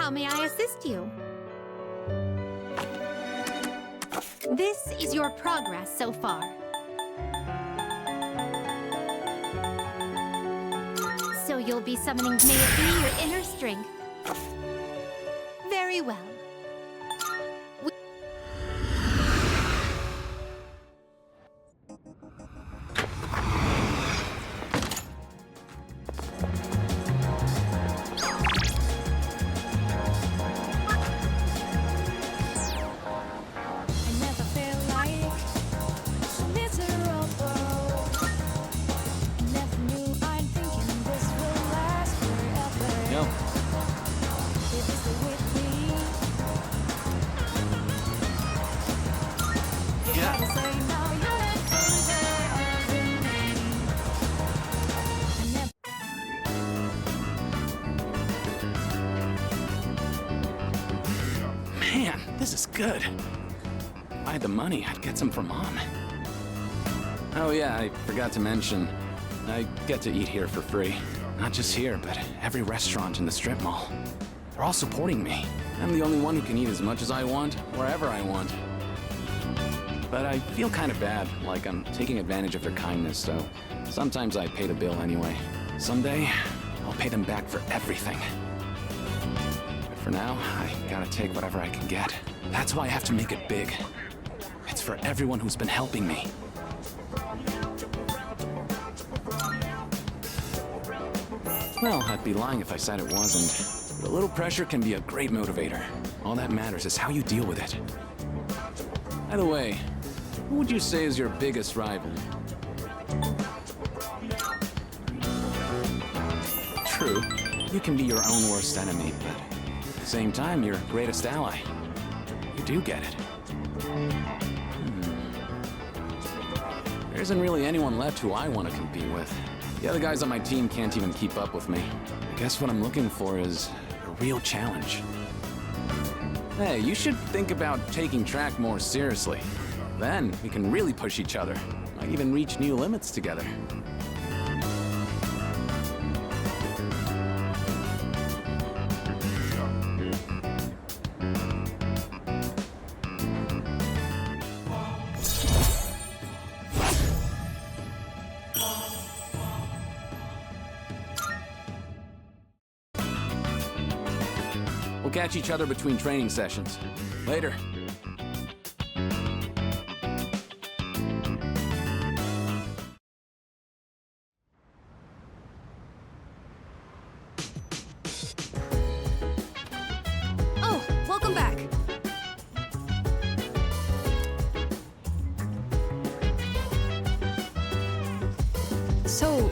How may I assist you? This is your progress so far. So you'll be summoning, may it be your inner strength. Very well. Man, this is good. If I had the money, I'd get some for Mom. Oh yeah, I forgot to mention, I get to eat here for free. Not just here, but every restaurant in the strip mall. They're all supporting me. I'm the only one who can eat as much as I want, wherever I want. But I feel kind of bad, like I'm taking advantage of their kindness, so sometimes I pay the bill anyway. Someday, I'll pay them back for everything. For now, I gotta take whatever I can get. That's why I have to make it big. It's for everyone who's been helping me. Well, I'd be lying if I said it wasn't. But a little pressure can be a great motivator. All that matters is how you deal with it. By the way, who would you say is your biggest rival? True, you can be your own worst enemy, but at the same time, your greatest ally. You do get it. There isn't really anyone left who I want to compete with. The other guys on my team can't even keep up with me. I guess what I'm looking for is a real challenge. Hey, you should think about taking track more seriously. Then we can really push each other. Might even reach new limits together. We'll catch each other between training sessions. Later. Oh, welcome back. So,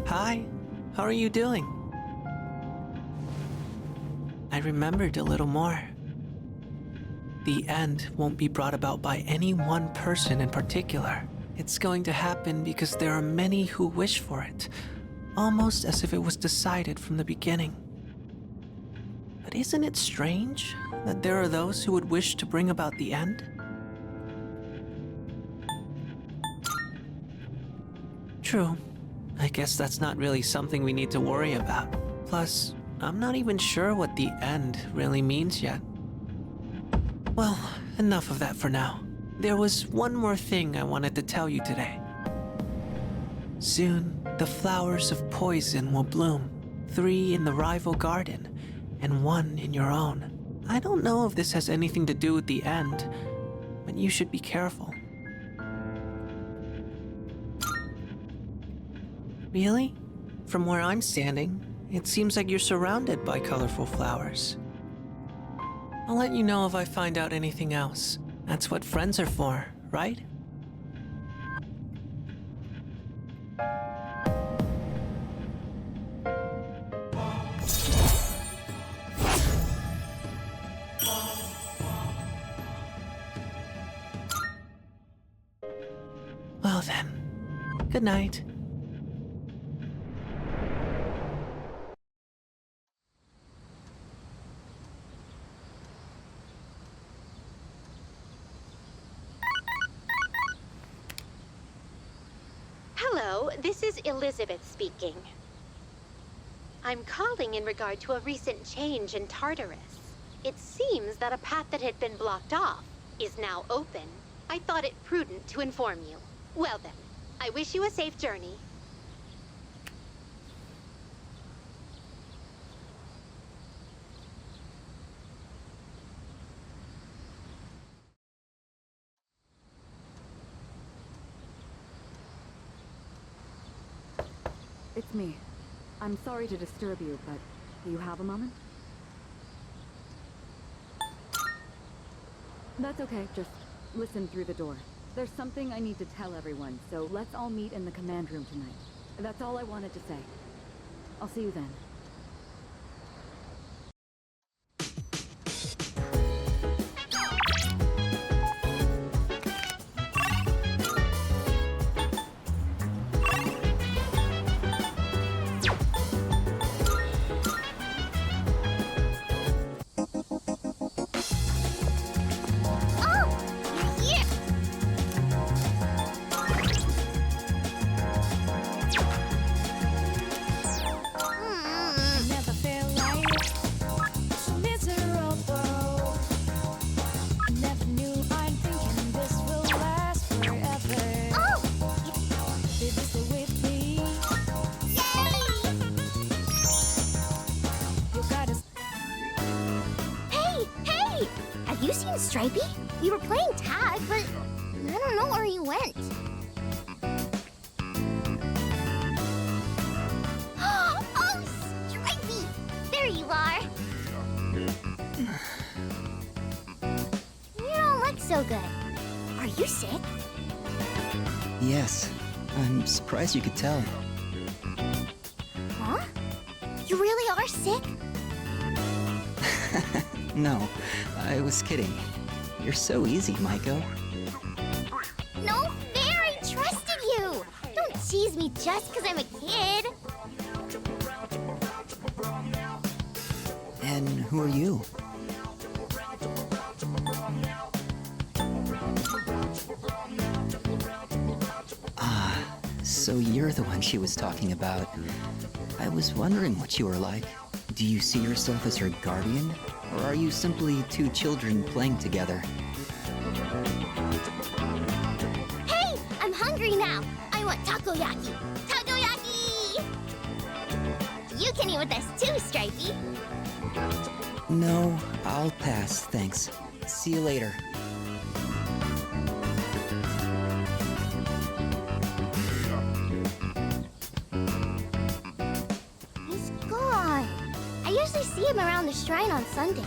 Hi, how are you doing? I remembered a little more. The end won't be brought about by any one person in particular. It's going to happen because there are many who wish for it, almost as if it was decided from the beginning. But isn't it strange that there are those who would wish to bring about the end? True. I guess that's not really something we need to worry about. Plus, I'm not even sure what the end really means yet. Well, enough of that for now. There was one more thing I wanted to tell you today. Soon, the flowers of poison will bloom. 3 in the rival garden, and 1 in your own. I don't know if this has anything to do with the end, but you should be careful. Really? From where I'm standing, it seems like you're surrounded by colorful flowers. I'll let you know if I find out anything else. That's what friends are for, right? Well then, good night. Hello, this is Elizabeth speaking. I'm calling in regard to a recent change in Tartarus. It seems that a path that had been blocked off is now open. I thought it prudent to inform you. Well then, I wish you a safe journey. It's me. I'm sorry to disturb you, but do you have a moment? That's okay, just listen through the door. There's something I need to tell everyone, so let's all meet in the command room tonight. That's all I wanted to say. I'll see you then. Have you seen Stripey? We were playing tag, but I don't know where he went. Oh, Stripey! There you are. You don't look so good. Are you sick? Yes. I'm surprised you could tell. Huh? You really are sick? No, I was kidding. You're so easy, Maiko. No fair! I trusted you! Don't tease me just because I'm a kid. And who are you? Ah, so you're the one she was talking about. I was wondering what you were like. Do you see yourself as her guardian? Or are you simply 2 children playing together? Hey! I'm hungry now! I want takoyaki! Takoyaki! You can eat with us too, Stripey! No, I'll pass, thanks. See you later. He's gone. I usually see him around the shrine on Sundays.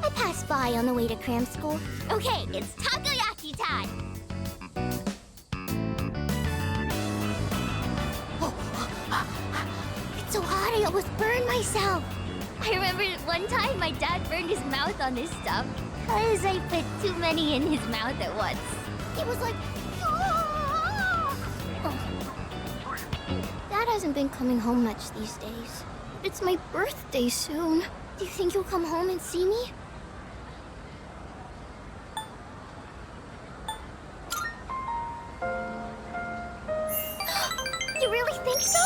I pass by on the way to cram school. Okay, it's takoyaki time! It's so hot I almost burned myself. I remember one time my dad burned his mouth on this stuff because I put too many in his mouth at once. He was like, "Ah!" Oh. Dad hasn't been coming home much these days. It's my birthday soon. Do you think you'll come home and see me? You really really think so?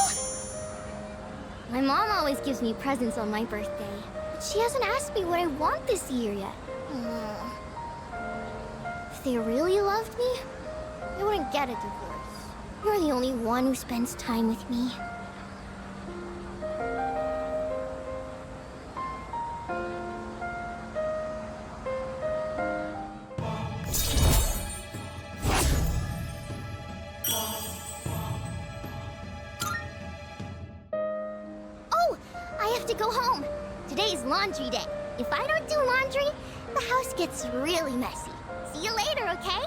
My mom always gives me presents on my birthday, but she hasn't asked me what I want this year yet. If they really loved me, they wouldn't get a divorce. You're the only one who spends time with me. Oh, I have to go home. Today's laundry day. If I don't do laundry, the house gets really messy. See you later, okay?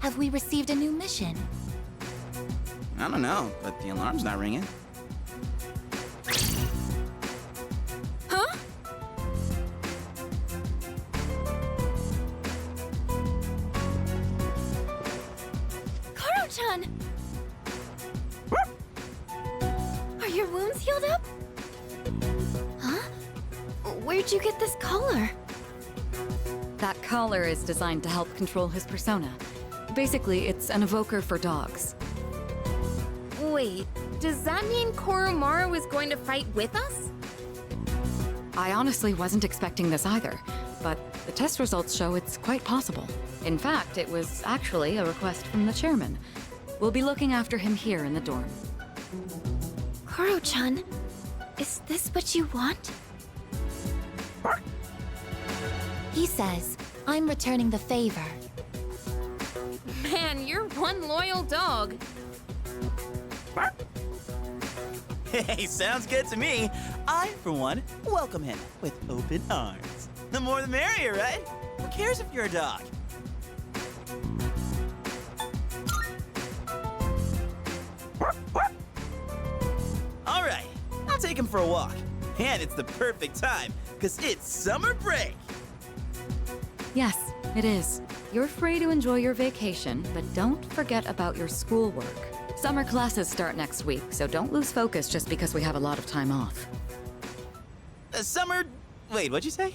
Have we received a new mission? I don't know, but the alarm's not ringing. Huh? Koro-chan! Are your wounds healed up? Huh? Where'd you get this collar? That collar is designed to help control his persona. Basically, it's an evoker for dogs. Wait, does that mean Koromaru is going to fight with us? I honestly wasn't expecting this either, but the test results show it's quite possible. In fact, it was actually a request from the chairman. We'll be looking after him here in the dorm. Koro-chan, is this what you want? He says, I'm returning the favor. Man, you're one loyal dog. Hey, sounds good to me. I, for one, welcome him with open arms. The more the merrier, right? Who cares if you're a dog? All right, I'll take him for a walk. And it's the perfect time, because it's summer break. Yes, it is. You're free to enjoy your vacation, but don't forget about your schoolwork. Summer classes start next week, so don't lose focus just because we have a lot of time off. Summer... Wait, what'd you say?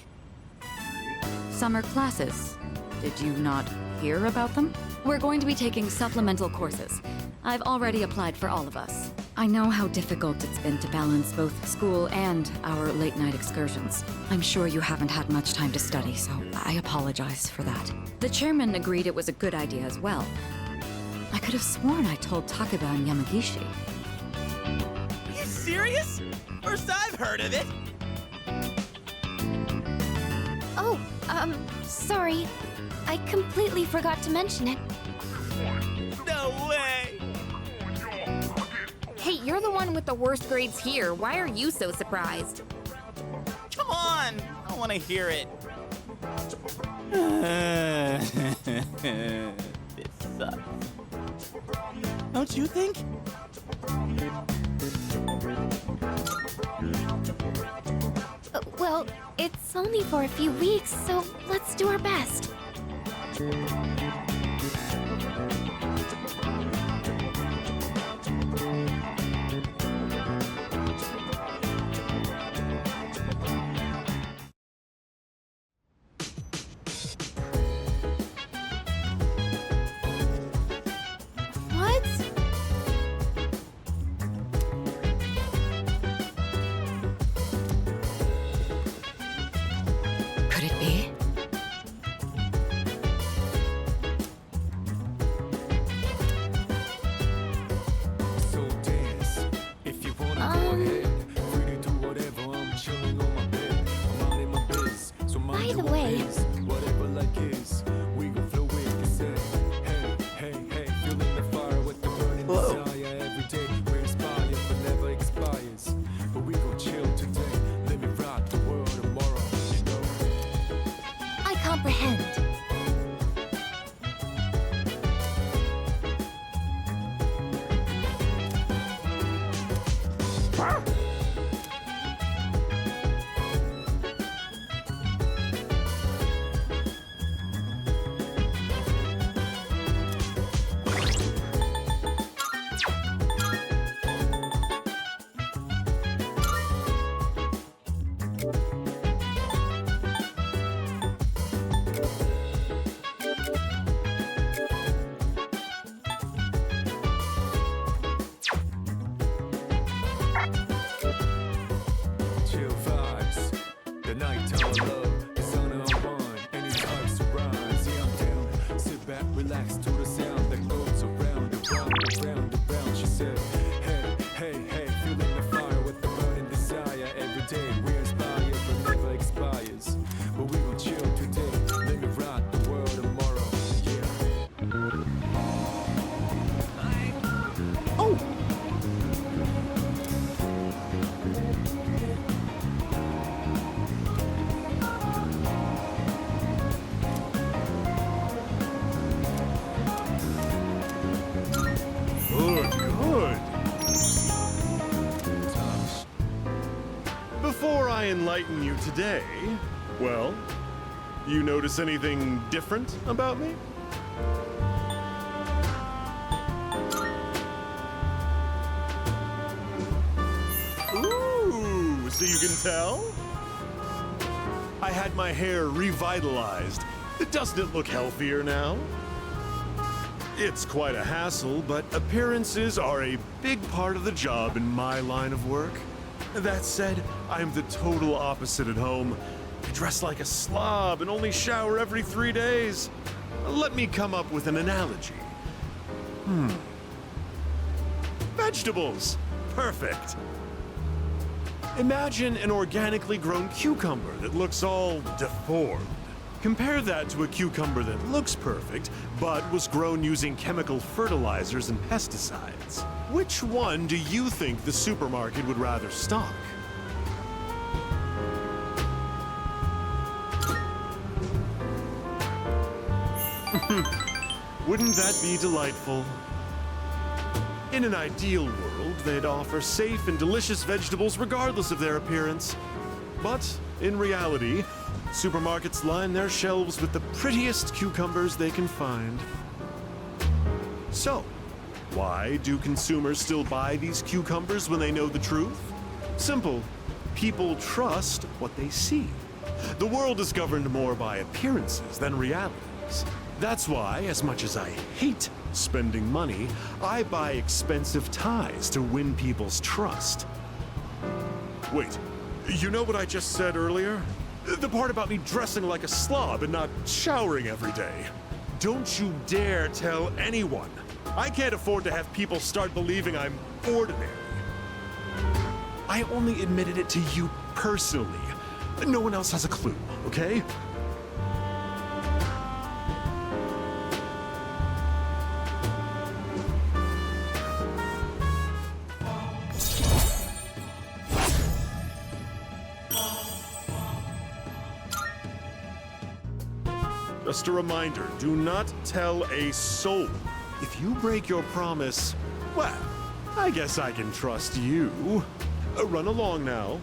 Summer classes. Did you not hear about them? We're going to be taking supplemental courses. I've already applied for all of us. I know how difficult it's been to balance both school and our late-night excursions. I'm sure you haven't had much time to study, so I apologize for that. The chairman agreed it was a good idea as well. I could have sworn I told Takeba and Yamagishi. Are you serious? First I've heard of it. Oh, sorry. I completely forgot to mention it. No way! Hey, you're the one with the worst grades here. Why are you so surprised? Come on! I want to hear it. This sucks. Don't you think? Well, it's only for a few weeks, so let's do our best. What? Could it be? So dance if you wanna go ahead. Free to do whatever. I'm chilling on my bed. I'm minding my biz. So mind By the your way- biz. Whatever like is, we gon' flow with the set. Hey, hey, hey, feeling the fire with the burning Whoa. desire every day. We inspire but never expires. But we gon' chill today. Let me rock the world tomorrow. You know. I comprehend. enlighten you today, well, you notice anything different about me? Ooh, so you can tell? I had my hair revitalized. Doesn't it look healthier now? It's quite a hassle, but appearances are a big part of the job in my line of work. That said, I'm the total opposite at home. I dress like a slob and only shower every 3 days. Let me come up with an analogy. Vegetables. Perfect. Imagine an organically grown cucumber that looks all deformed. Compare that to a cucumber that looks perfect, but was grown using chemical fertilizers and pesticides. Which one do you think the supermarket would rather stock? Wouldn't that be delightful? In an ideal world, they'd offer safe and delicious vegetables regardless of their appearance. But in reality, supermarkets line their shelves with the prettiest cucumbers they can find. So, why do consumers still buy these cucumbers when they know the truth? Simple. People trust what they see. The world is governed more by appearances than realities. That's why, as much as I hate spending money, I buy expensive ties to win people's trust. Wait, you know what I just said earlier? The part about me dressing like a slob and not showering every day. Don't you dare tell anyone. I can't afford to have people start believing I'm ordinary. I only admitted it to you personally. No one else has a clue, okay? Just a reminder, do not tell a soul. If you break your promise, well, I guess I can trust you. Run along now.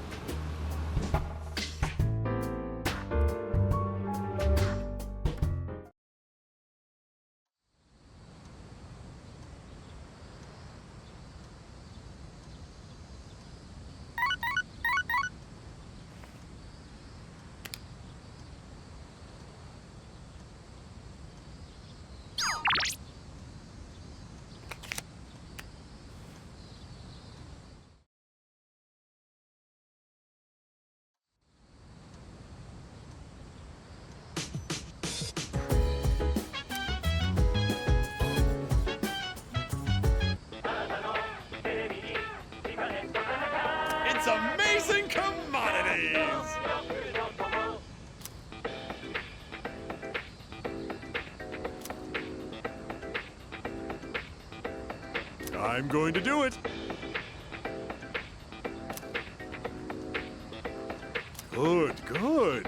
It's amazing commodities! I'm going to do it. Good, good.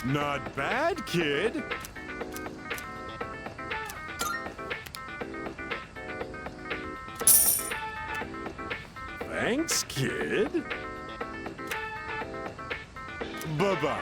Not bad, kid. Thanks, kid. Bye-bye.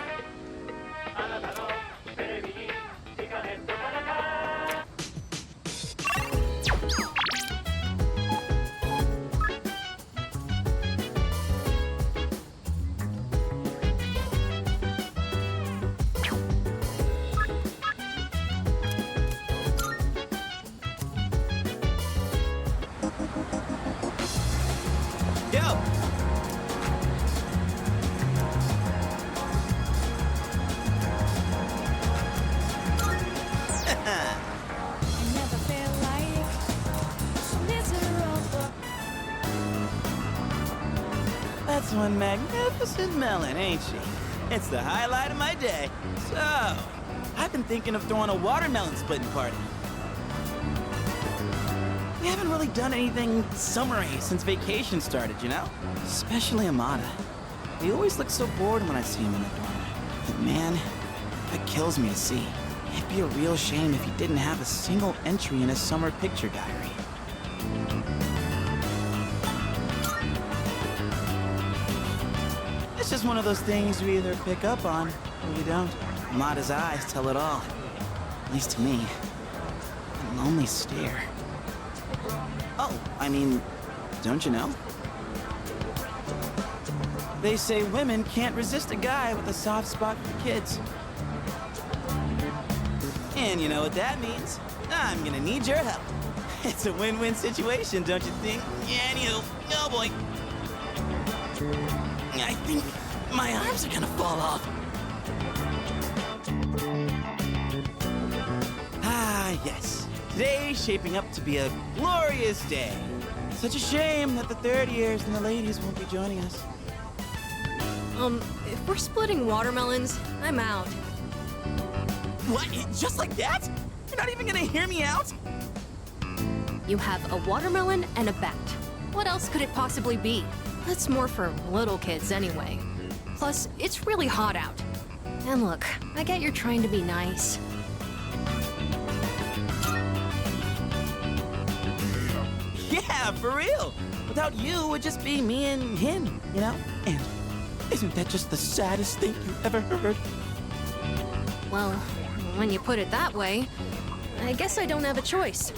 Yo! That's one magnificent melon, ain't she? It's the highlight of my day. So, I've been thinking of throwing a watermelon splitting party. We haven't really done anything summery since vacation started, you know? Especially Amada. He always looks so bored when I see him in the dorm. But man, that kills me to see. It'd be a real shame if he didn't have a single entry in his summer picture diary. It's just one of those things you either pick up on or you don't. Amada's eyes tell it all. At least to me. A lonely stare. Oh, I mean, don't you know? They say women can't resist a guy with a soft spot for kids. And you know what that means? I'm gonna need your help. It's a win-win situation, don't you think? Yeah, anywho, oh boy. I think my arms are gonna fall off. Ah, yes. Today's shaping up to be a glorious day. Such a shame that the third years and the ladies won't be joining us. If we're splitting watermelons, I'm out. What? Just like that? You're not even gonna hear me out? You have a watermelon and a bat. What else could it possibly be? That's more for little kids anyway. Plus, it's really hot out. And look, I get you're trying to be nice. Yeah, for real. Without you, it would just be me and him, you know? And isn't that just the saddest thing you've ever heard? Well, when you put it that way, I guess I don't have a choice.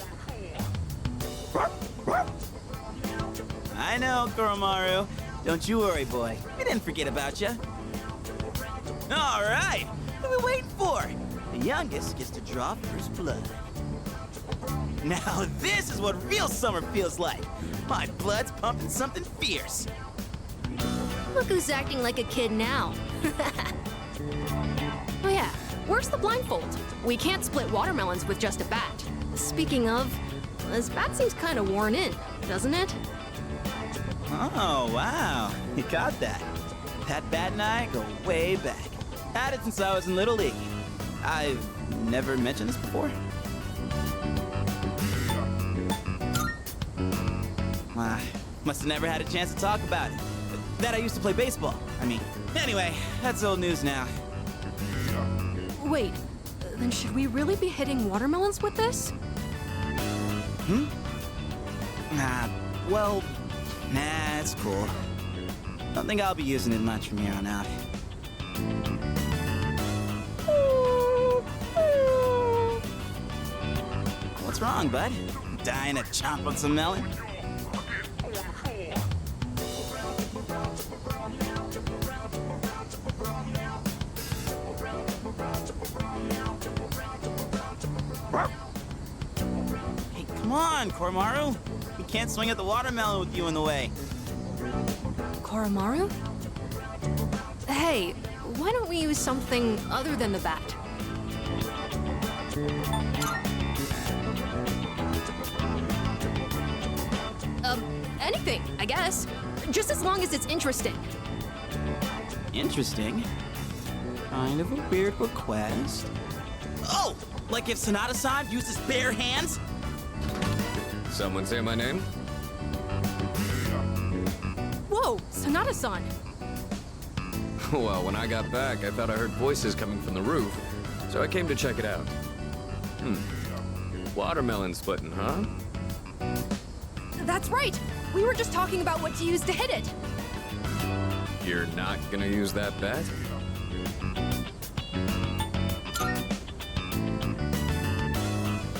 I know, Koromaru. Don't you worry, boy. We didn't forget about you. All right. What are we waiting for? The youngest gets to draw first blood. Now this is what real summer feels like. My blood's pumping something fierce. Look who's acting like a kid now. Oh yeah, where's the blindfold? We can't split watermelons with just a bat. Speaking of, this bat seems kind of worn in, doesn't it? Oh, wow. You got that. That bat and I go way back. Had it since I was in Little League. I've never mentioned this before. Must have never had a chance to talk about it. That I used to play baseball. I mean, anyway, that's old news now. Wait, then should we really be hitting watermelons with this? Well, nah, it's cool. Don't think I'll be using it much from here on out. What's wrong, bud? Dying to chomp on some melon? Hey, come on, Koromaru. We can't swing at the watermelon with you in the way. Koromaru? Hey, why don't we use something other than the bat? Anything, I guess. Just as long as it's interesting. Interesting. Kind of a weird request. Oh! Like if Sanada-san used his bare hands? Someone say my name? Whoa, Sanada-san. Well, when I got back, I thought I heard voices coming from the roof, so I came to check it out. Watermelon splitting, huh? That's right. We were just talking about what to use to hit it. You're not gonna use that bat?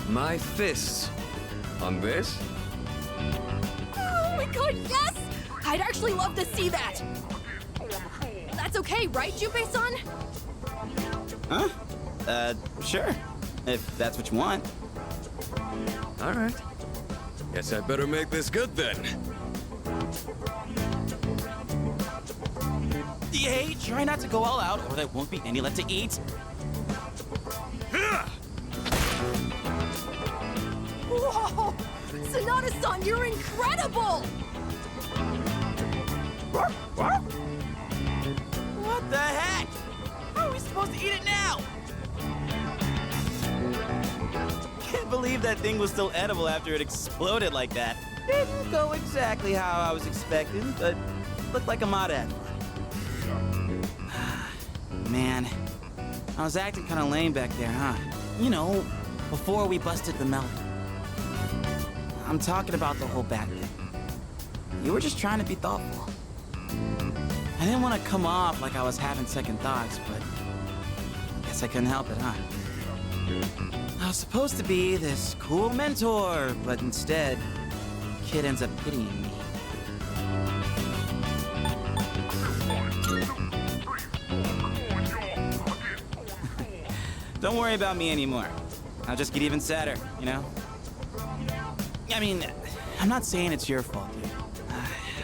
My fists. On this? Oh my god, yes! I'd actually love to see that. That's okay, right, Junpei-san? Huh? Sure. If that's what you want. All right. Guess I better make this good then. Hey, try not to go all out, or there won't be any left to eat. Whoa! Sanada-san, you're incredible! What the heck? How are we supposed to eat it now? Can't believe that thing was still edible after it exploded like that. Didn't go exactly how I was expecting, but looked like Amada had fun. Man, I was acting kind of lame back there, huh? You know, before we busted the melon. I'm talking about the whole bat thing. You were just trying to be thoughtful. I didn't want to come off like I was having second thoughts, but guess I couldn't help it, huh? I was supposed to be this cool mentor, but instead, kid ends up pitying me. Don't worry about me anymore. I'll just get even sadder, you know? I mean, I'm not saying it's your fault, dude.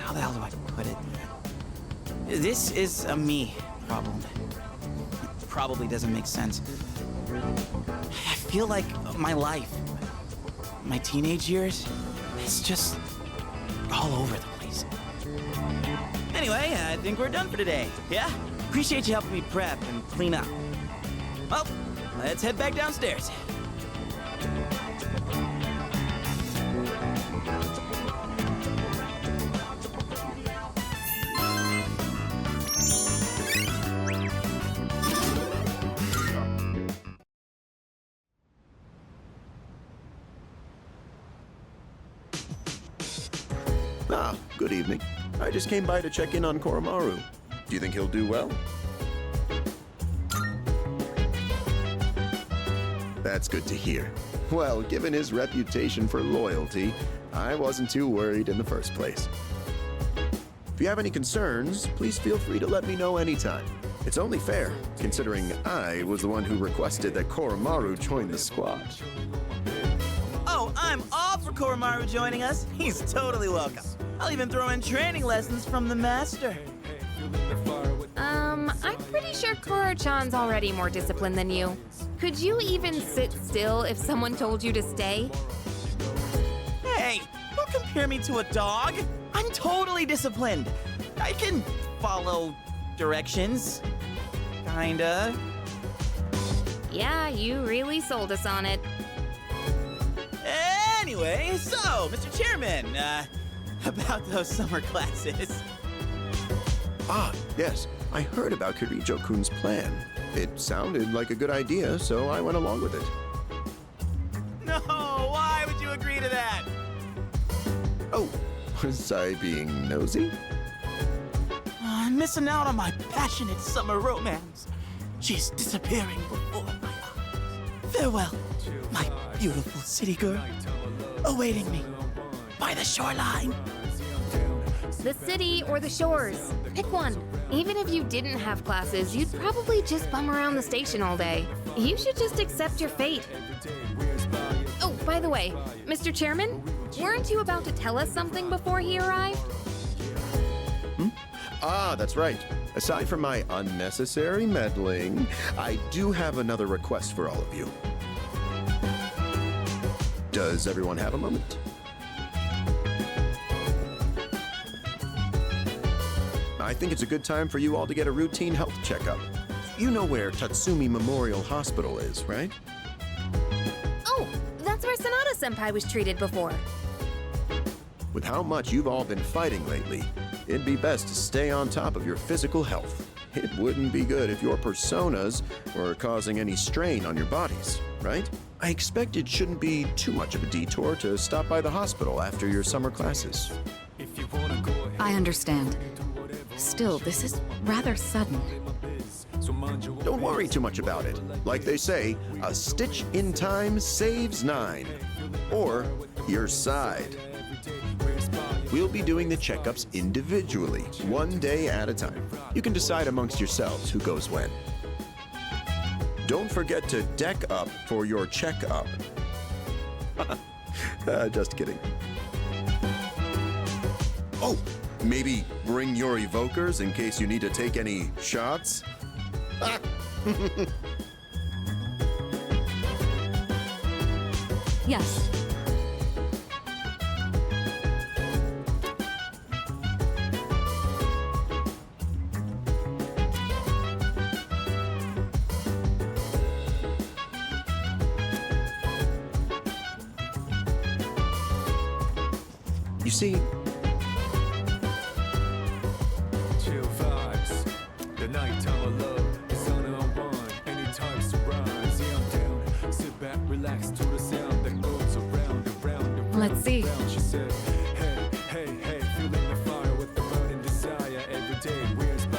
How the hell do I put it? This is a me problem. It probably doesn't make sense. I feel like my life, my teenage years, it's just all over the place. Anyway, I think we're done for today, yeah? Appreciate you helping me prep and clean up. Well, let's head back downstairs. Ah, good evening. I just came by to check in on Koromaru. Do you think he'll do well? That's good to hear. Well, given his reputation for loyalty, I wasn't too worried in the first place. If you have any concerns, please feel free to let me know anytime. It's only fair, considering I was the one who requested that Koromaru join the squad. Oh, I'm all for Koromaru joining us. He's totally welcome. I'll even throw in training lessons from the master. I'm pretty sure Koro-chan's already more disciplined than you. Could you even sit still if someone told you to stay? Hey, don't compare me to a dog. I'm totally disciplined. I can follow directions. Kinda. Yeah, you really sold us on it. Anyway, so, Mr. Chairman, about those summer classes. Ah, yes. I heard about Kirijo-kun's plan. It sounded like a good idea, so I went along with it. No, why would you agree to that? Oh, was I being nosy? I'm missing out on my passionate summer romance. She's disappearing before my eyes. Farewell, my beautiful city girl, awaiting me by the shoreline. The city or the shores. Pick one. Even if you didn't have classes, you'd probably just bum around the station all day. You should just accept your fate. Oh, by the way, Mr. Chairman, weren't you about to tell us something before he arrived? Ah, that's right. Aside from my unnecessary meddling, I do have another request for all of you. Does everyone have a moment? I think it's a good time for you all to get a routine health checkup. You know where Tatsumi Memorial Hospital is, right? Oh, that's where Sanada-senpai was treated before. With how much you've all been fighting lately, it'd be best to stay on top of your physical health. It wouldn't be good if your personas were causing any strain on your bodies, right? I expect it shouldn't be too much of a detour to stop by the hospital after your summer classes. I understand. Still, this is rather sudden. Don't worry too much about it. Like they say, a stitch in time saves 9. Or your side. We'll be doing the checkups individually, one day at a time. You can decide amongst yourselves who goes when. Don't forget to deck up for your checkup. Just kidding. Oh, maybe bring your evokers in case you need to take any shots? Yes. You see, Chill vibes, the nighttime of love, the sun on one, anytime surprise. Yeah, I'm down. Sit back, relax to the sound that goes around and round and round. Let's see. And round. She said, hey, hey, hey, feeling the fire with the burning desire every day. We're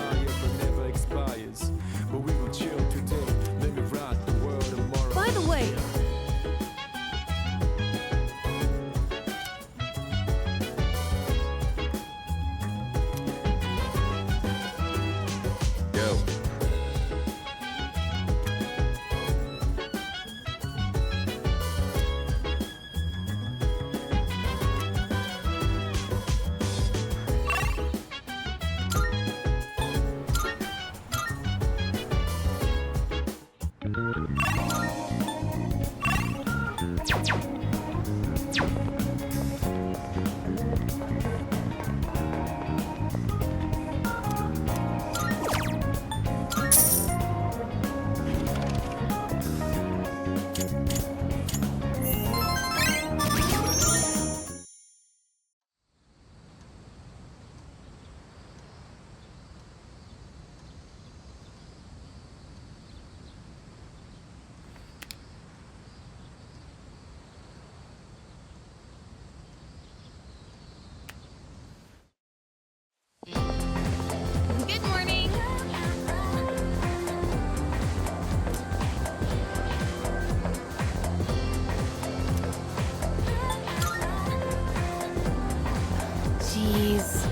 Jeez.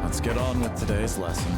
Let's get on with today's lesson.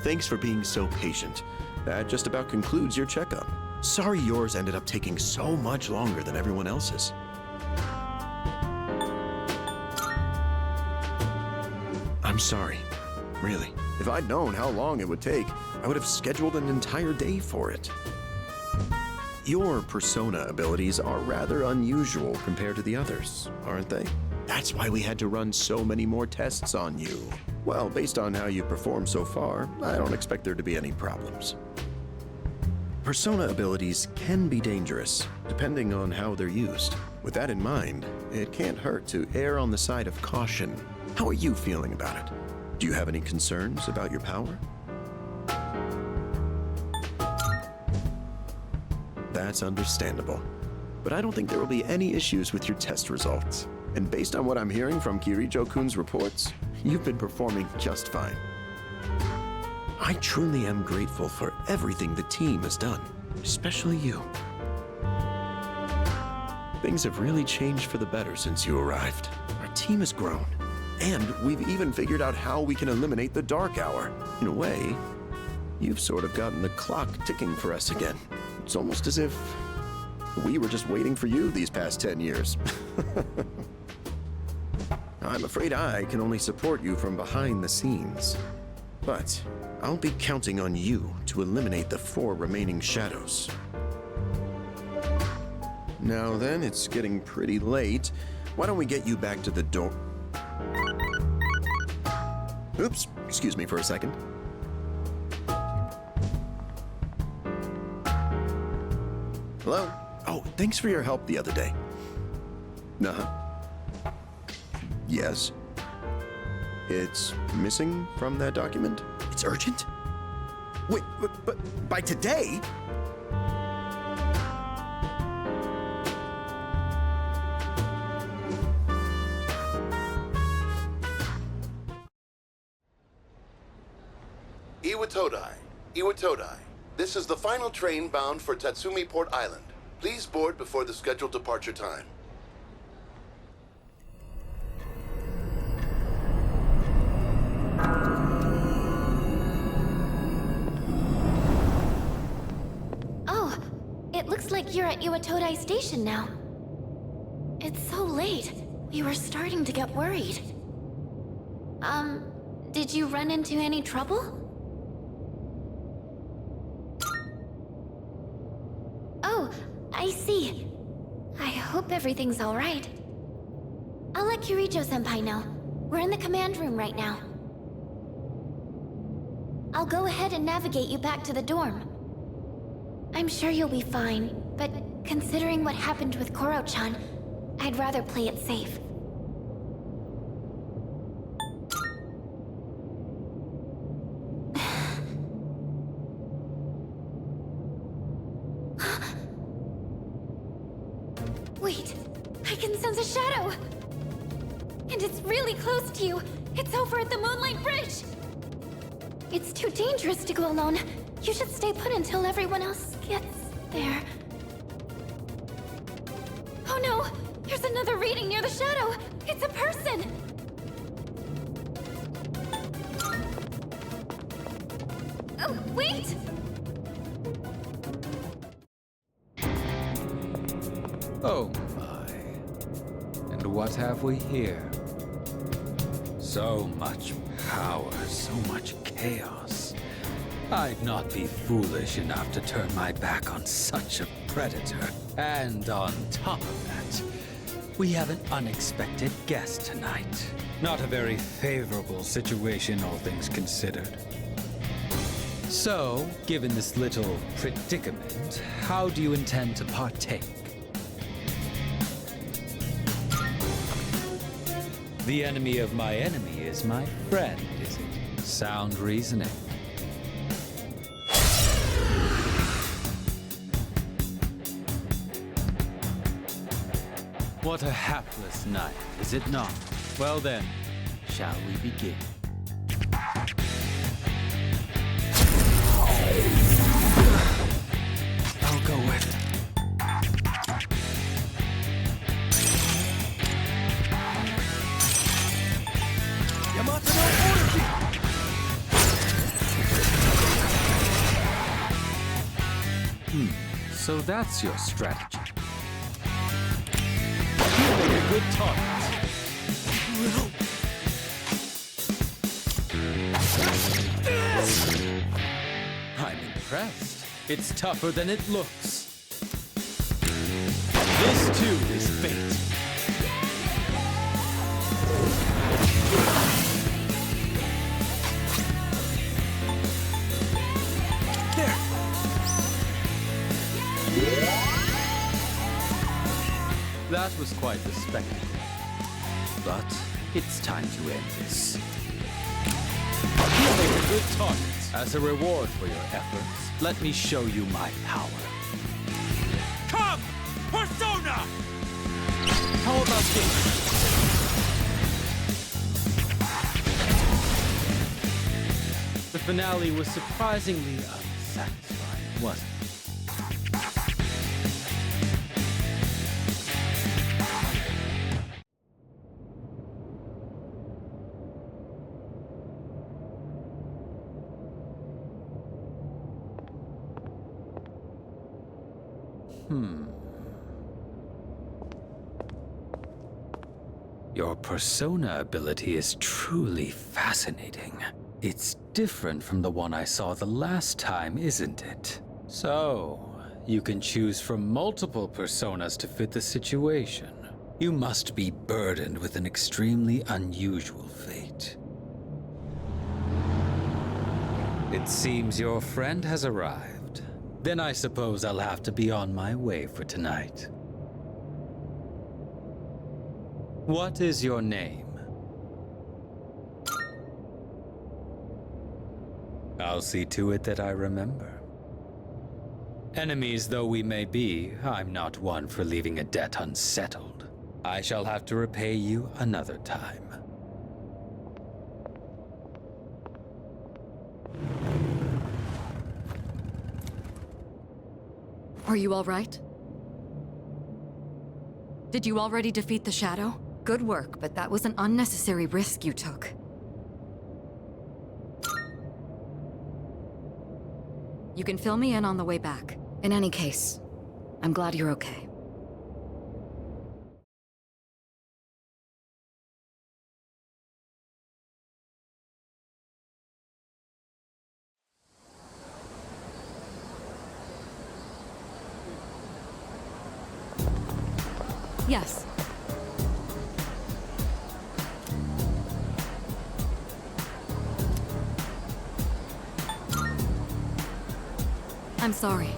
Thanks for being so patient. That just about concludes your checkup. Sorry yours ended up taking so much longer than everyone else's. I'm sorry. Really. If I'd known how long it would take, I would have scheduled an entire day for it. Your persona abilities are rather unusual compared to the others, aren't they? That's why we had to run so many more tests on you. Well, based on how you performed so far, I don't expect there to be any problems. Persona abilities can be dangerous, depending on how they're used. With that in mind, it can't hurt to err on the side of caution. How are you feeling about it? Do you have any concerns about your power? That's understandable. But I don't think there will be any issues with your test results. And based on what I'm hearing from Kirijo-kun's reports, you've been performing just fine. I truly am grateful for everything the team has done, especially you. Things have really changed for the better since you arrived. Our team has grown, and we've even figured out how we can eliminate the dark hour. In a way, you've sort of gotten the clock ticking for us again. It's almost as if we were just waiting for you these past 10 years. I'm afraid I can only support you from behind the scenes. But I'll be counting on you to eliminate the 4 remaining shadows. Now then, it's getting pretty late. Why don't we get you back to the door? Oops, excuse me for a second. Hello? Oh, thanks for your help the other day. Uh-huh. Yes. It's missing from that document? It's urgent? Wait, but by today? Iwatodai. Iwatodai. This is the final train bound for Tatsumi Port Island. Please board before the scheduled departure time. Oh, it looks like you're at Iwatodai Station now. It's so late. We were starting to get worried. Did you run into any trouble? Oh, I see. I hope everything's all right. I'll let Kirijo-senpai know. We're in the command room right now. I'll go ahead and navigate you back to the dorm. I'm sure you'll be fine, but considering what happened with Koro-chan, I'd rather play it safe. Wait, I can sense a shadow! And it's really close to you! It's over at the Moonlight Bridge! It's too dangerous to go alone. You should stay put until everyone else gets there. Oh no! There's another reading near the shadow! It's a person! Oh, wait! Oh my. And what have we here? So much power, so much chaos. I'd not be foolish enough to turn my back on such a predator. And on top of that, we have an unexpected guest tonight. Not a very favorable situation, all things considered. So, given this little predicament, how do you intend to partake? The enemy of my enemy is my friend, is it? Sound reasoning. What a hapless night, is it not? Well then, shall we begin? I'll go with Yamato no Orochi! So that's your strategy. You make a good target. I'm impressed. It's tougher than it looks. This too is fate. There. That was quite the spectacle. But it's time to end this. You make a good target. As a reward for your efforts, let me show you my power. Come! Persona! How about this? The finale was surprisingly unsatisfying, wasn't it? Your persona ability is truly fascinating. It's different from the one I saw the last time, isn't it? So, you can choose from multiple personas to fit the situation. You must be burdened with an extremely unusual fate. It seems your friend has arrived. Then I suppose I'll have to be on my way for tonight. What is your name? I'll see to it that I remember. Enemies though we may be, I'm not one for leaving a debt unsettled. I shall have to repay you another time. Are you all right? Did you already defeat the Shadow? Good work, but that was an unnecessary risk you took. You can fill me in on the way back. In any case, I'm glad you're okay. Yes. I'm sorry.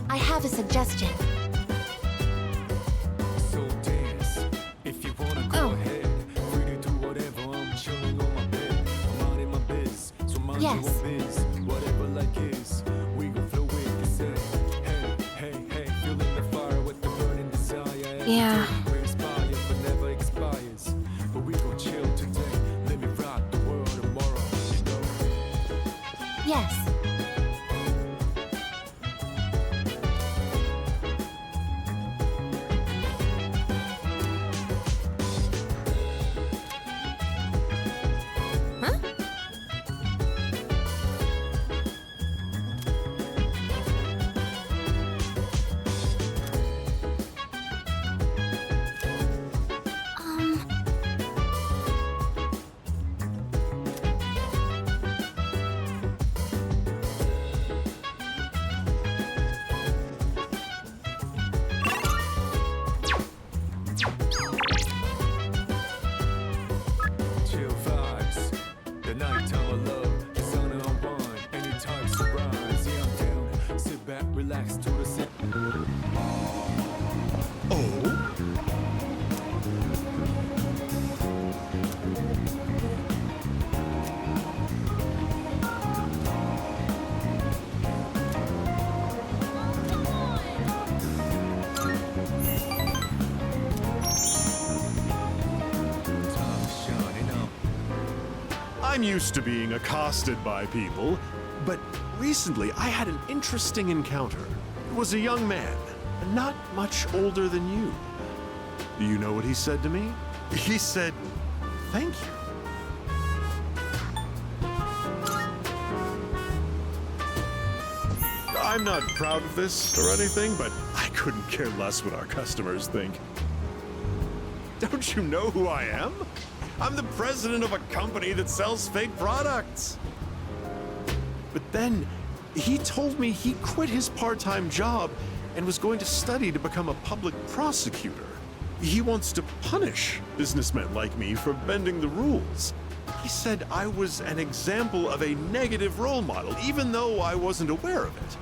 I have a suggestion. So dance. If you wanna go ahead, free to do whatever. I'm chilling on my bed. I'm out in my biz, so mind your Yes. own biz. Whatever like is, we gon' flow with the set. Hey, hey, hey, feeling the fire with the burning desire. Every Yeah. day we inspire, but never expires. But we gon' chill today. Let me rock the world tomorrow. You know? Yes. Chill vibes. The nighttime of love, the sun unwind. Any type surprise, yeah, I'm down. Sit back, relax to the set. Oh? Time shining up. I'm used to being accosted by people, but recently I had an interesting encounter. It was a young man, not much older than you. Do you know what he said to me? He said, "Thank you." I'm not proud of this or anything, but I couldn't care less what our customers think. Don't you know who I am? I'm the president of a company that sells fake products. But then he told me he quit his part-time job and was going to study to become a public prosecutor. He wants to punish businessmen like me for bending the rules. He said I was an example of a negative role model, even though I wasn't aware of it.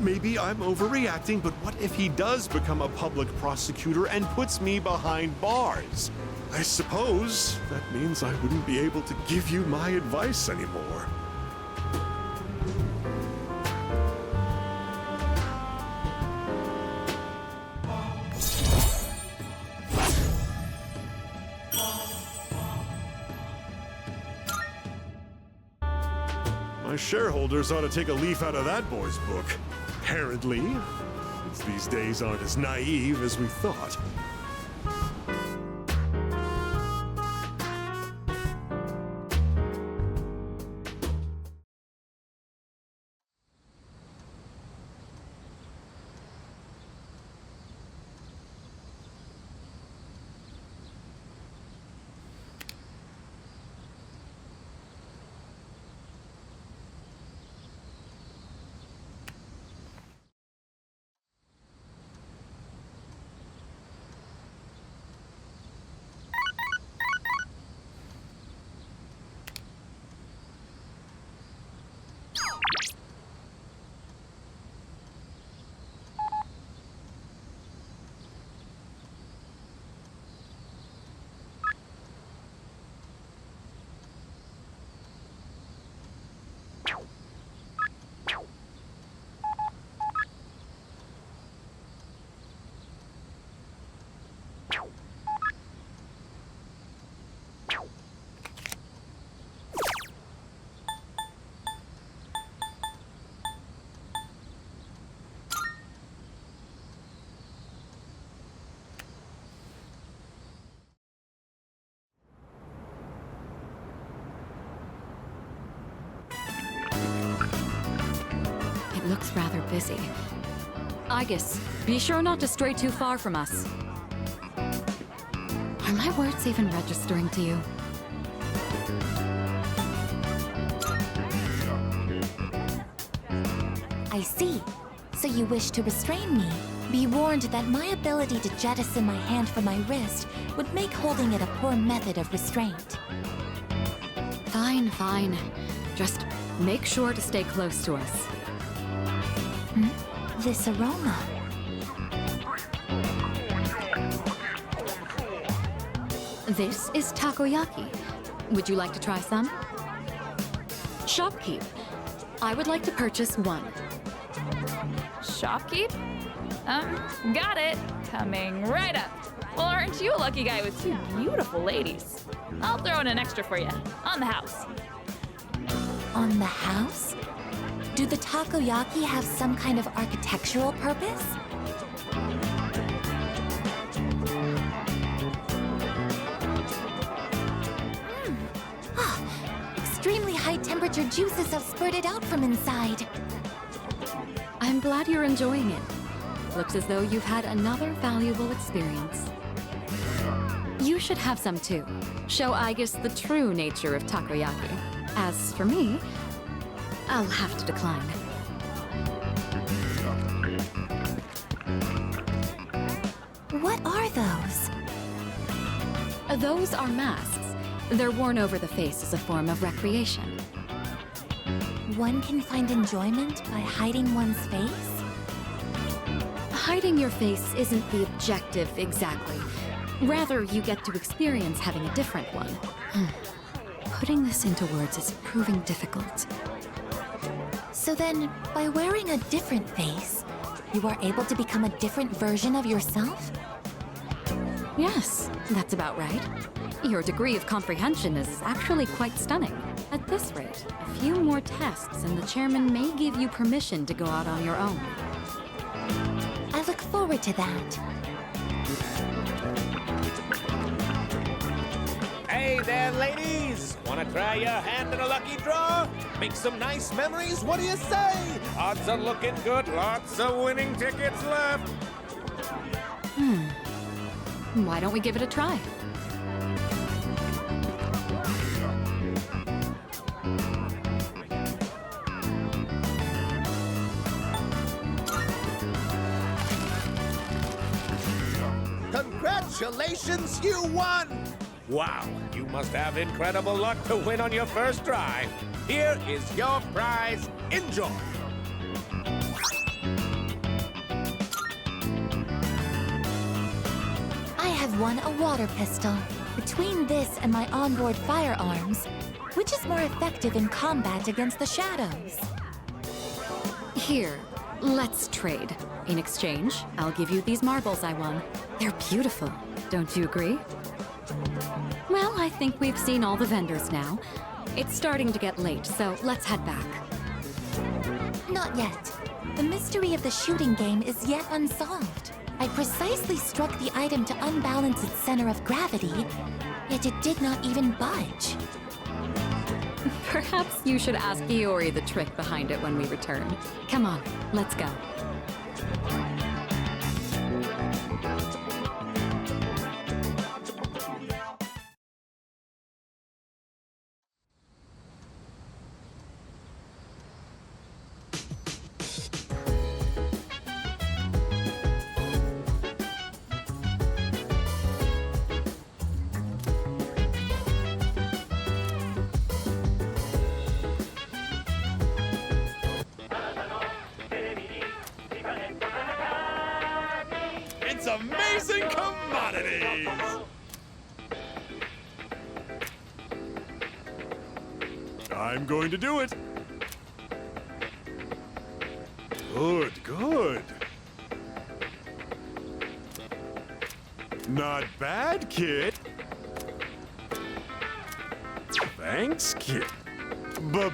Maybe I'm overreacting, but what if he does become a public prosecutor and puts me behind bars? I suppose that means I wouldn't be able to give you my advice anymore. My shareholders ought to take a leaf out of that boy's book. Apparently, kids these days aren't as naive as we thought. looks rather busy. Aegis, be sure not to stray too far from us. Are my words even registering to you? I see. So you wish to restrain me? Be warned that my ability to jettison my hand from my wrist would make holding it a poor method of restraint. Fine, fine. Just make sure to stay close to us. This aroma. This is takoyaki. Would you like to try some? Shopkeep. I would like to purchase one. Shopkeep? Got it. Coming right up. Well, aren't you a lucky guy with two beautiful ladies? I'll throw in an extra for you. On the house. On the house? Do the takoyaki have some kind of architectural purpose? Extremely high temperature juices have spurted out from inside. I'm glad you're enjoying it. Looks as though you've had another valuable experience. You should have some too. Show Aegis the true nature of takoyaki. As for me, I'll have to decline. What are those? Those are masks. They're worn over the face as a form of recreation. One can find enjoyment by hiding one's face? Hiding your face isn't the objective exactly. Rather, you get to experience having a different one. Putting this into words is proving difficult. So then, by wearing a different face, you are able to become a different version of yourself? Yes, that's about right. Your degree of comprehension is actually quite stunning. At this rate, a few more tests and the chairman may give you permission to go out on your own. I look forward to that. Hey there, ladies! Wanna try your hand in a lucky draw? Make some nice memories? What do you say? Odds are looking good. Lots of winning tickets left. Why don't we give it a try? Congratulations, you won! Wow, you must have incredible luck to win on your first try. Here is your prize. Enjoy! I have won a water pistol. Between this and my onboard firearms, which is more effective in combat against the shadows? Here, let's trade. In exchange, I'll give you these marbles I won. They're beautiful, don't you agree? Well, I think we've seen all the vendors now. It's starting to get late, so let's head back. Not yet. The mystery of the shooting game is yet unsolved. I precisely struck the item to unbalance its center of gravity, yet it did not even budge. Perhaps you should ask Iori the trick behind it when we return. Come on, let's go. It's amazing commodities! I'm going to do it. Good, good. Not bad, kid. Thanks, kid. But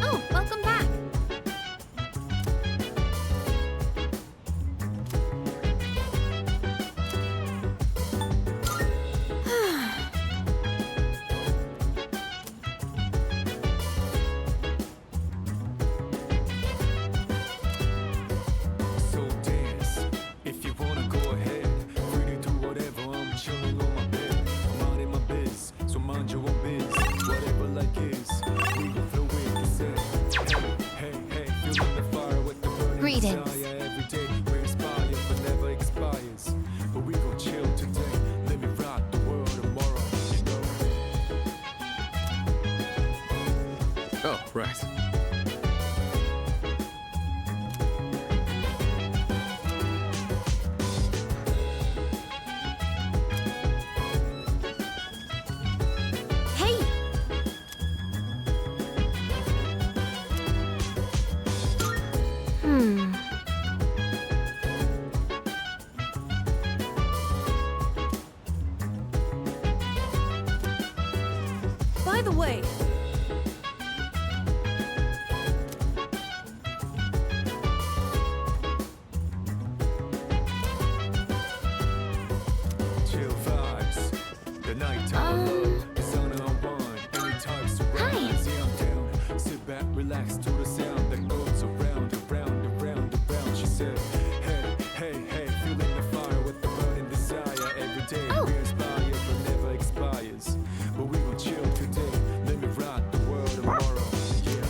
Oh, welcome back. So dance, if you wanna go ahead. Free to do whatever, I'm chilling on my bed. I'm out in my biz, so mind your own biz. Whatever like is, we gon' flow with the set. Hey, hey, hey, feeling the fire with the burning Greetings. desire. Every day we inspire, but never expires. But we gon' chill today, let me rock the world tomorrow, you know? Oh, right. Hey! Hmm. By the way, Chill vibes, the nighttime love, it's on and on. Anytime surround, see I'm down. Sit back, relax to the sound that goes around, around, around, around. She said, hey, hey, hey, feeling the fire with the burning desire. Every day we inspire, but never expires. But we gon' chill today, let me rock the world tomorrow. Yeah.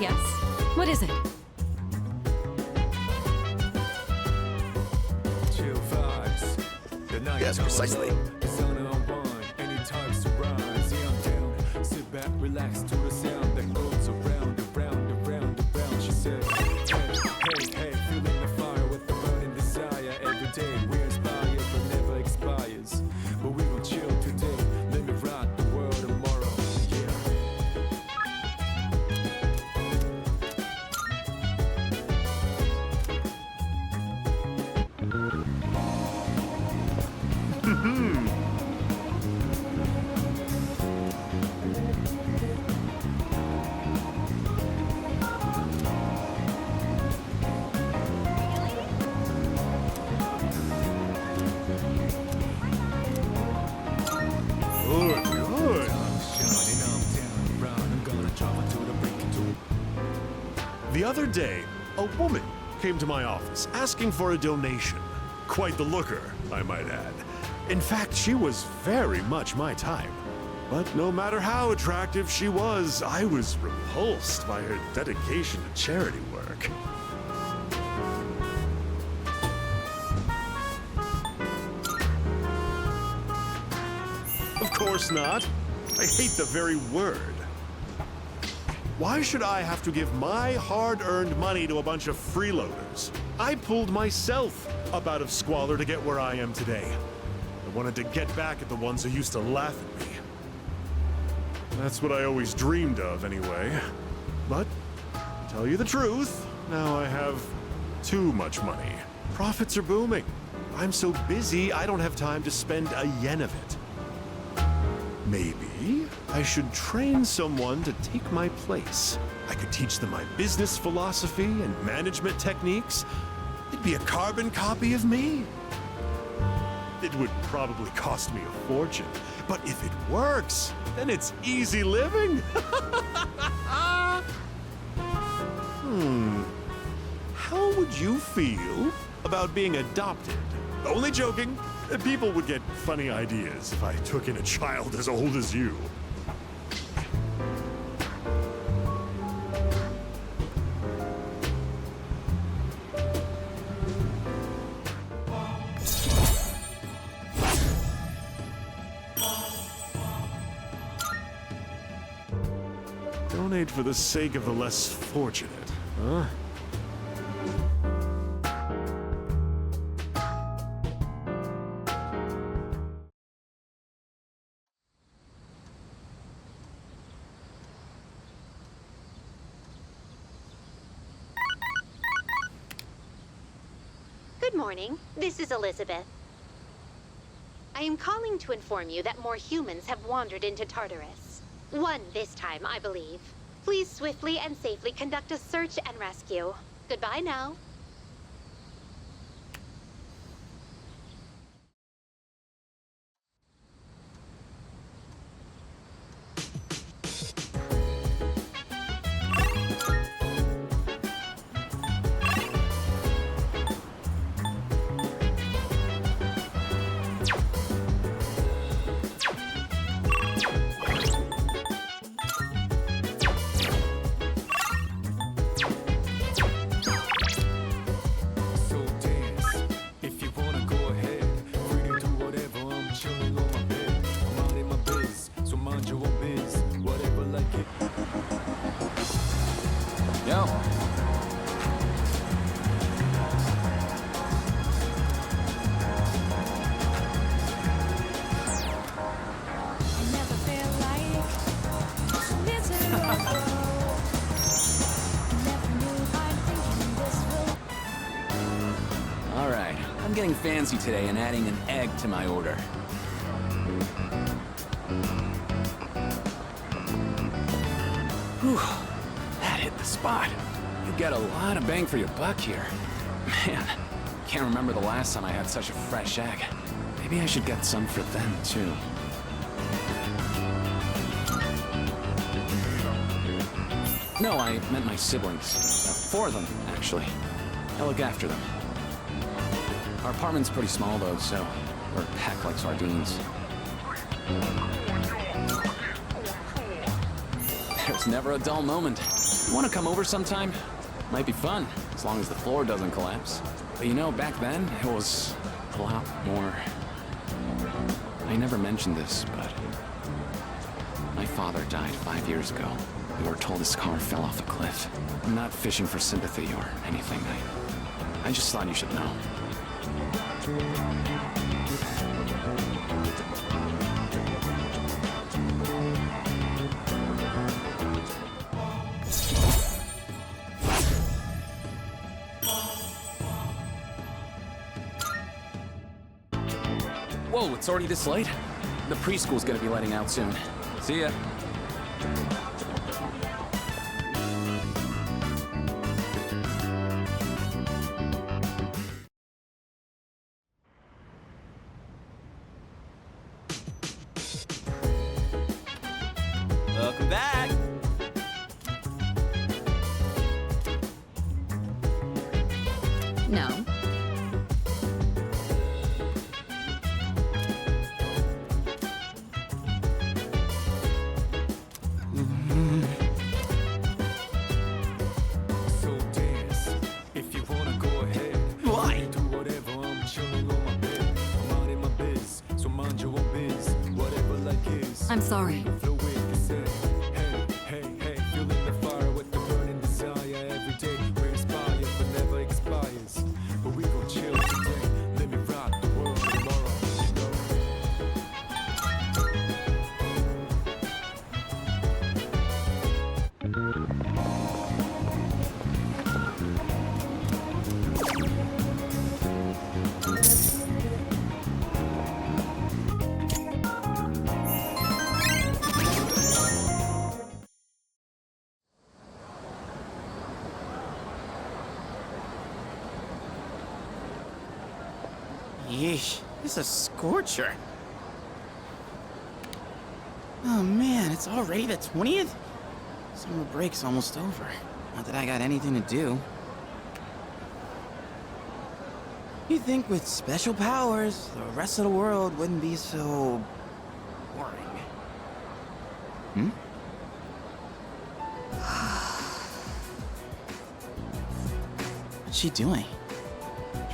Yes? What is it? Chill vibes. The night Yes, precisely. The sun unwind. Anytime surprise. Yeah, I'm down. Sit back, relax to the sound that goes around, around, around, around. She said, hey, feeling the fire with the burning desire. Every day we inspire, but never expires. But we gon' chill today. Let me rock the world tomorrow. Yeah. Good, good. Shining up, down, around. I'm gonna travel to the break of dawn. The other day, a woman came to my office asking for a donation. Quite the looker, I might add. In fact, she was very much my type. But no matter how attractive she was, I was repulsed by her dedication to charity work. Of course not. I hate the very word. Why should I have to give my hard-earned money to a bunch of freeloaders? I pulled myself up out of squalor to get where I am today. I wanted to get back at the ones who used to laugh at me. That's what I always dreamed of, anyway. But, to tell you the truth, now I have too much money. Profits are booming. I'm so busy, I don't have time to spend a yen of it. Maybe I should train someone to take my place. I could teach them my business philosophy and management techniques. It'd be a carbon copy of me. It would probably cost me a fortune, but if it works, then it's easy living. How would you feel about being adopted? Only joking. People would get funny ideas if I took in a child as old as you. Donate for the sake of the less fortunate, huh? Good morning. This is Elizabeth. I am calling to inform you that more humans have wandered into Tartarus. One this time, I believe. Please swiftly and safely conduct a search and rescue. Goodbye now. So dance, if you wanna go ahead. Free to do whatever, I'm chilling on my bed. I'm out in my biz, so mind your own biz. Whatever like it. Yo. All right, I'm getting fancy today and adding an egg to my order. Whew, that hit the spot. You get a lot of bang for your buck here. Man, can't remember the last time I had such a fresh egg. Maybe I should get some for them, too. No, I meant my siblings. 4 of them, actually. I look after them. Our apartment's pretty small, though, so we're packed like sardines. There's never a dull moment. You want to come over sometime? Might be fun, as long as the floor doesn't collapse. But you know, back then, it was a lot more... I never mentioned this, but... my father died 5 years ago. We were told his car fell off a cliff. I'm not fishing for sympathy or anything. I just thought you should know. Whoa, it's already this late? The preschool's gonna be letting out soon. See ya. Welcome back. No. So dance. If you wanna go ahead. Why? Do whatever, I'm chilling on my bed. I'm out in my biz, so mind your own biz. Whatever like is. I'm sorry. Flow with the set. Hey, hey, hey, feeling the fire with the burning desire every day. We inspire, but never expires. But we gon' chill today. Let me rock the world tomorrow. You know? Yeesh, this is a scorcher. Oh man, it's already the 20th? Summer break's almost over. Not that I got anything to do. You'd think with special powers, the rest of the world wouldn't be so... boring. Hmm? What's she doing?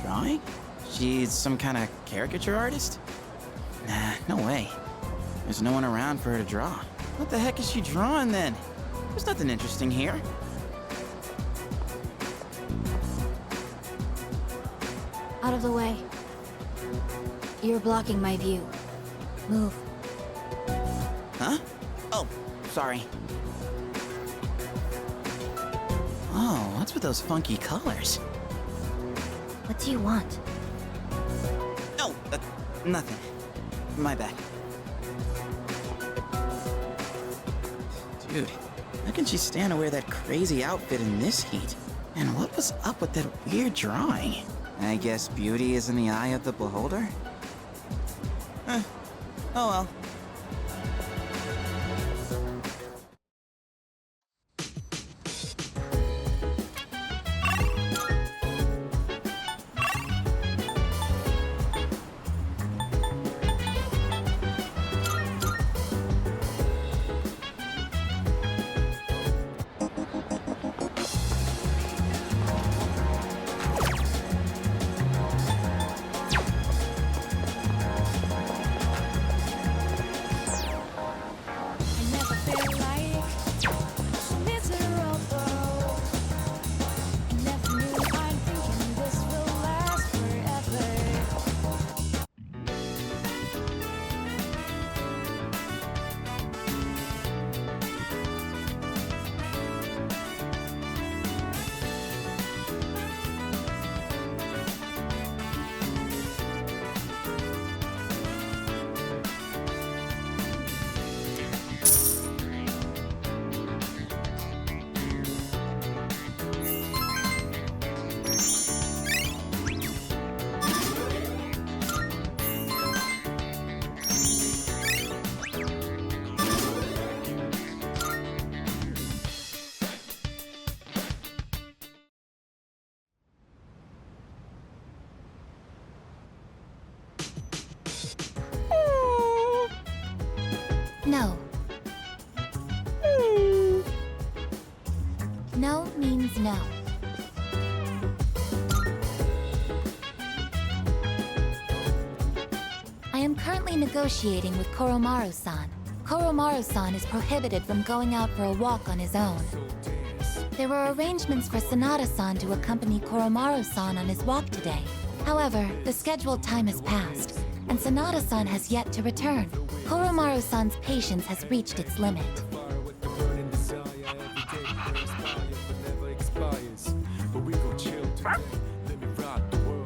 Drawing? She's some kind of caricature artist? Nah, no way. There's no one around for her to draw. What the heck is she drawing then? There's nothing interesting here. Out of the way. You're blocking my view. Move. Huh? Oh, sorry. Oh, what's with those funky colors? What do you want? Oh, nothing. My bad. Dude, how can she stand to wear that crazy outfit in this heat? And what was up with that weird drawing? I guess beauty is in the eye of the beholder? Oh well. know. I am currently negotiating with Koromaru-san. Koromaru-san is prohibited from going out for a walk on his own. There were arrangements for Sanada-san to accompany Koromaru-san on his walk today. However, the scheduled time has passed, and Sanada-san has yet to return. Koromaru-san's patience has reached its limit.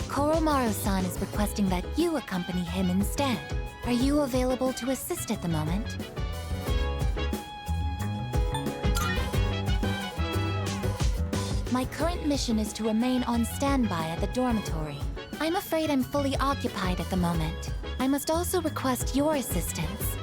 Koromaru-san is requesting that you accompany him instead. Are you available to assist at the moment? My current mission is to remain on standby at the dormitory. I'm afraid I'm fully occupied at the moment. I must also request your assistance.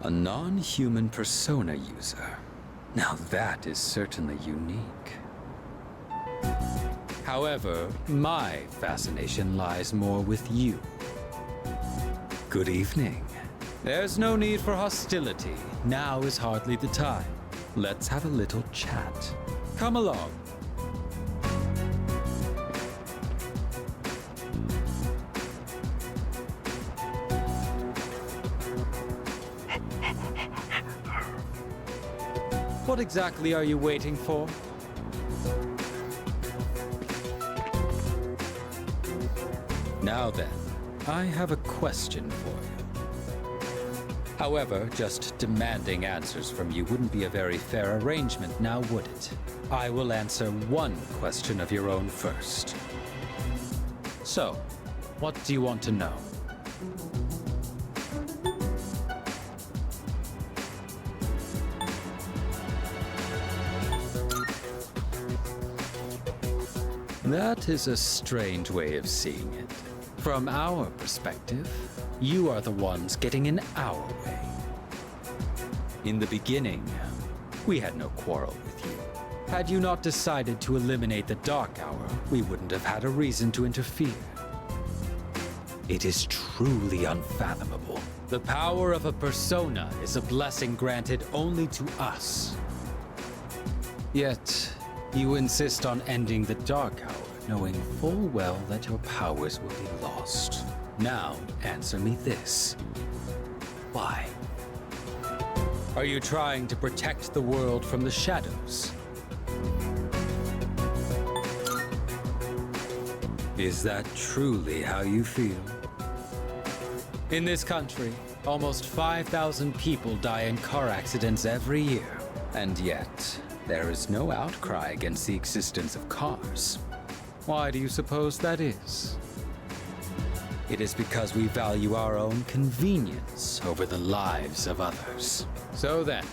A non-human persona user. Now that is certainly unique. However, my fascination lies more with you. Good evening. There's no need for hostility. Now is hardly the time. Let's have a little chat. Come along. What exactly are you waiting for? Now then, I have a question for you. However, just demanding answers from you wouldn't be a very fair arrangement, now would it? I will answer one question of your own first. So, what do you want to know? That is a strange way of seeing it. From our perspective, you are the ones getting in our way. In the beginning, we had no quarrel with you. Had you not decided to eliminate the Dark Hour, we wouldn't have had a reason to interfere. It is truly unfathomable. The power of a persona is a blessing granted only to us. Yet, you insist on ending the Dark Hour, knowing full well that your powers will be lost. Now, answer me this. Why? Are you trying to protect the world from the shadows? Is that truly how you feel? In this country, almost 5,000 people die in car accidents every year. And yet, there is no outcry against the existence of cars. Why do you suppose that is? It is because we value our own convenience over the lives of others. So then,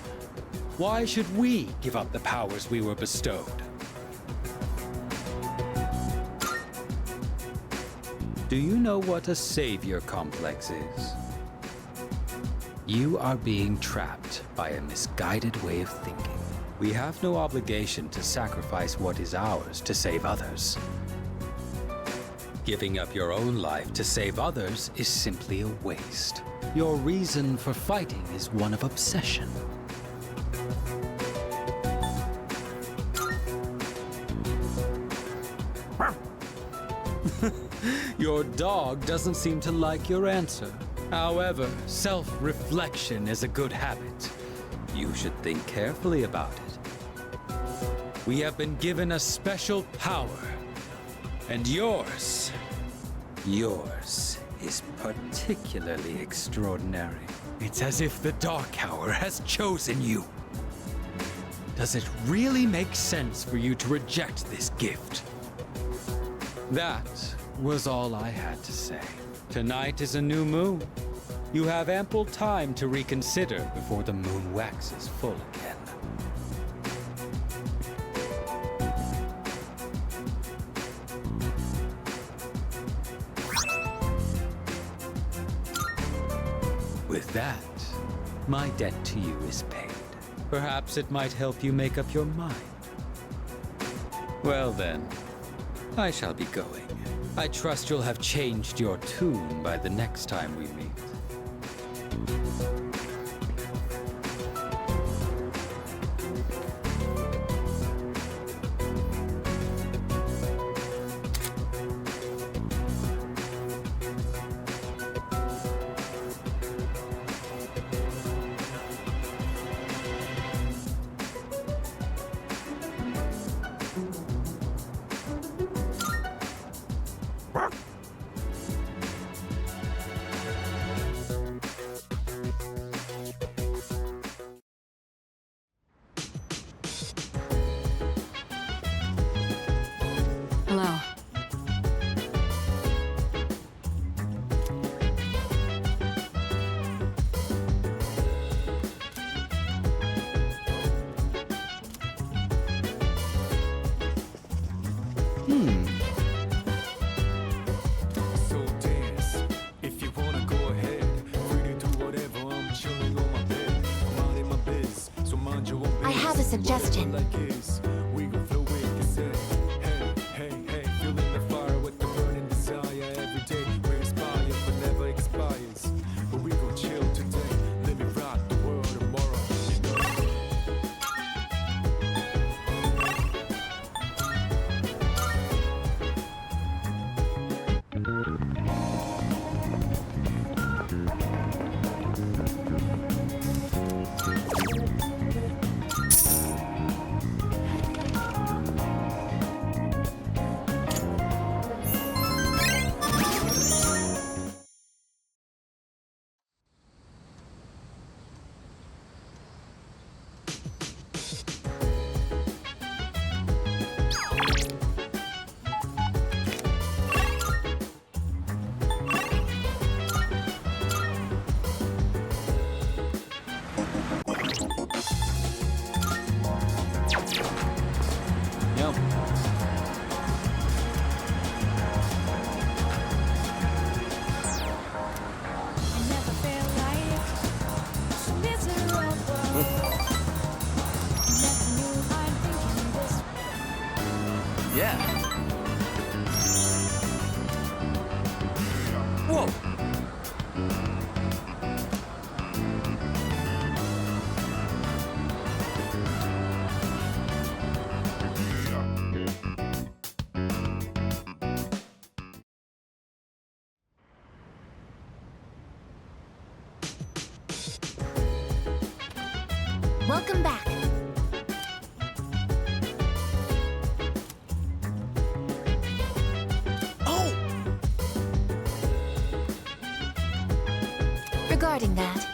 why should we give up the powers we were bestowed? Do you know what a savior complex is? You are being trapped by a misguided way of thinking. We have no obligation to sacrifice what is ours to save others. Giving up your own life to save others is simply a waste. Your reason for fighting is one of obsession. Your dog doesn't seem to like your answer. However, self-reflection is a good habit. You should think carefully about it. We have been given a special power. And yours is particularly extraordinary. It's as if the Dark Hour has chosen you. Does it really make sense for you to reject this gift? That was all I had to say. Tonight is a new moon. You have ample time to reconsider before the moon waxes full again. With that, my debt to you is paid. Perhaps it might help you make up your mind. Well then, I shall be going. I trust you'll have changed your tune by the next time we meet. Hello. So dance, if you wanna go ahead. Free to do whatever, I'm chilling on my bed. I'm out in my biz, so mind your own business. I have a suggestion. Whatever like is, we gon' flow with the set. Hey, hey, hey, feeling the fire with the burning desire every day. We inspire but never expires. But we gon' chill today. Let me rock the world tomorrow. Yo. Yeah. Whoa. Welcome back. Oh! Regarding that,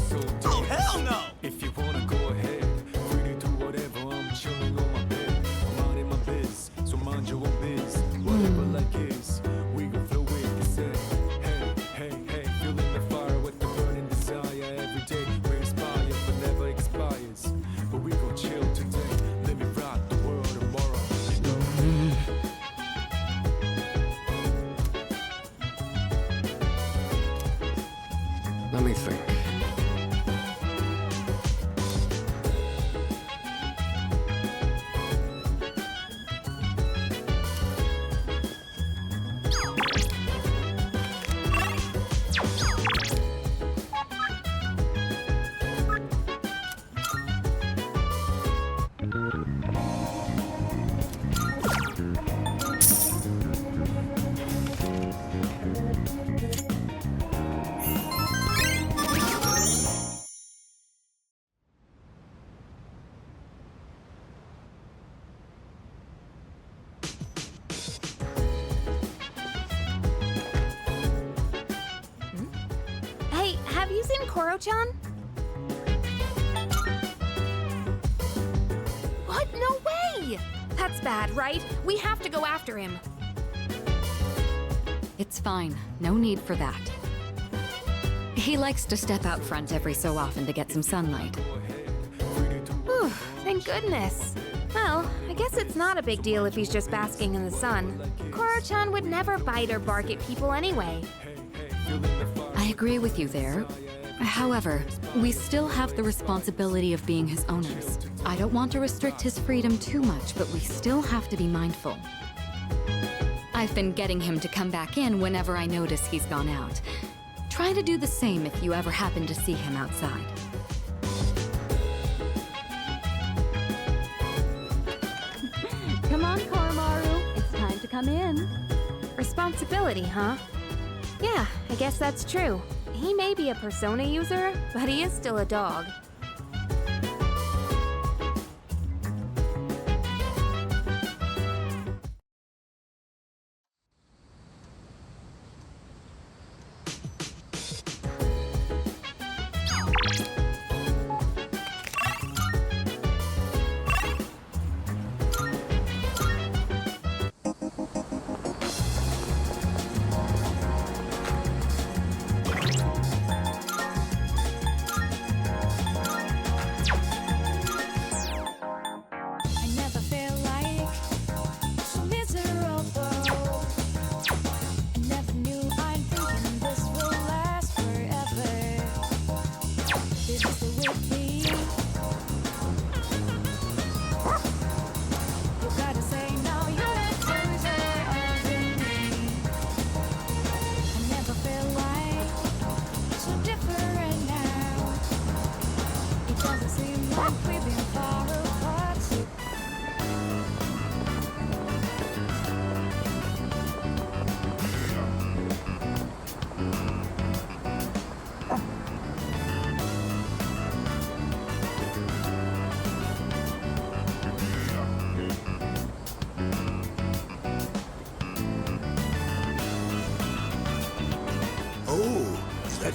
So Oh, hell no! if you wanna go ahead, free to do whatever, I'm chilling on my bed. I'm out in my biz, so mind your own biz. Whatever like is, we gon' flow with the set. Hey, hey, hey, feeling the fire with the burning desire every day. We inspire but never expires. But we gon' chill today. Let me rock the world tomorrow. Let me think. Hey, have you seen Koro-chan? What? No way! That's bad, right? We have to go after him. It's fine. No need for that. He likes to step out front every so often to get some sunlight. Whew, thank goodness. Well, I guess it's not a big deal if he's just basking in the sun. Koro-chan would never bite or bark at people anyway. I agree with you there. However, we still have the responsibility of being his owners. I don't want to restrict his freedom too much, but we still have to be mindful. I've been getting him to come back in whenever I notice he's gone out. Try to do the same if you ever happen to see him outside. Come on, Koromaru. It's time to come in. Responsibility, huh? Yeah, I guess that's true. He may be a persona user, but he is still a dog.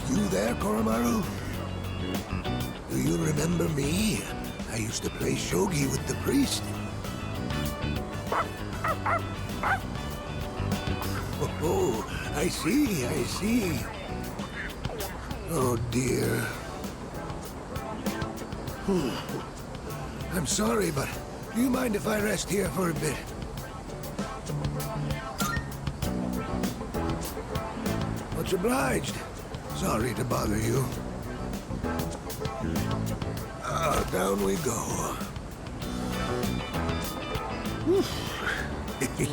You there, Koromaru? Do you remember me? I used to play shogi with the priest. Oh, I see, I see. Oh, dear. I'm sorry, but do you mind if I rest here for a bit? Much obliged. Sorry to bother you. Down we go.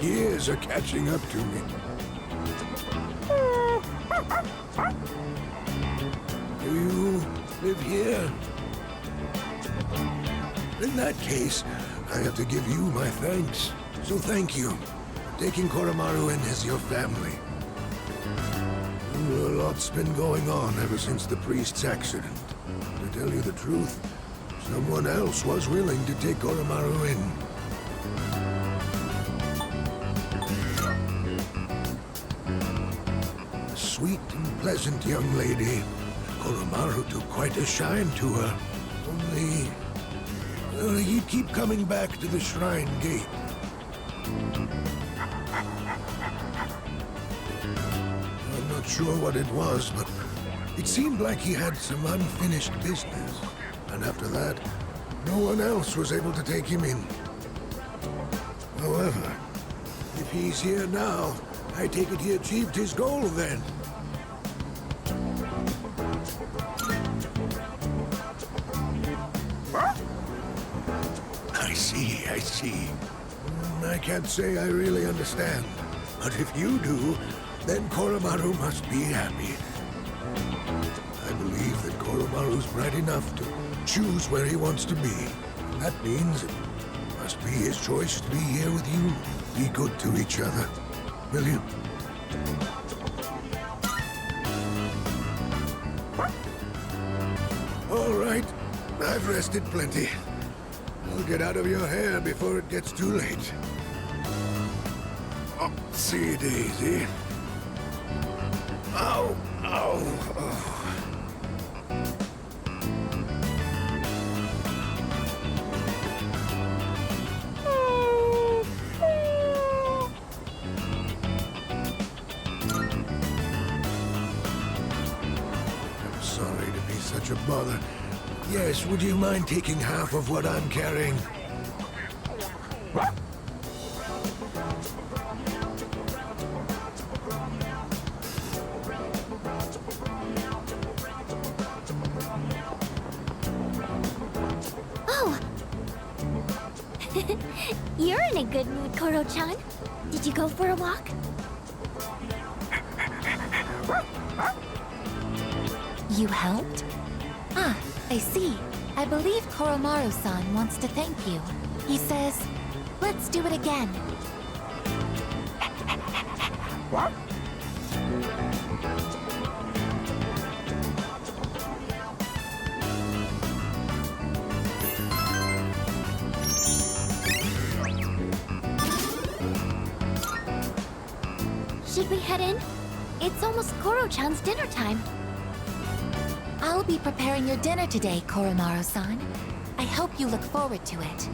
Years are catching up to me. Do you live here? In that case, I have to give you my thanks. So thank you for taking Koromaru in as your family. A lot's been going on ever since the priest's accident. To tell you the truth, someone else was willing to take Koromaru in. A sweet and pleasant young lady. Koromaru took quite a shine to her. Only, he'd keep coming back to the shrine gate. Not sure what it was, but it seemed like he had some unfinished business. And after that, no one else was able to take him in. However, if he's here now, I take it he achieved his goal then. I see. I can't say I really understand. But if you do, then Koromaru must be happy. I believe that Koromaru's bright enough to choose where he wants to be. And that means it must be his choice to be here with you. Be good to each other, will you? All right, I've rested plenty. I'll get out of your hair before it gets too late. Oh, see, Daisy. Ow, ow, oh. I'm sorry to be such a bother. Yes, would you mind taking half of what I'm carrying? Oh! You're in a good mood, Koro-chan. Did you go for a walk? You helped? Ah, I see. I believe Koromaru-san wants to thank you. He says, let's do it again. Should we head in? It's almost Koro-chan's dinner time. I'll be preparing your dinner today, Koromaru-san. I hope you look forward to it.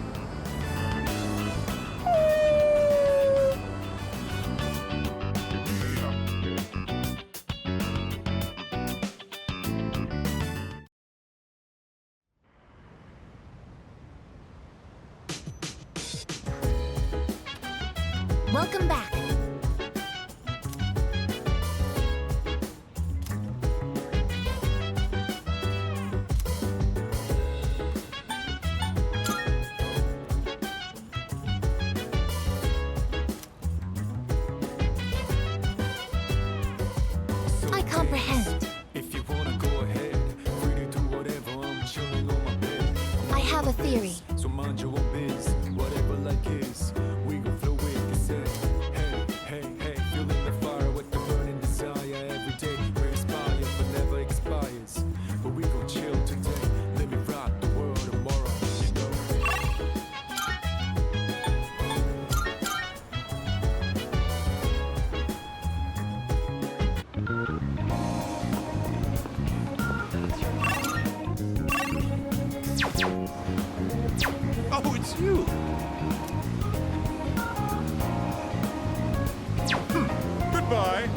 Welcome back. I comprehend. If you wanna go ahead, free to do whatever. I'm chilling on my bed. I have a theory. So mind your own biz, whatever like is. We gon' flow with the set. Hey, hey, hey, feeling the fire with the burning desire every day. We inspire but never expires. But we gon' chill today. Let me rock the world tomorrow, you know. Oh, it's you! Goodbye.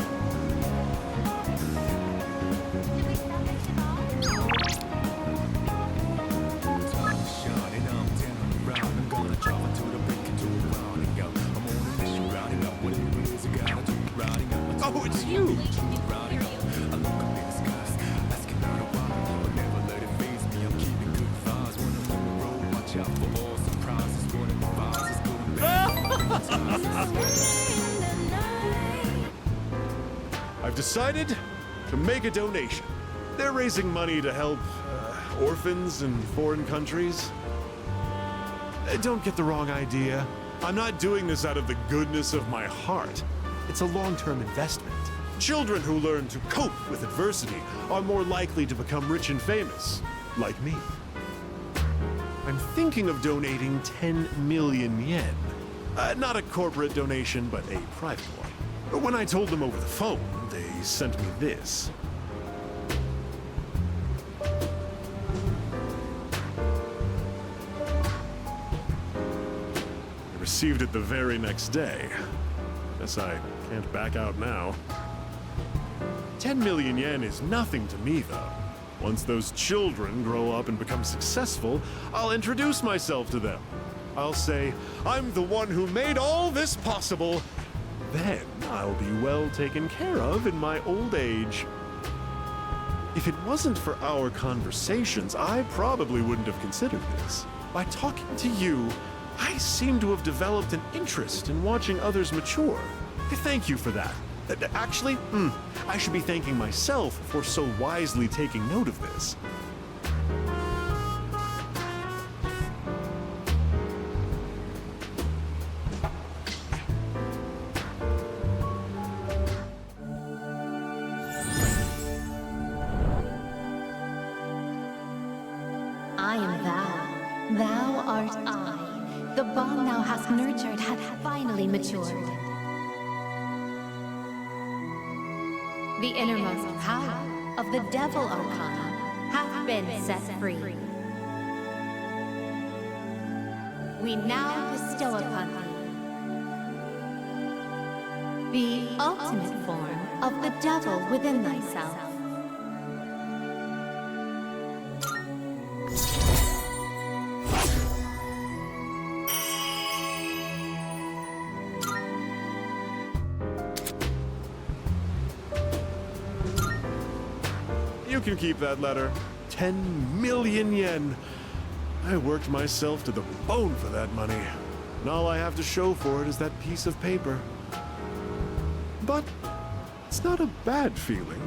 Shining, I'm down around. I'm gonna drop into the break into the rounding out. I'm on a mission, rounding up whatever it is I gotta do. Rounding up. Oh, it's you! Rounding up. I look up in the skies, asking out a while, but never let it faze me. I'm keeping good vibes when I'm on the road. Watch out for all surprises. One of the vibes is good and bad. I've decided to make a donation. They're raising money to help orphans in foreign countries. Don't get the wrong idea. I'm not doing this out of the goodness of my heart. It's a long-term investment. Children who learn to cope with adversity are more likely to become rich and famous, like me. I'm thinking of donating 10 million yen. Not a corporate donation, but a private one. When I told them over the phone, they sent me this. I received it the very next day. Guess I can't back out now. 10 million yen is nothing to me, though. Once those children grow up and become successful, I'll introduce myself to them. I'll say, I'm the one who made all this possible. Then I'll be well taken care of in my old age. If it wasn't for our conversations, I probably wouldn't have considered this. By talking to you, I seem to have developed an interest in watching others mature. Thank you for that. Actually, I should be thanking myself for so wisely taking note of this. I am thou. Thou art I. The bond thou hast nurtured hath finally matured. The innermost power of the Devil Arcana hath been set free. We now bestow upon thee the ultimate form of the Devil within thyself. You can keep that letter. 10 million yen. I worked myself to the bone for that money. And all I have to show for it is that piece of paper. But it's not a bad feeling.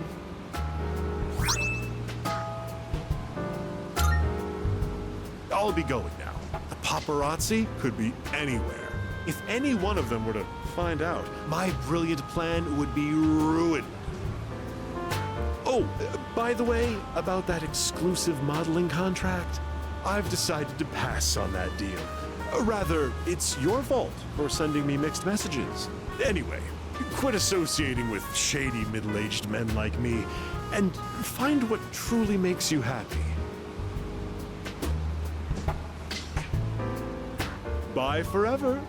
I'll be going now. The paparazzi could be anywhere. If any one of them were to find out, my brilliant plan would be ruined. Oh, by the way, about that exclusive modeling contract, I've decided to pass on that deal. Rather, it's your fault for sending me mixed messages. Anyway, quit associating with shady middle-aged men like me, and find what truly makes you happy. Bye forever.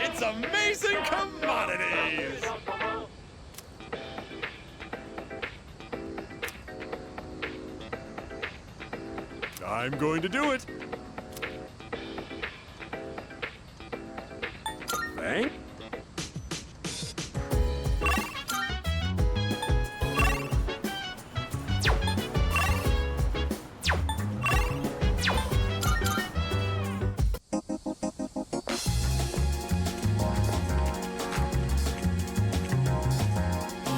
It's amazing commodities! I'm going to do it. Thank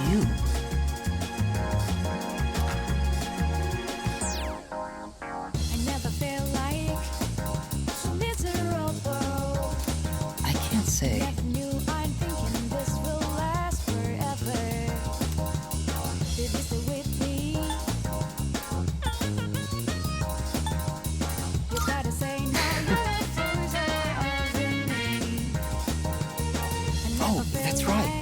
You. I can't say. Oh, that's right.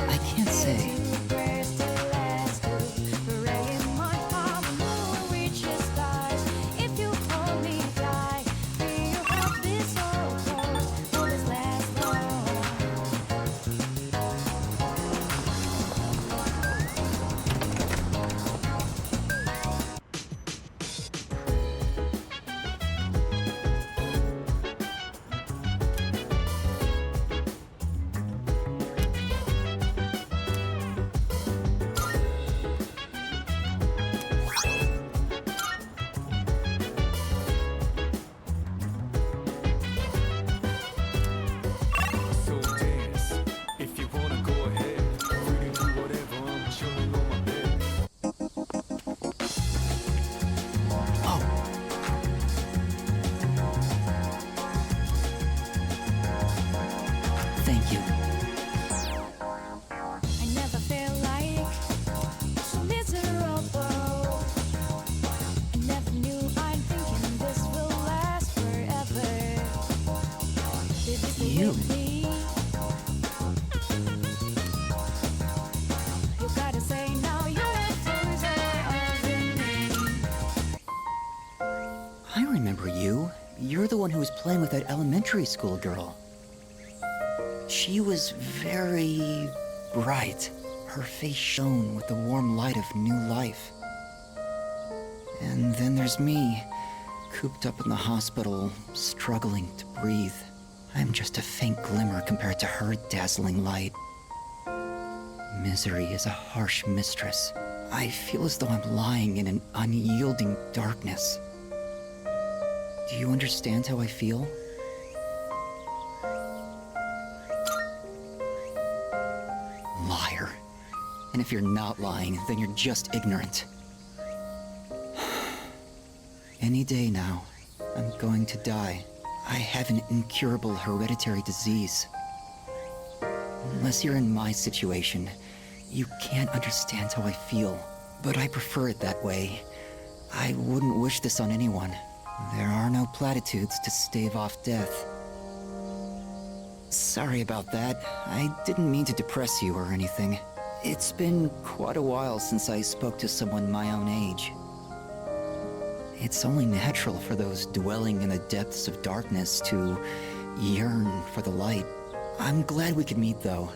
I can't say. So dance, if you wanna go ahead. Free to do whatever, I'm chilling on my bed. Oh. Thank you. You. I remember you. You're the one who was playing with that elementary school girl. She was very bright. Her face shone with the warm light of new life. And then there's me, cooped up in the hospital, struggling to breathe. I'm just a faint glimmer compared to her dazzling light. Misery is a harsh mistress. I feel as though I'm lying in an unyielding darkness. Do you understand how I feel? Liar. And if you're not lying, then you're just ignorant. Any day now, I'm going to die. I have an incurable hereditary disease. Unless you're in my situation, you can't understand how I feel. But I prefer it that way. I wouldn't wish this on anyone. There are no platitudes to stave off death. Sorry about that. I didn't mean to depress you or anything. It's been quite a while since I spoke to someone my own age. It's only natural for those dwelling in the depths of darkness to yearn for the light. I'm glad we could meet, though.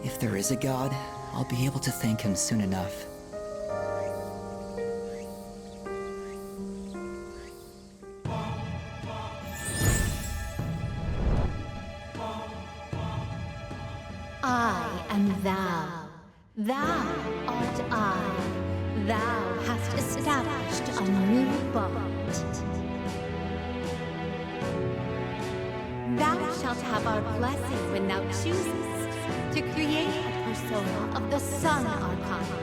If there is a god, I'll be able to thank him soon enough. I am thou. Thou art I. Thou hast established a new bond. Thou shalt have our blessing when thou choosest to create a persona of the Sun Arcana.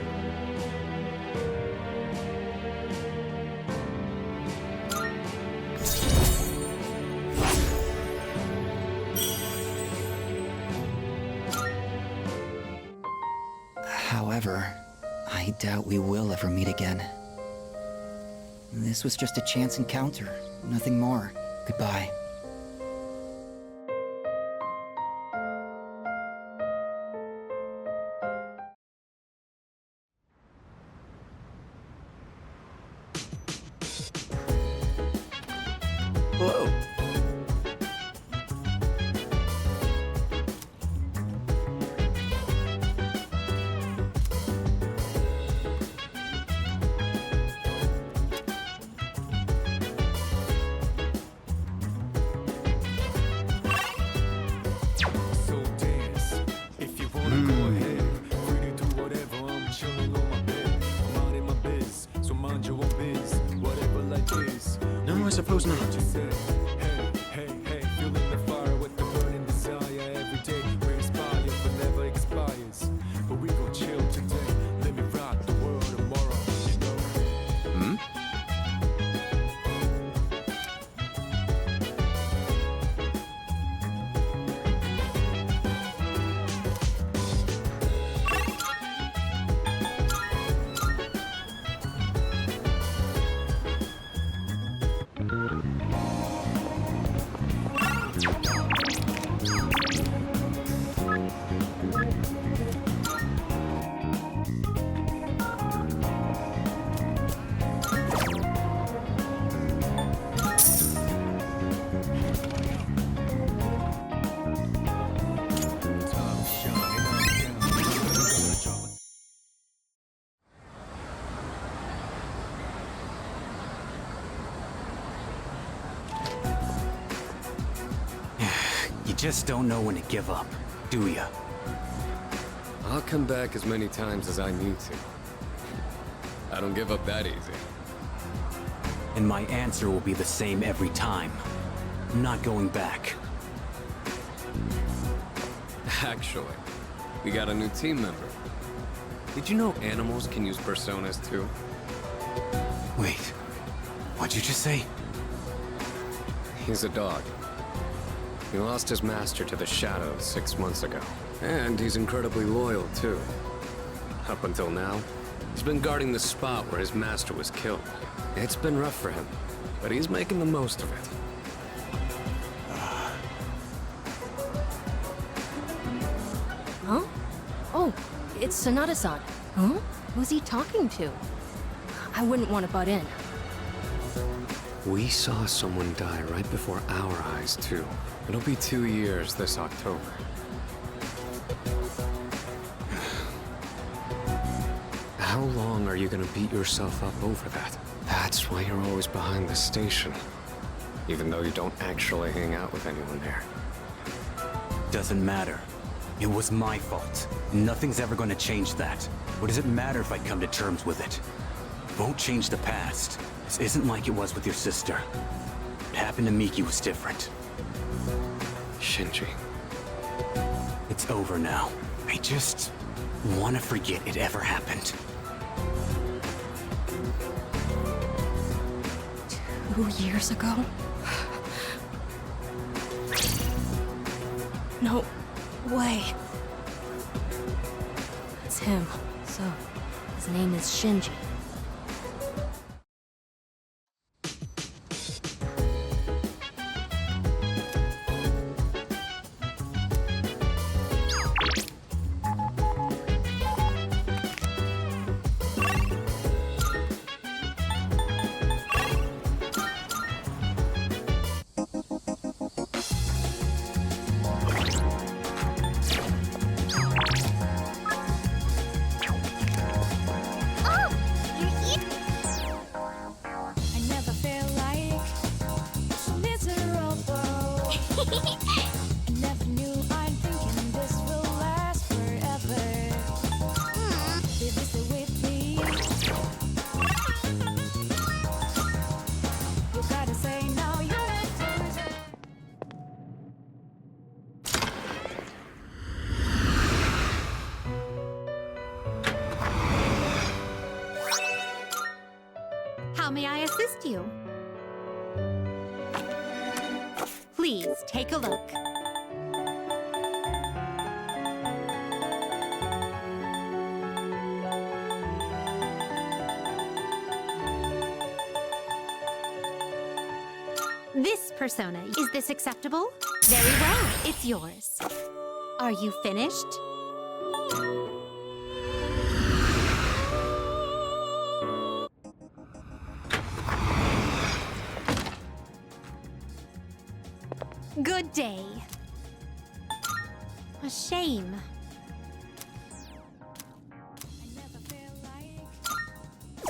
However, I doubt we will ever meet again. This was just a chance encounter, nothing more. Goodbye. Hello. So dance. If you wanna go ahead, free to do whatever. I'm chilling on my bed. I'm minding my biz, so mind your own biz. Whatever life is. No, I suppose not. Just say, hey, hey, hey, feeling the fire with the burning desire every day. We inspire, but never expires. But we gon' chill today. Let me rock the world tomorrow. You know. Hmm? You just don't know when to give up, do ya? I'll come back as many times as I need to. I don't give up that easy. And my answer will be the same every time. I'm not going back. Actually, we got a new team member. Did you know animals can use personas too? Wait, what'd you just say? He's a dog. He lost his master to the shadows 6 months ago. And he's incredibly loyal, too. Up until now, he's been guarding the spot where his master was killed. It's been rough for him, but he's making the most of it. Huh? Oh, it's Sonata-san. Huh? Who's he talking to? I wouldn't want to butt in. We saw someone die right before our eyes, too. It'll be 2 years this October. How long are you gonna beat yourself up over that? That's why you're always behind the station. Even though you don't actually hang out with anyone there. Doesn't matter. It was my fault. Nothing's ever gonna change that. What does it matter if I come to terms with it? Won't change the past. This isn't like it was with your sister. What happened to Miki was different. Shinji. It's over now. I just want to forget it ever happened. 2 years ago? No way. It's him. So, his name is Shinji. How may I assist you? Please take a look. This persona, is this acceptable? Very well, it's yours. Are you finished? Good day. A shame.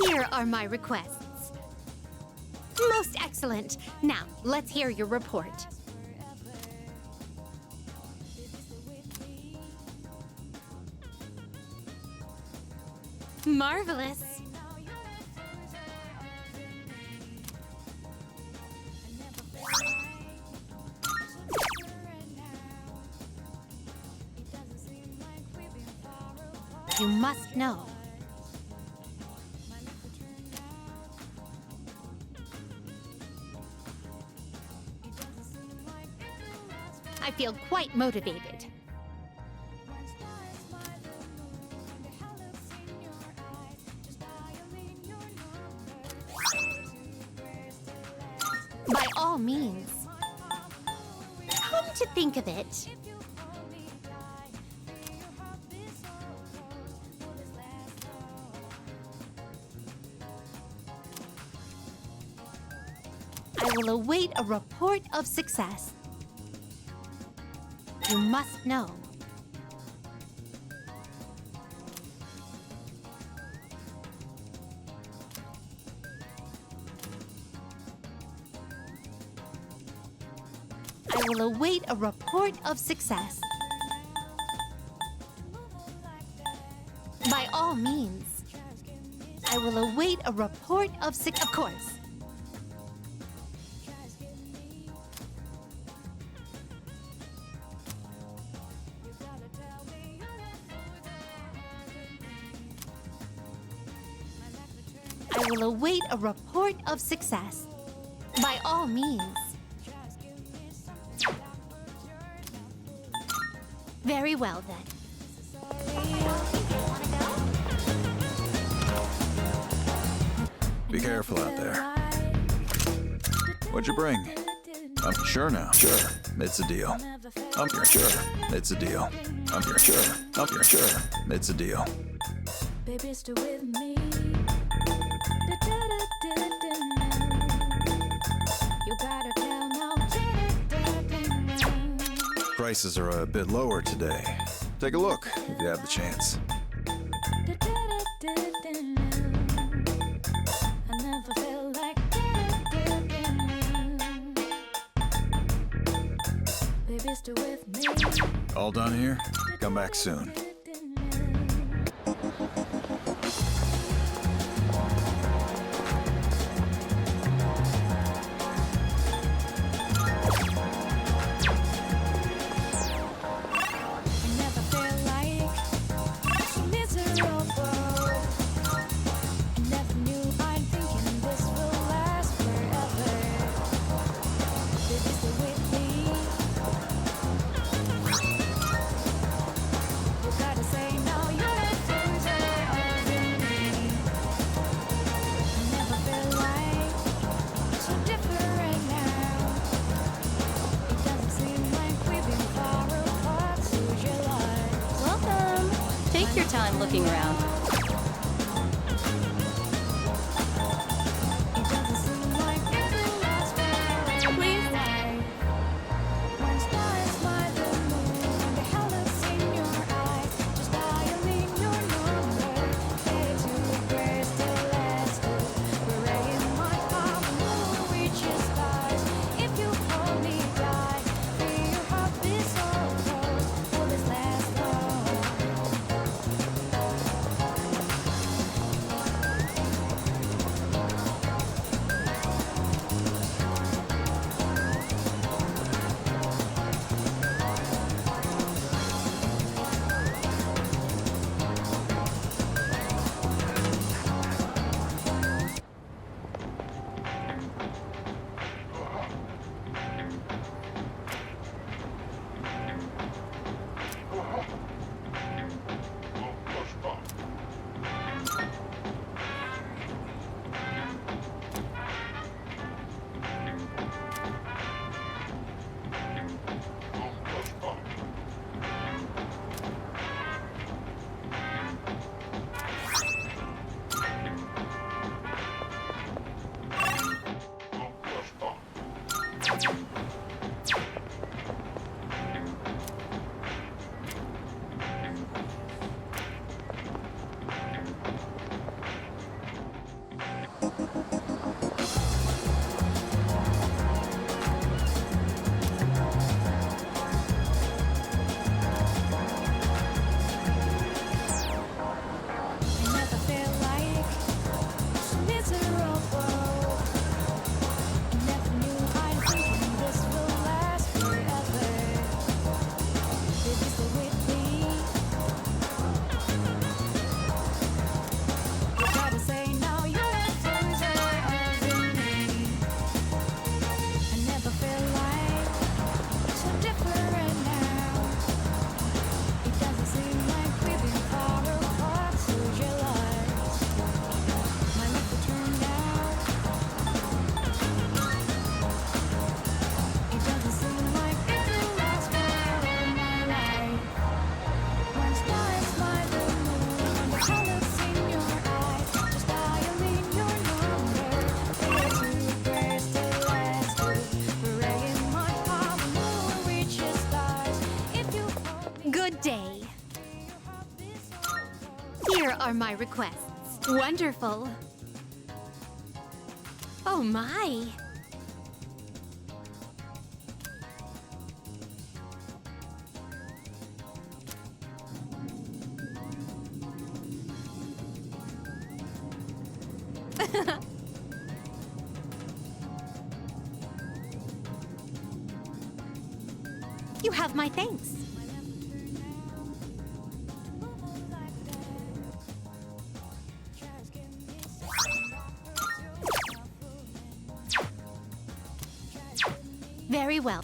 Here are my requests. Most excellent. Now, let's hear your report. Marvelous. You must know. I feel quite motivated. By all means. Come to think of it, I will await a report of success. You must know. I will await a report of success. By all means. I will await a report of success. Of course. I will await a report of success. By all means. Very well, then. Be careful out there. What'd you bring? I'm sure now. Sure. It's a deal. I'm here. Sure. It's a deal. I'm here. Sure. I'm here. Sure. It's a deal. Baby, stay with me. You gotta tell now. Prices are a bit lower today. Take a look if you have the chance. I never felt like baby, stay with me. All done here? Come back soon. time looking around. Good day. Here are my requests. Wonderful. Oh my. You have my thanks. Very well.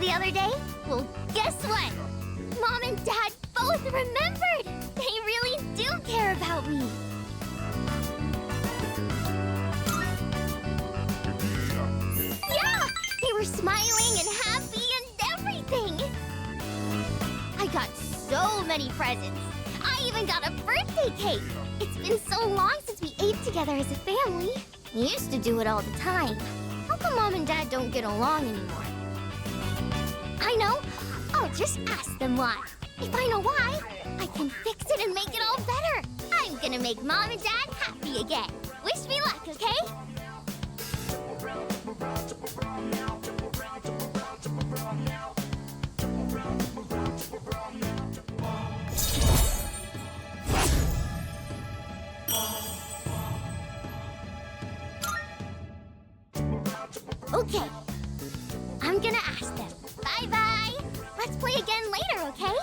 The other day? Well, guess what? Mom and Dad both remembered! They really do care about me! Yeah! They were smiling and happy and everything! I got so many presents! I even got a birthday cake! It's been so long since we ate together as a family. We used to do it all the time. How come Mom and Dad don't get along anymore? I know. I'll just ask them why. If I know why, I can fix it and make it all better. I'm gonna make Mom and Dad happy again. Wish me luck, okay? Okay. I'm gonna ask them. Bye-bye. Let's play again later, okay?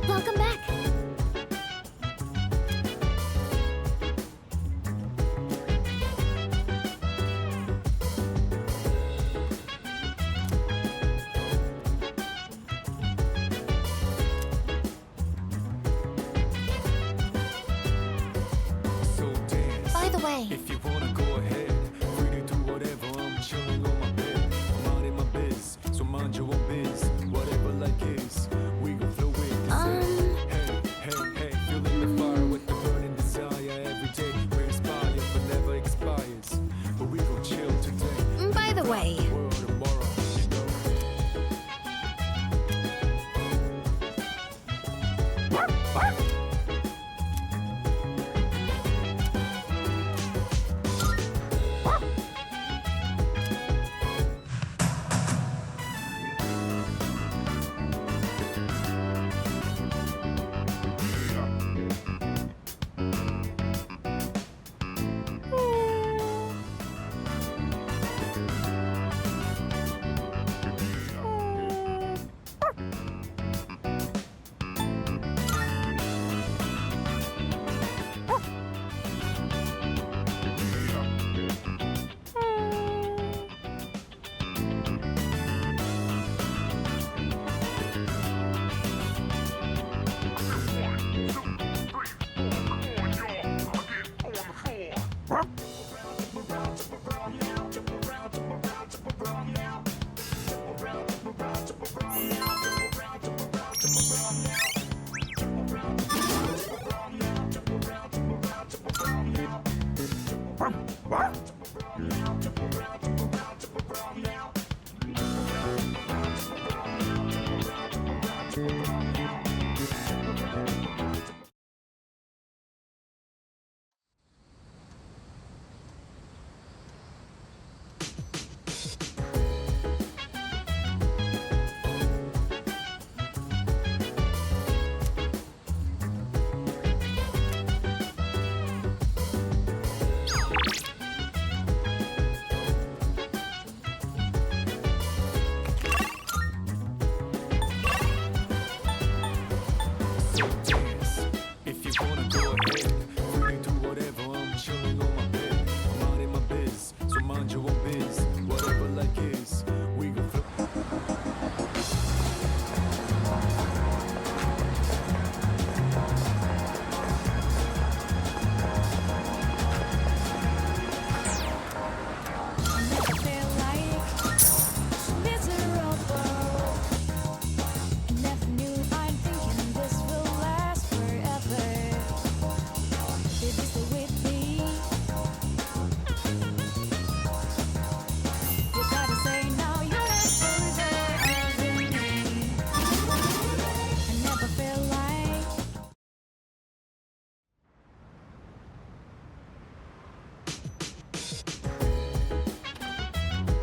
Welcome back. By the way, If you wanna go ahead, free to do whatever. I'm chilling on my bed. I'm minding my biz, so mind your own biz. Whatever like is, we gon' flow with the hey, feeling the fire with the burning desire every day. We inspire, but never expires. But we gon' chill today. By the way, World tomorrow, you know.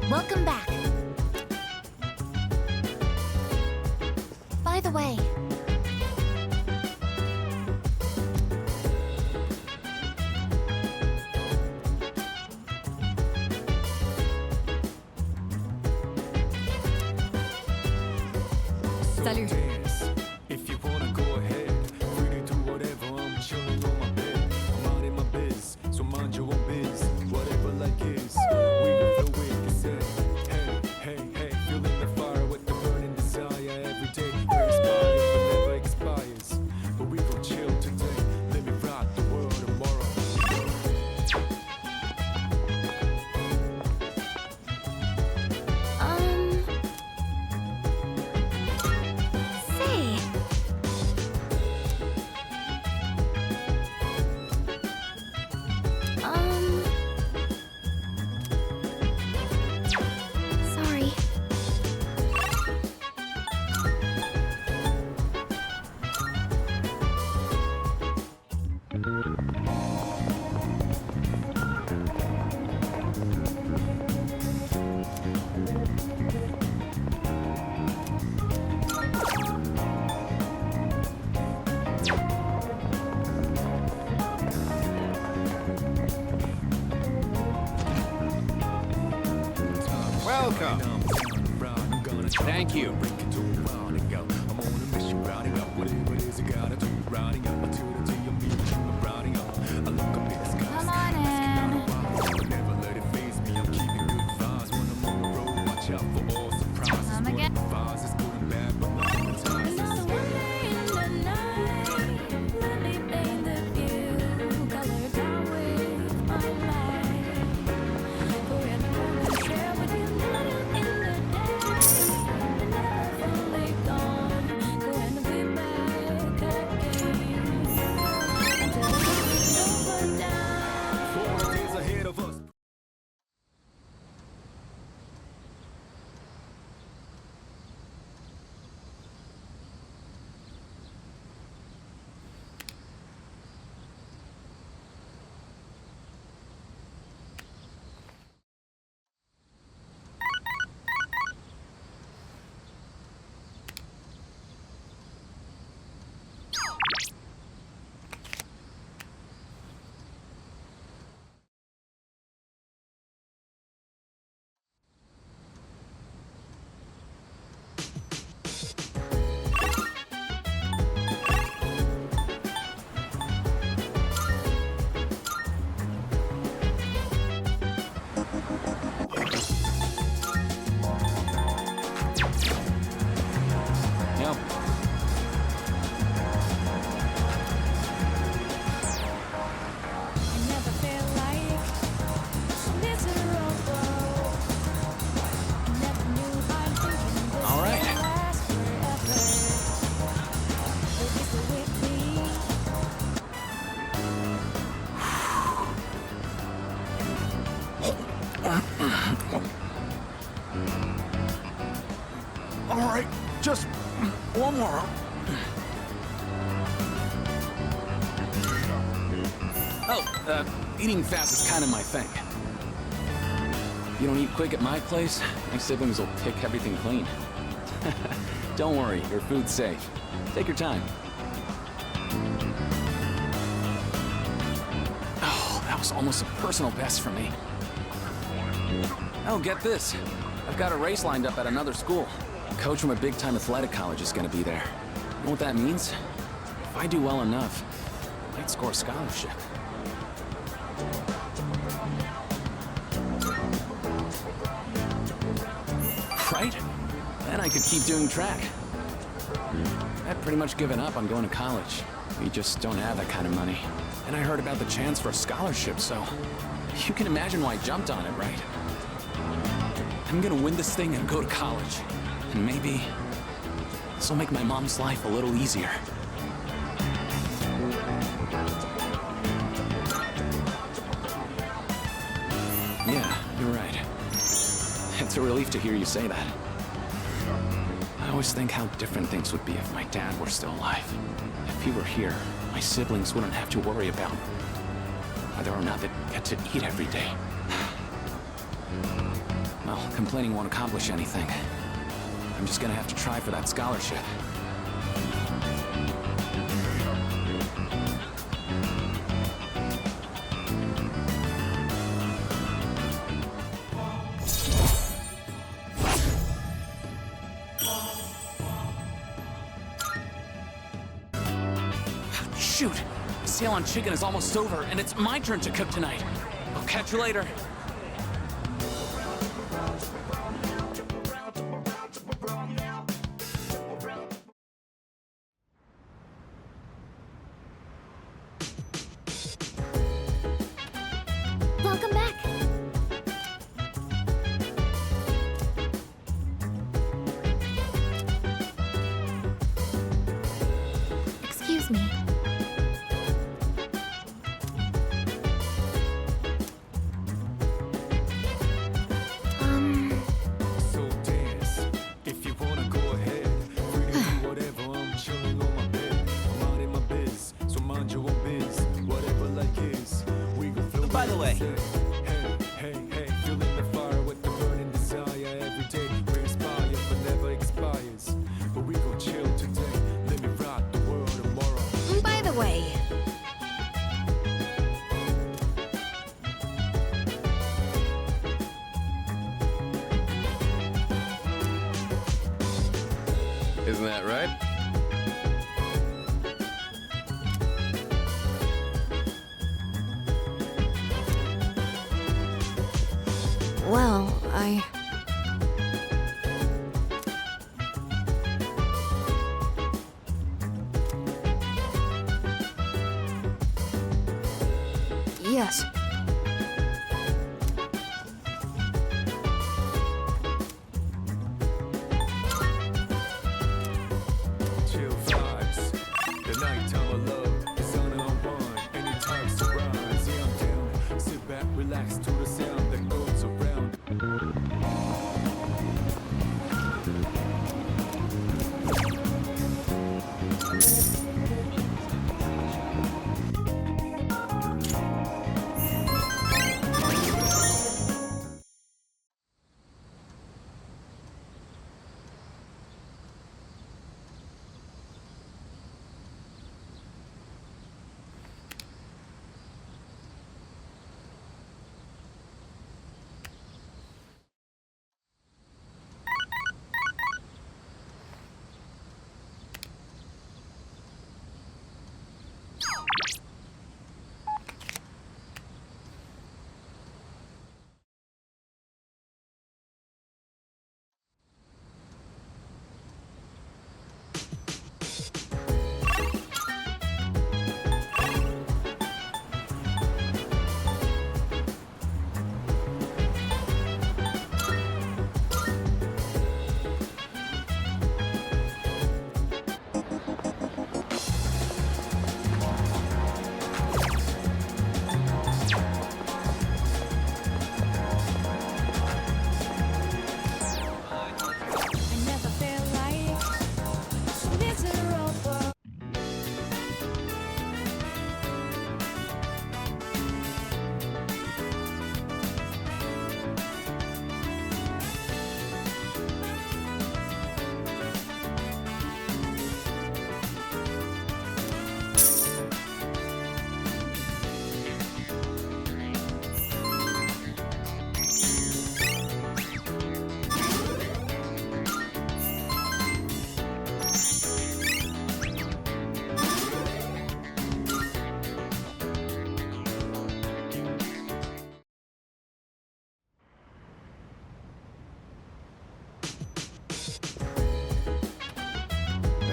welcome back. By the way, Salut. If you wanna go ahead, free to do whatever. I'm chilling on my bed. I'm minding my biz, so mind your own biz. Whatever like is, we gon' flow with the set. Hey, feeling the fire with the burning desire every day. We're inspired, but never expires. But we gon' chill today. Let me rock the world tomorrow. say, welcome. Thank you. Come on in. Come again. All right, just one more. Eating fast is kind of my thing. If you don't eat quick at my place, my siblings will pick everything clean. Don't worry, your food's safe. Take your time. Oh, that was almost a personal best for me. Oh, get this. I've got a race lined up at another school. A coach from a big-time athletic college is gonna be there. You know what that means? If I do well enough, I might score a scholarship. Right? Then I could keep doing track. I've pretty much given up on going to college. We just don't have that kind of money. And I heard about the chance for a scholarship, so you can imagine why I jumped on it, right? I'm gonna win this thing and go to college. And maybe this will make my mom's life a little easier. Yeah, you're right. It's a relief to hear you say that. I always think how different things would be if my dad were still alive. If he were here, my siblings wouldn't have to worry about whether or not they'd get to eat every day. Well, complaining won't accomplish anything. I'm just gonna have to try for that scholarship. Shoot! The sale on chicken is almost over, and it's my turn to cook tonight. I'll catch you later. Welcome back. Excuse me. So dance, if you wanna go ahead. Free to do whatever, I'm chilling on my bed. I'm out in my biz, so mind your own biz. Whatever like is, we gon' flow. By the way, hey, feeling the fire with the burning desire every day. We inspire, but never expires. But we gon' chill today. Let me rock the world tomorrow. By the way, Isn't that right? Well, Yes. Chill vibes. The nighttime of love is on and on. Anytime surprise, yeah, I'm down. Sit back, relax to the sound that goes around.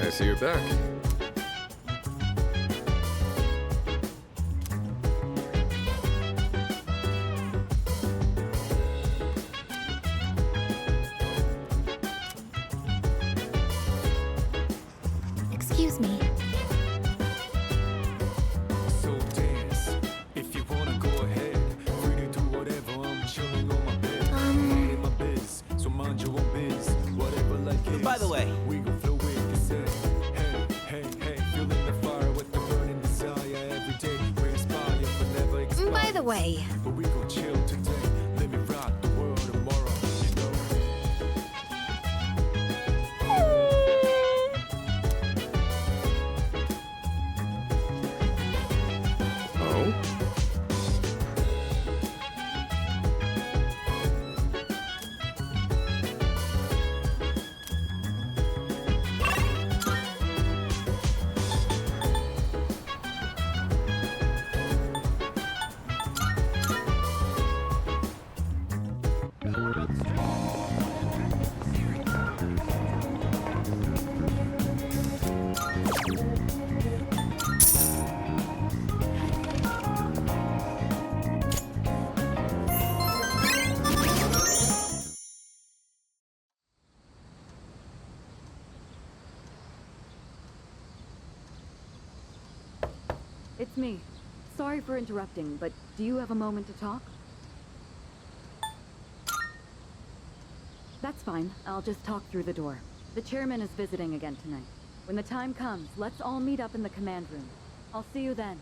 I see you're back. Excuse me. So dance. If you wanna go ahead, free to do whatever. I'm chilling on my bed. I'm in my biz, so mind your own biz. Whatever like it. By the way, we gon' flow with this head. Hey, hey, hey, feeling the fire with the burning desire every day. We inspire but never expire. By the way, But we gon' chill today. Let me rock the world tomorrow, you know. Oh? It's me. Sorry for interrupting, but do you have a moment to talk? That's fine. I'll just talk through the door. The chairman is visiting again tonight. When the time comes, let's all meet up in the command room. I'll see you then.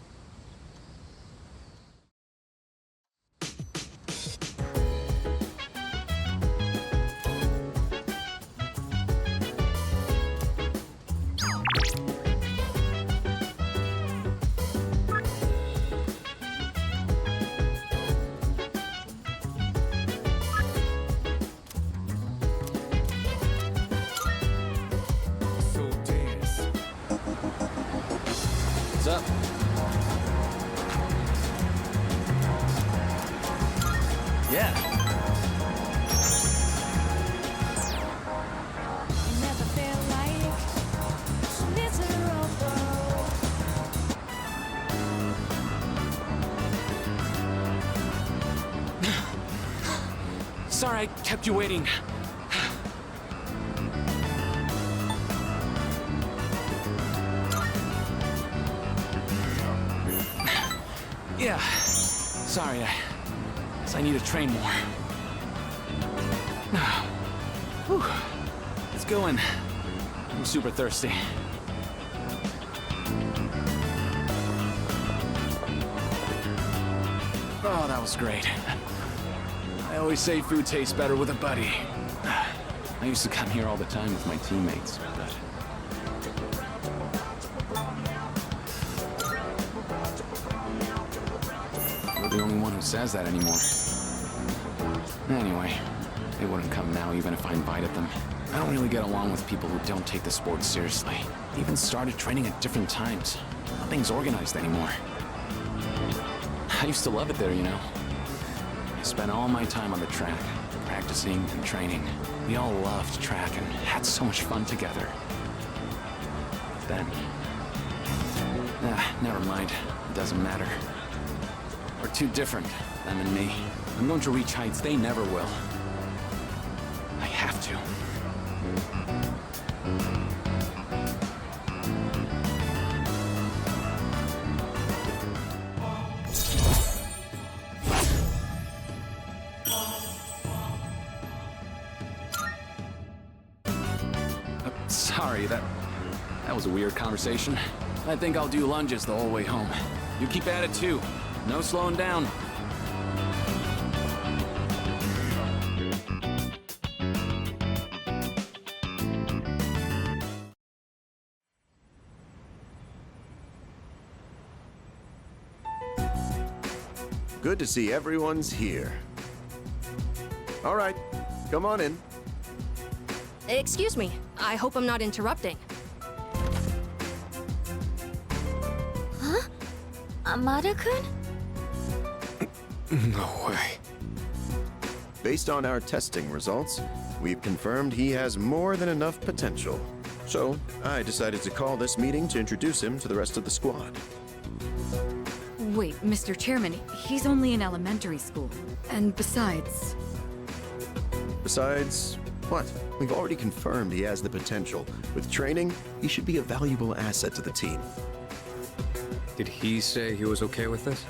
So I kept you waiting. Yeah. Sorry, I guess I need to train more. Whew. Let's go in. I'm super thirsty. Oh, that was great. I always say food tastes better with a buddy. I used to come here all the time with my teammates, but... You're the only one who says that anymore. Anyway, they wouldn't come now even if I invited them. I don't really get along with people who don't take the sport seriously. They even started training at different times. Nothing's organized anymore. I used to love it there, you know. I spent all my time on the track, practicing and training. We all loved track and had so much fun together. But then... never mind. It doesn't matter. We're too different, them and me. I'm going to reach heights they never will. I have to. Sorry, that was a weird conversation. I think I'll do lunges the whole way home. You keep at it too. No slowing down. Good to see everyone's here. All right, come on in. Excuse me. I hope I'm not interrupting. Huh? Amada-kun? No way. Based on our testing results, we've confirmed he has more than enough potential. So, I decided to call this meeting to introduce him to the rest of the squad. Wait, Mr. Chairman, he's only in elementary school. And besides... Besides, what? We've already confirmed he has the potential. With training, he should be a valuable asset to the team. Did he say he was okay with this?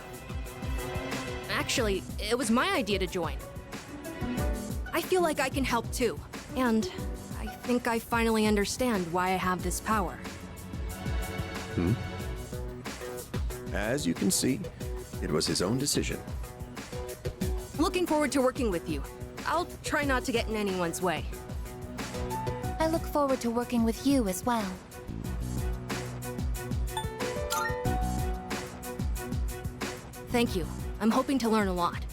Actually, it was my idea to join. I feel like I can help too. And I think I finally understand why I have this power. As you can see, it was his own decision. Looking forward to working with you. I'll try not to get in anyone's way. I look forward to working with you as well. Thank you. I'm hoping to learn a lot.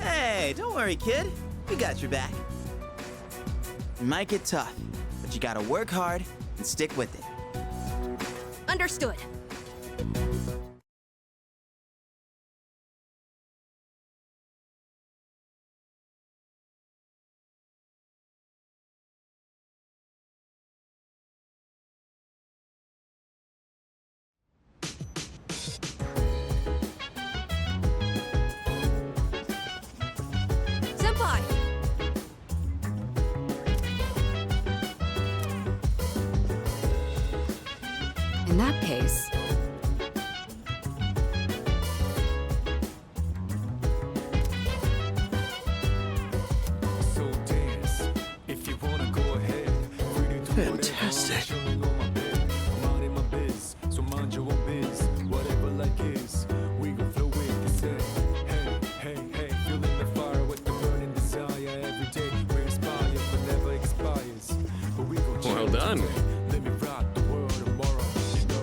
Hey, don't worry, kid. We got your back. It might get tough, but you gotta work hard and stick with it. Understood. Senpai! In that case... So dance, if you wanna go ahead. Fantastic. I'm out in my biz, so mind your own biz. Whatever like is, we gon' flow with this head. Hey, hey, hey, feeling the fire with the burning desire. Every day we inspire, but never expires. But we gon' Well done. Let me rock the world tomorrow, you know.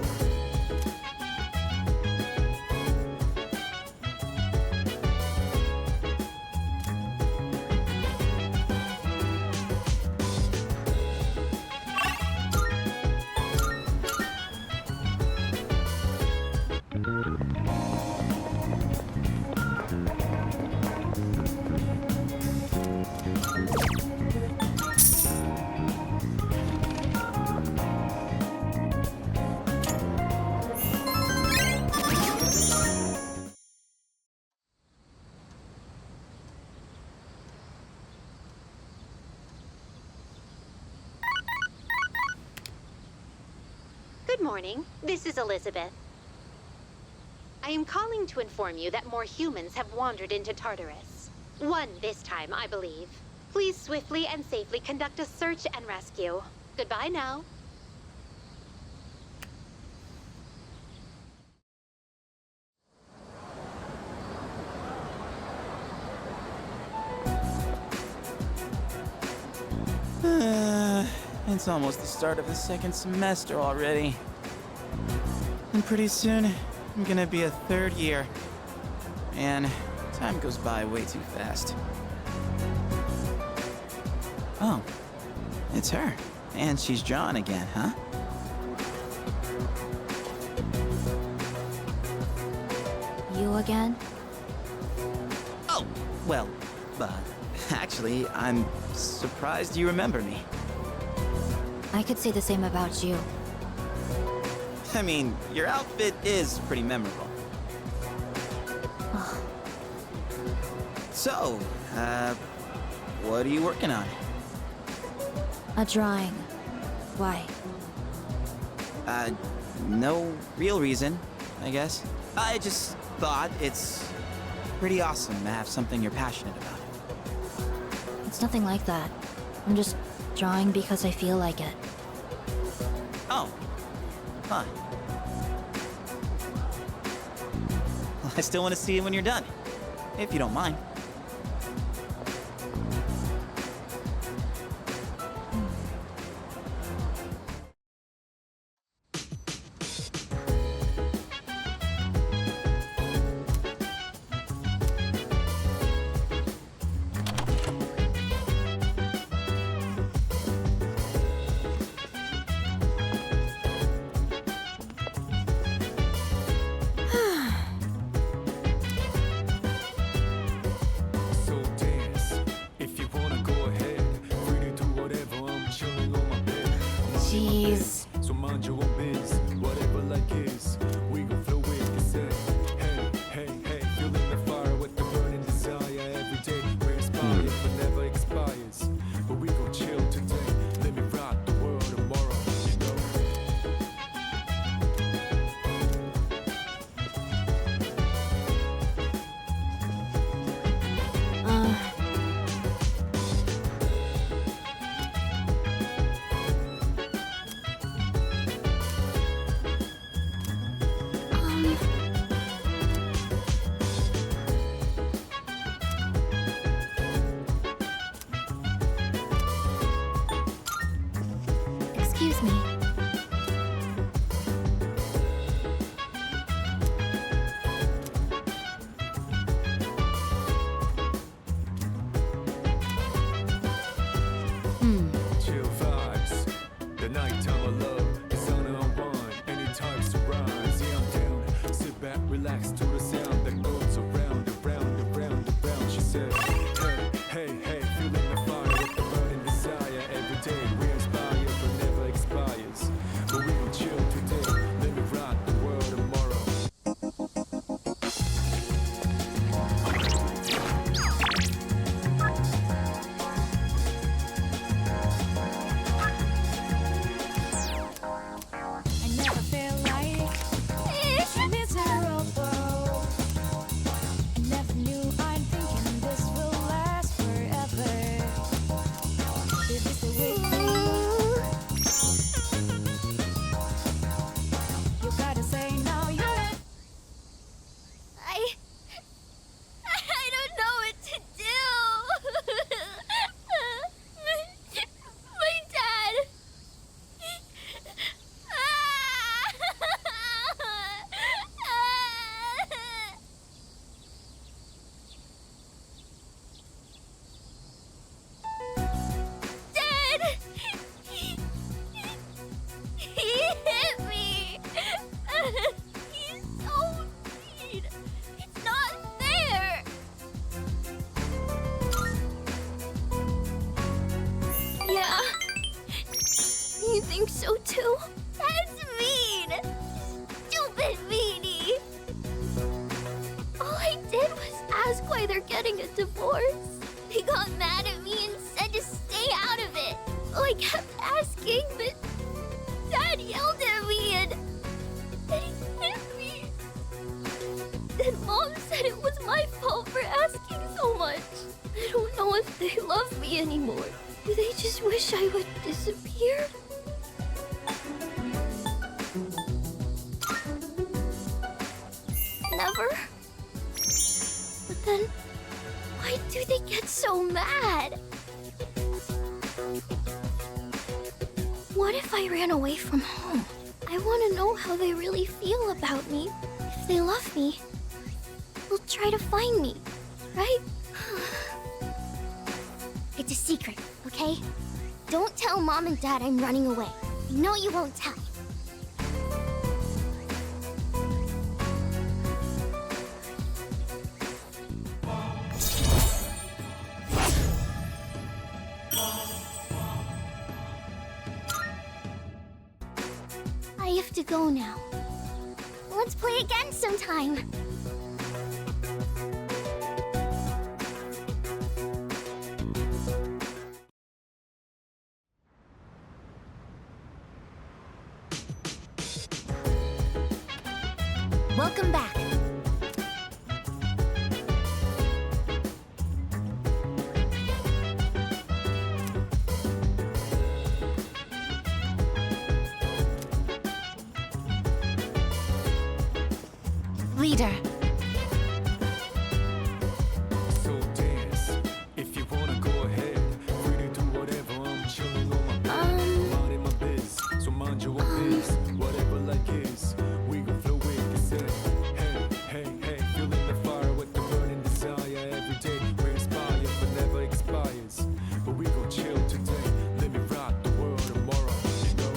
Good morning. This is Elizabeth. I am calling to inform you that more humans have wandered into Tartarus. One this time, I believe. Please swiftly and safely conduct a search and rescue. Goodbye now. It's almost the start of the second semester already. And pretty soon, I'm gonna be a third year. Man, time goes by way too fast. Oh, it's her. And she's drawn again, huh? You again? Oh, well, actually, I'm surprised you remember me. I could say the same about you. I mean, your outfit is pretty memorable. So, what are you working on? A drawing. Why? No real reason, I guess. I just thought it's pretty awesome to have something you're passionate about. It's nothing like that. I'm just drawing because I feel like it. Oh. Huh. Well, I still want to see it when you're done. If you don't mind. So dance. If you wanna go ahead, free to do whatever. I'm chilling on my bed. Jeez. So mind your own biz, whatever like is. We gon' flow with the set. Hey, hey, hey, feeling the fire with the burning desire every day. We're inspired, but never expires. But we gon' chill today. Let me rock the world tomorrow, you know. Excuse me. Chill vibes. The nighttime of love is on and unwind. Any types of rise. Yeah, I'm down. Sit back, relax to the sound that goes around and round and round and round. She said, hey, hey, hey, feeling the fire with the burning desire every day. We're inspired, but never expires. But we gon' chill today. Let me rock the world tomorrow. I never feel like it's miserable. I never knew I'm thinking this will last forever. Baby, stay with me. You gotta say now, you. I don't know what to do. My dad. Dad! He hit me! He's so mean! It's not fair! Yeah. You think so too? That's mean! Stupid meanie! All I did was ask why they're getting a divorce. They got mad at me and said to stay out of it. So I kept asking, but Dad yelled at me and if they love me anymore. Do they just wish I would disappear? Never? But then, why do they get so mad? What if I ran away from home? I want to know how they really feel about me. If they love me, they'll try to find me, right? It's a secret, okay? Don't tell Mom and Dad I'm running away. I know you won't tell. I have to go now. Let's play again sometime. Welcome back. Leader. So dance. If you wanna go ahead, free to do whatever. I'm chilling on my bed, minding my biz. So mind your own biz, whatever like is. We gon' flow with the set. Hey, hey, hey, feeling the fire with the burning desire. Every day we inspire, but never expires. But we gon' chill today. Let me rock the world tomorrow. You know.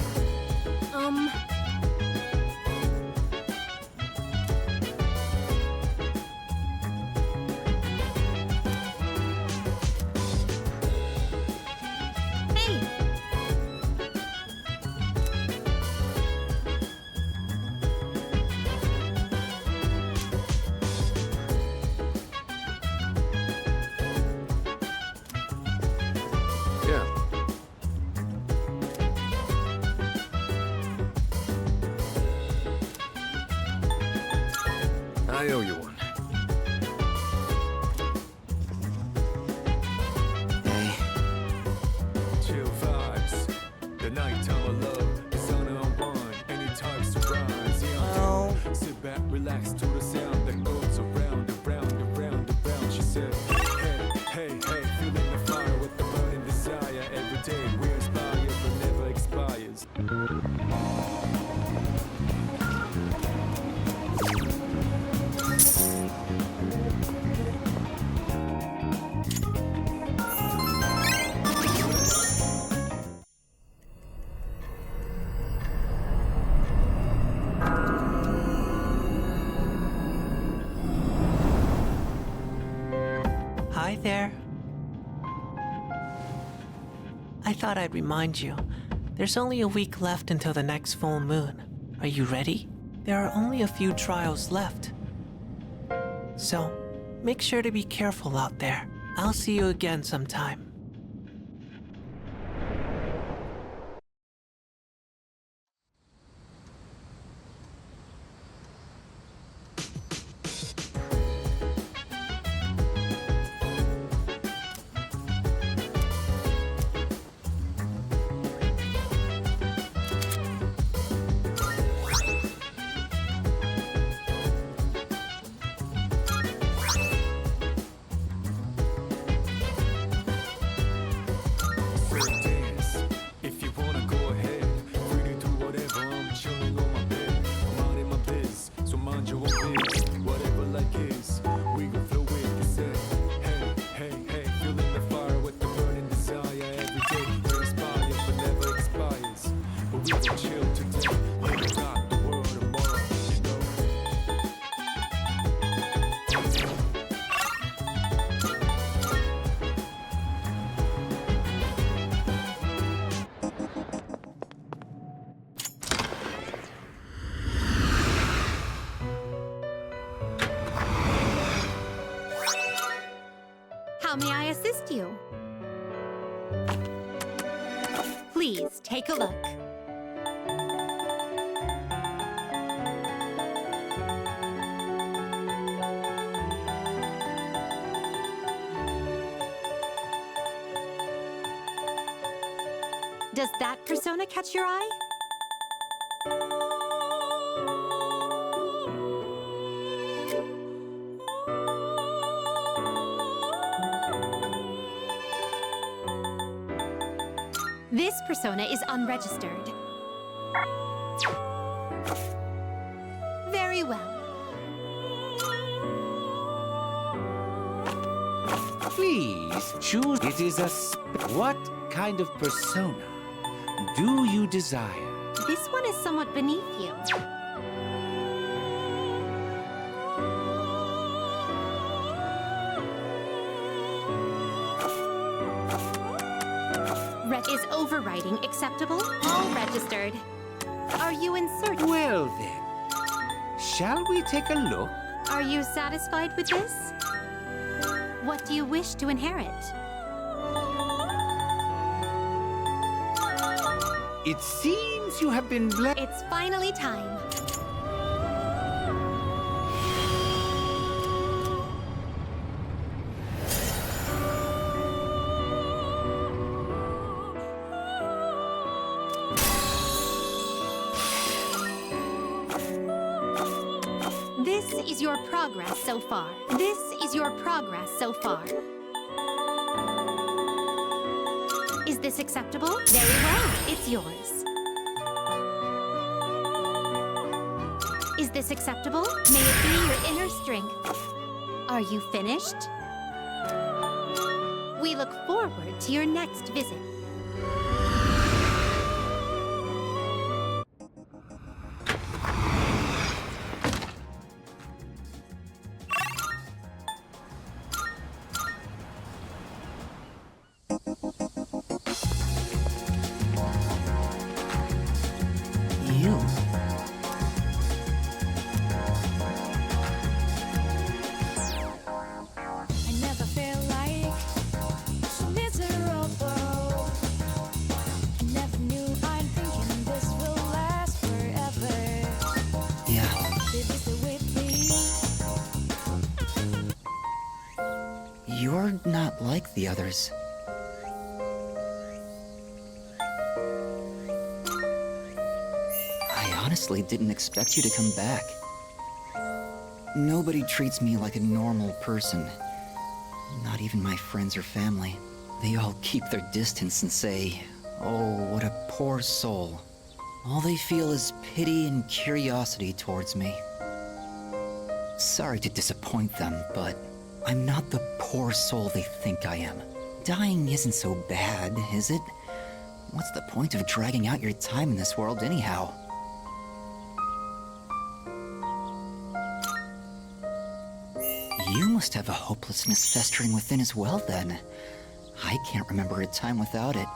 Yeah. I owe you one. Chill vibes. The nighttime of love, the sun unwind. Any types of rise. Yeah, I'm down. Sit back, relax to the sound that goes around, around, around, around. She said, hey, hey, hey, feeling the fire with the burning desire. Every day we inspire, but never expires. Hi there. I thought I'd remind you. There's only a week left until the next full moon. Are you ready? There are only a few trials left. So, make sure to be careful out there. I'll see you again sometime. How may I assist you? Please take a look. Does that persona catch your eye? This persona is unregistered. Very well. Please choose. It is a. What kind of persona do you desire? This one is somewhat beneath you. Is overriding acceptable? All registered. Are you inserted? Well then, shall we take a look? Are you satisfied with this? What do you wish to inherit? It seems you have been blessed. It's finally time. This is your progress so far. This is your progress so far. Is this acceptable? Very well, it's yours. Is this acceptable? May it be your inner strength. Are you finished? We look forward to your next visit. I never feel like so miserable. I never knew I'm thinking this will last forever. Yeah. Baby, stay with me. You're not like the others. I honestly didn't expect you to come back. Nobody treats me like a normal person. Not even my friends or family. They all keep their distance and say, "Oh, what a poor soul." All they feel is pity and curiosity towards me. Sorry to disappoint them, but I'm not the poor soul they think I am. Dying isn't so bad, is it? What's the point of dragging out your time in this world anyhow? You must have a hopelessness festering within as well, then. I can't remember a time without it.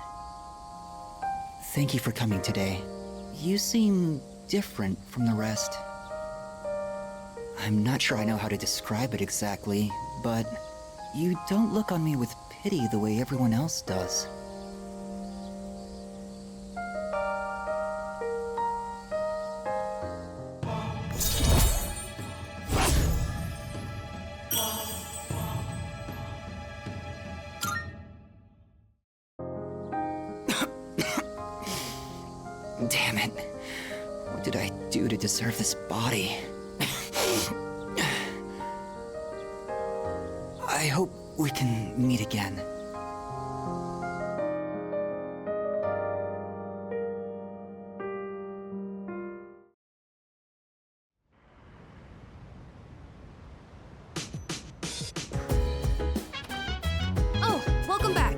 Thank you for coming today. You seem different from the rest. I'm not sure I know how to describe it exactly, but you don't look on me with pity the way everyone else does. Damn it. What did I do to deserve this body? I hope we can meet again. Oh, welcome back.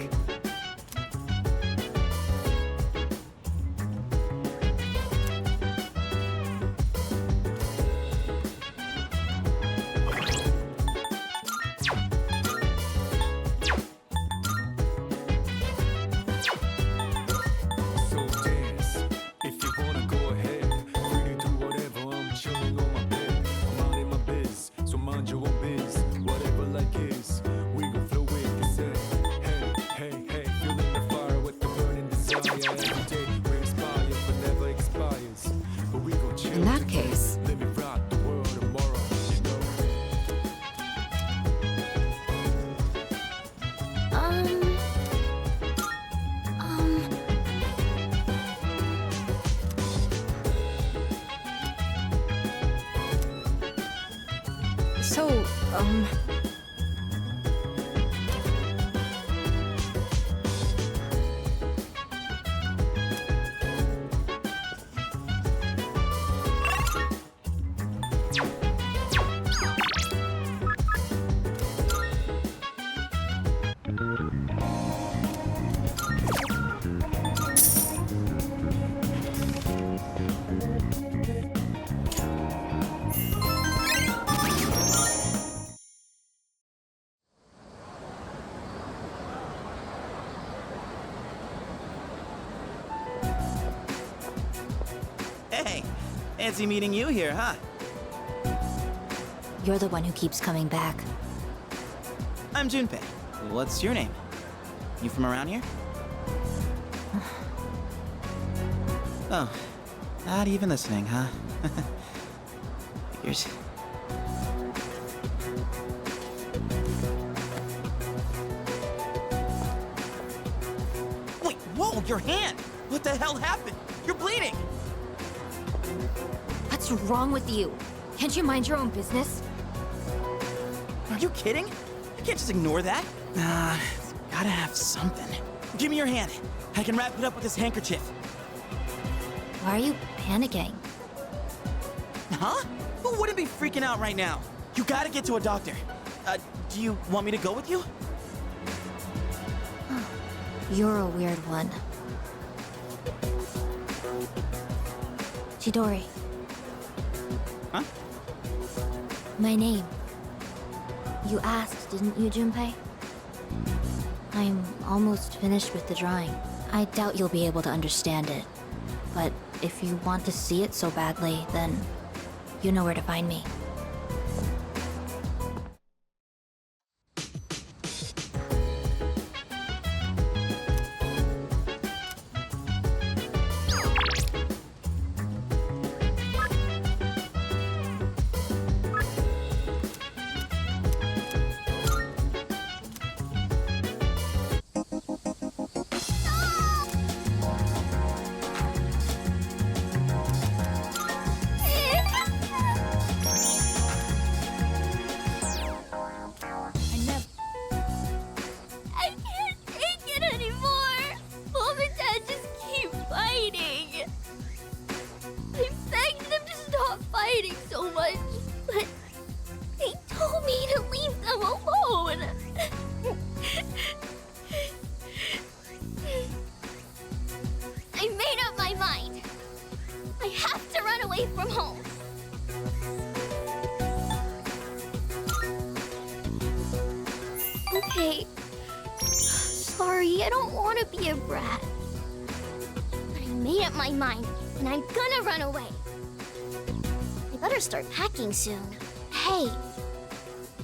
Hey, fancy meeting you here, huh? You're the one who keeps coming back. I'm Junpei. What's your name? You from around here? Oh, not even listening, huh? Figures. Wait, whoa, your hand! What the hell happened? You're bleeding! What's wrong with you? Can't you mind your own business? Are you kidding? I can't just ignore that. Gotta have something. Give me your hand. I can wrap it up with this handkerchief. Why are you panicking? Huh? Who wouldn't be freaking out right now? You gotta get to a doctor. Do you want me to go with you? You're a weird one. Chidori. Huh? My name. You asked, didn't you, Junpei? I'm almost finished with the drawing. I doubt you'll be able to understand it. But if you want to see it so badly, then you know where to find me. I can't take it anymore! Mom and Dad just keep fighting! I begged them to stop fighting so much, but they told me to leave them alone! I made up my mind! I have to run away from home! Okay. Sorry, I don't want to be a brat. But I made up my mind, and I'm gonna run away. I better start packing soon. Hey,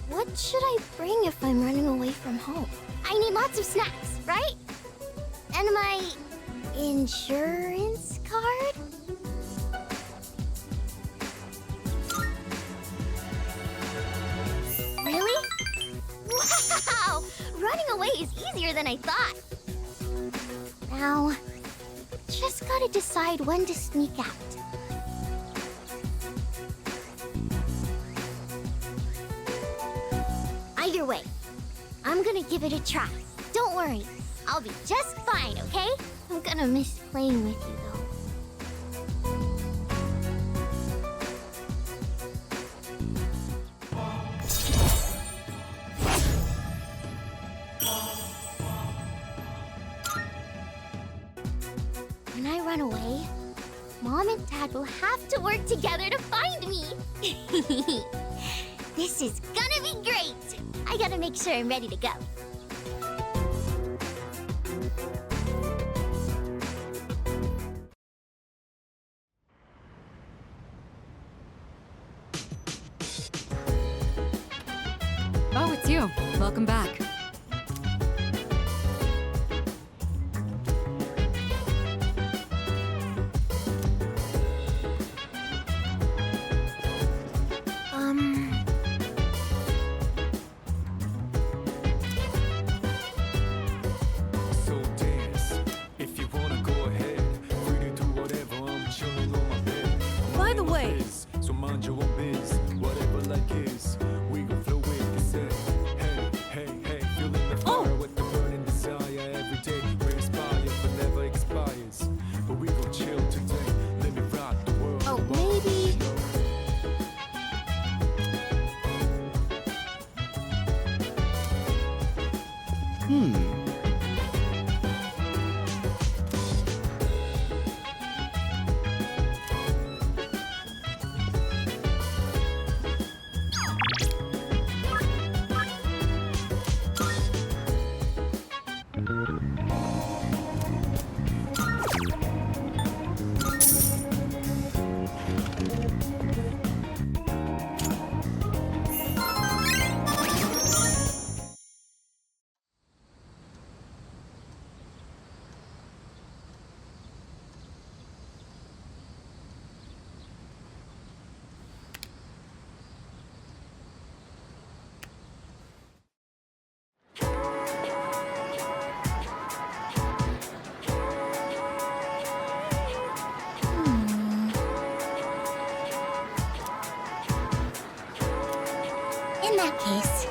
what should I bring if I'm running away from home? I need lots of snacks, right? And my insurance card? Really? Wow! Running away is easier than I thought. Now, just gotta decide when to sneak out. Either way, I'm gonna give it a try. Don't worry, I'll be just fine, okay? I'm gonna miss playing with you, though. When I run away, Mom and Dad will have to work together to find me. This is gonna be great. I gotta make sure I'm ready to go. Oh, it's you. Welcome back. So dance. If you wanna go ahead, free to do whatever. I'm chilling on my bed. By the way, So mind your own biz, whatever like is. We gon' flow with In that case.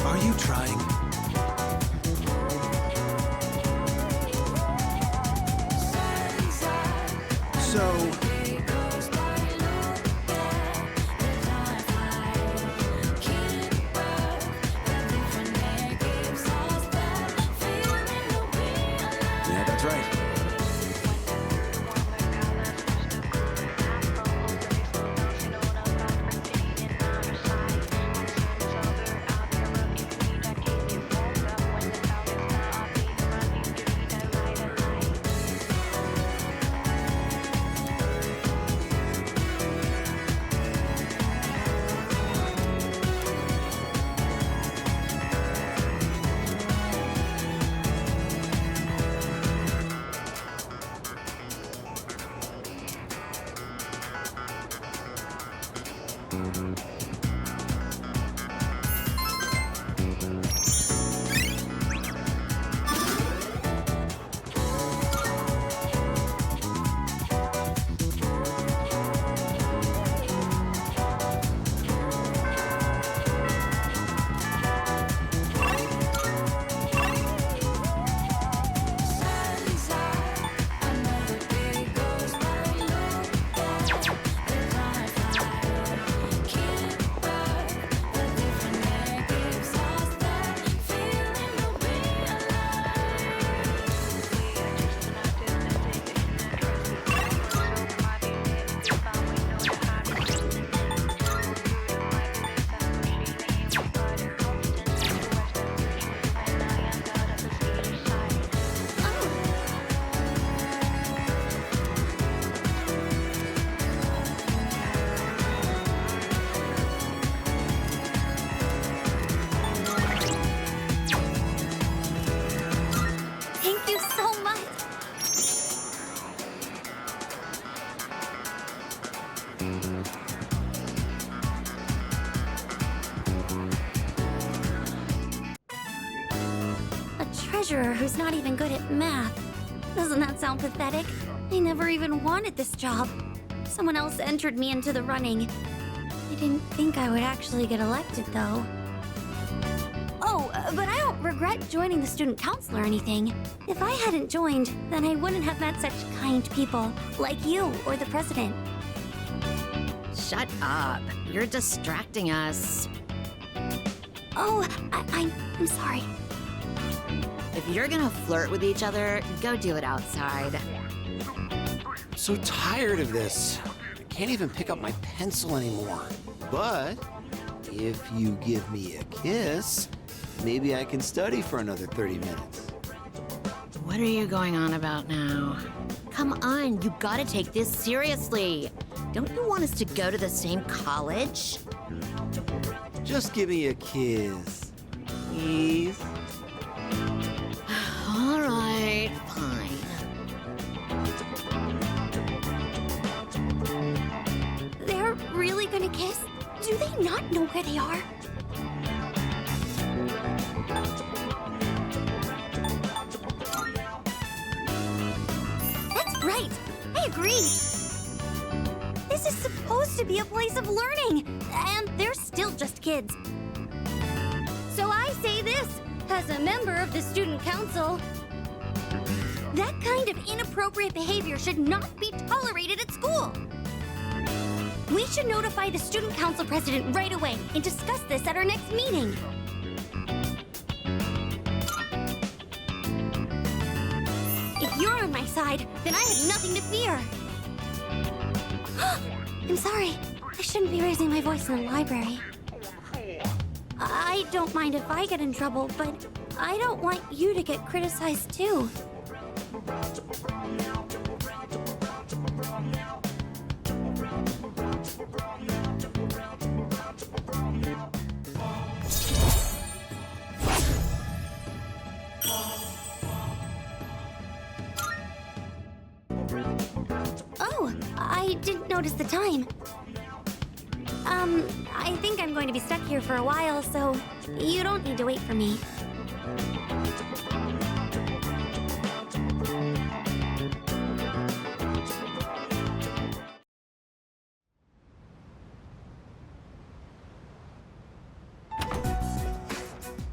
Are you trying? So... Yeah, that's right. Thank you so much. A treasurer who's not even good at math. Doesn't that sound pathetic? I never even wanted this job. Someone else entered me into the running. I didn't think I would actually get elected, though. Oh, but I don't regret joining the student council or anything. If I hadn't joined, then I wouldn't have met such kind people, like you or the president. Shut up. You're distracting us. Oh, I'm sorry. If you're gonna flirt with each other, go do it outside. I'm so tired of this. I can't even pick up my pencil anymore. But if you give me a kiss, maybe I can study for another 30 minutes. What are you going on about now? Come on, you gotta take this seriously. Don't you want us to go to the same college? Just give me a kiss, please. All right, fine. They're really gonna kiss? Do they not know where they are? That's right! I agree! place? This is supposed to be a place of learning, and they're still just kids. So I say this, as a member of the student council. That kind of inappropriate behavior should not be tolerated at school. We should notify the student council president right away and discuss this at our next meeting. If you're on my side, then I have nothing to fear. I'm sorry. I shouldn't be raising my voice in the library. I don't mind if I get in trouble, but I don't want you to get criticized too. Oh, I didn't notice the time. I think I'm going to be stuck here for a while, so you don't need to wait for me.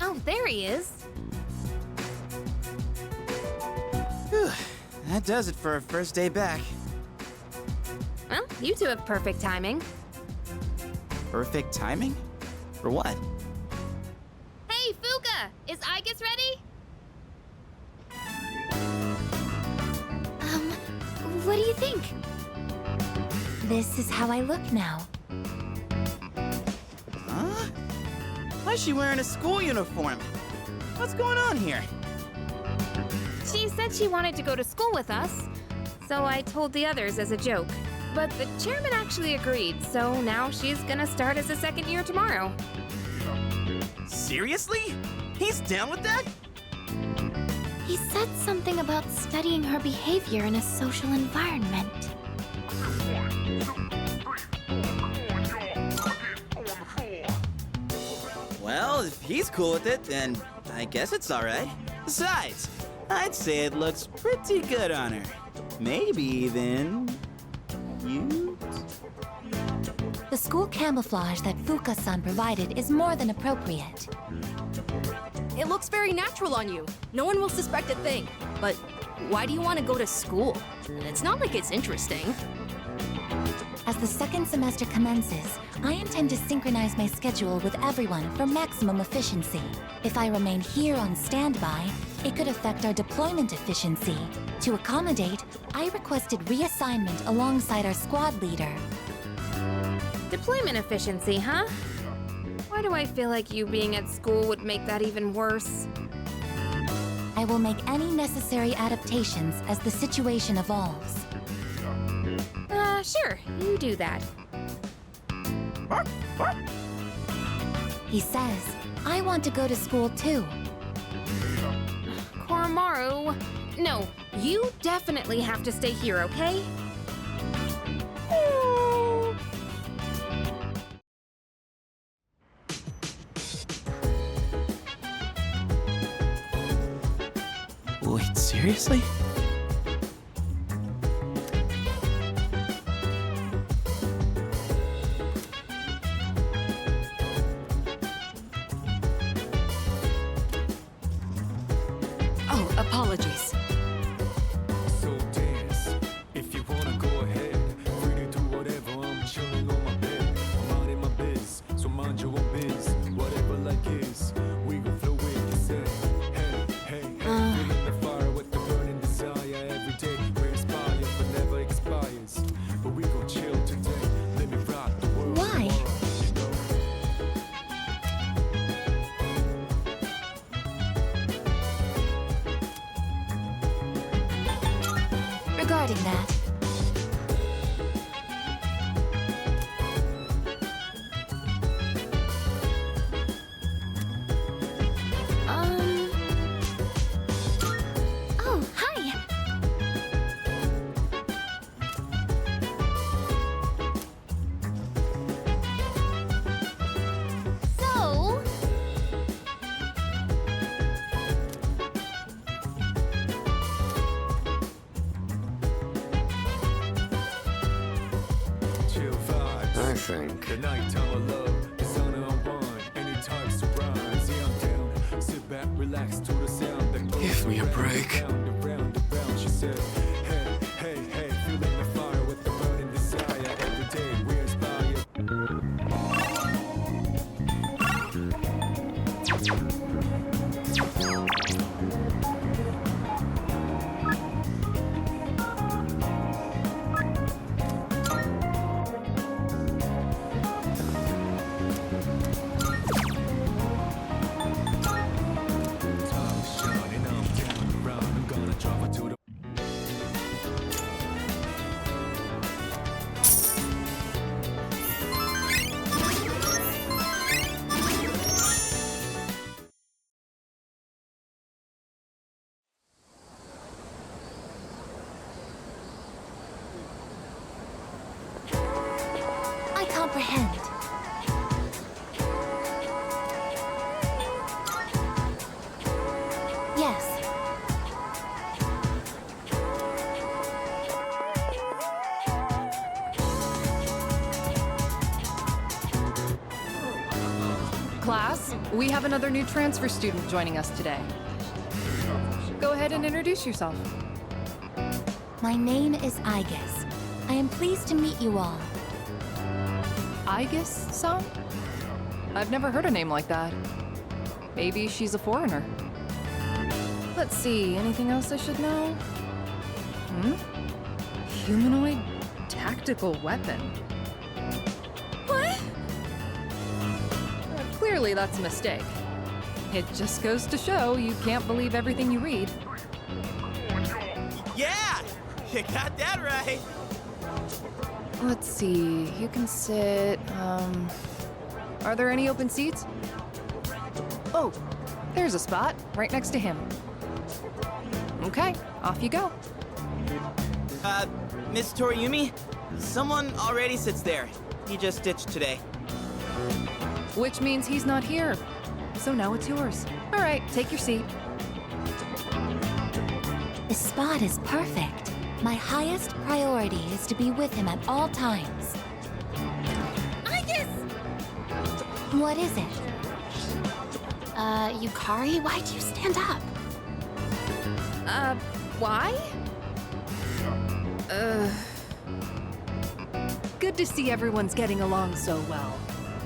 Oh, there he is. Whew, that does it for our first day back. Well, you two have perfect timing. Perfect timing? For what? Hey, Fuka! Is Aigis ready? What do you think? This is how I look now. Huh? Why is she wearing a school uniform? What's going on here? She said she wanted to go to school with us, so I told the others as a joke. But the chairman actually agreed, so now she's gonna start as a second year tomorrow. Seriously? He's down with that? He said something about studying her behavior in a social environment. Well, if he's cool with it, then I guess it's alright. Besides, I'd say it looks pretty good on her. Maybe even cute? The school camouflage that Fuka-san provided is more than appropriate. It looks very natural on you. No one will suspect a thing. But why do you want to go to school? It's not like it's interesting. As the second semester commences, I intend to synchronize my schedule with everyone for maximum efficiency. If I remain here on standby, it could affect our deployment efficiency. To accommodate, I requested reassignment alongside our squad leader. Deployment efficiency, huh? Why do I feel like you being at school would make that even worse? I will make any necessary adaptations as the situation evolves. Sure, you do that. He says, I want to go to school too. Koromaru, no, you definitely have to stay here, okay? Wait, seriously? Oh, apologies. So dance, if you wanna go ahead. Free to do whatever, I'm chilling on my bed. I'm minding my biz, so mind your own biz. Whatever like is, we gon' flow with you say. Hey, feeling the fire with the burning desire every day. We inspire, but never expires. But we gon' chill today. Let me rock the world. Why? Regarding that, Oh, hi. So, think. The nighttime of love, the sun unwind, any time surprise. Yeah, I'm down. Sit back, relax to the sound that goes Give me a around, break. around, around, around. She said, hey, hey, hey, feeling the fire with the burning desire. Every day we inspire. I comprehend. Yes. Class, we have another new transfer student joining us today. Go ahead and introduce yourself. My name is Aigis. I am pleased to meet you all. Aigis-san? I've never heard a name like that. Maybe she's a foreigner. Let's see, anything else I should know? Humanoid tactical weapon. What? Clearly that's a mistake. It just goes to show you can't believe everything you read. Yeah! You got that right! Let's see, you can sit, are there any open seats? Oh, there's a spot right next to him. Okay, off you go. Miss Toriumi? Someone already sits there. He just ditched today. Which means he's not here. So now it's yours. All right, take your seat. The spot is perfect. My highest priority is to be with him at all times. Aigis! What is it? Yukari, why'd you stand up? Why? Good to see everyone's getting along so well.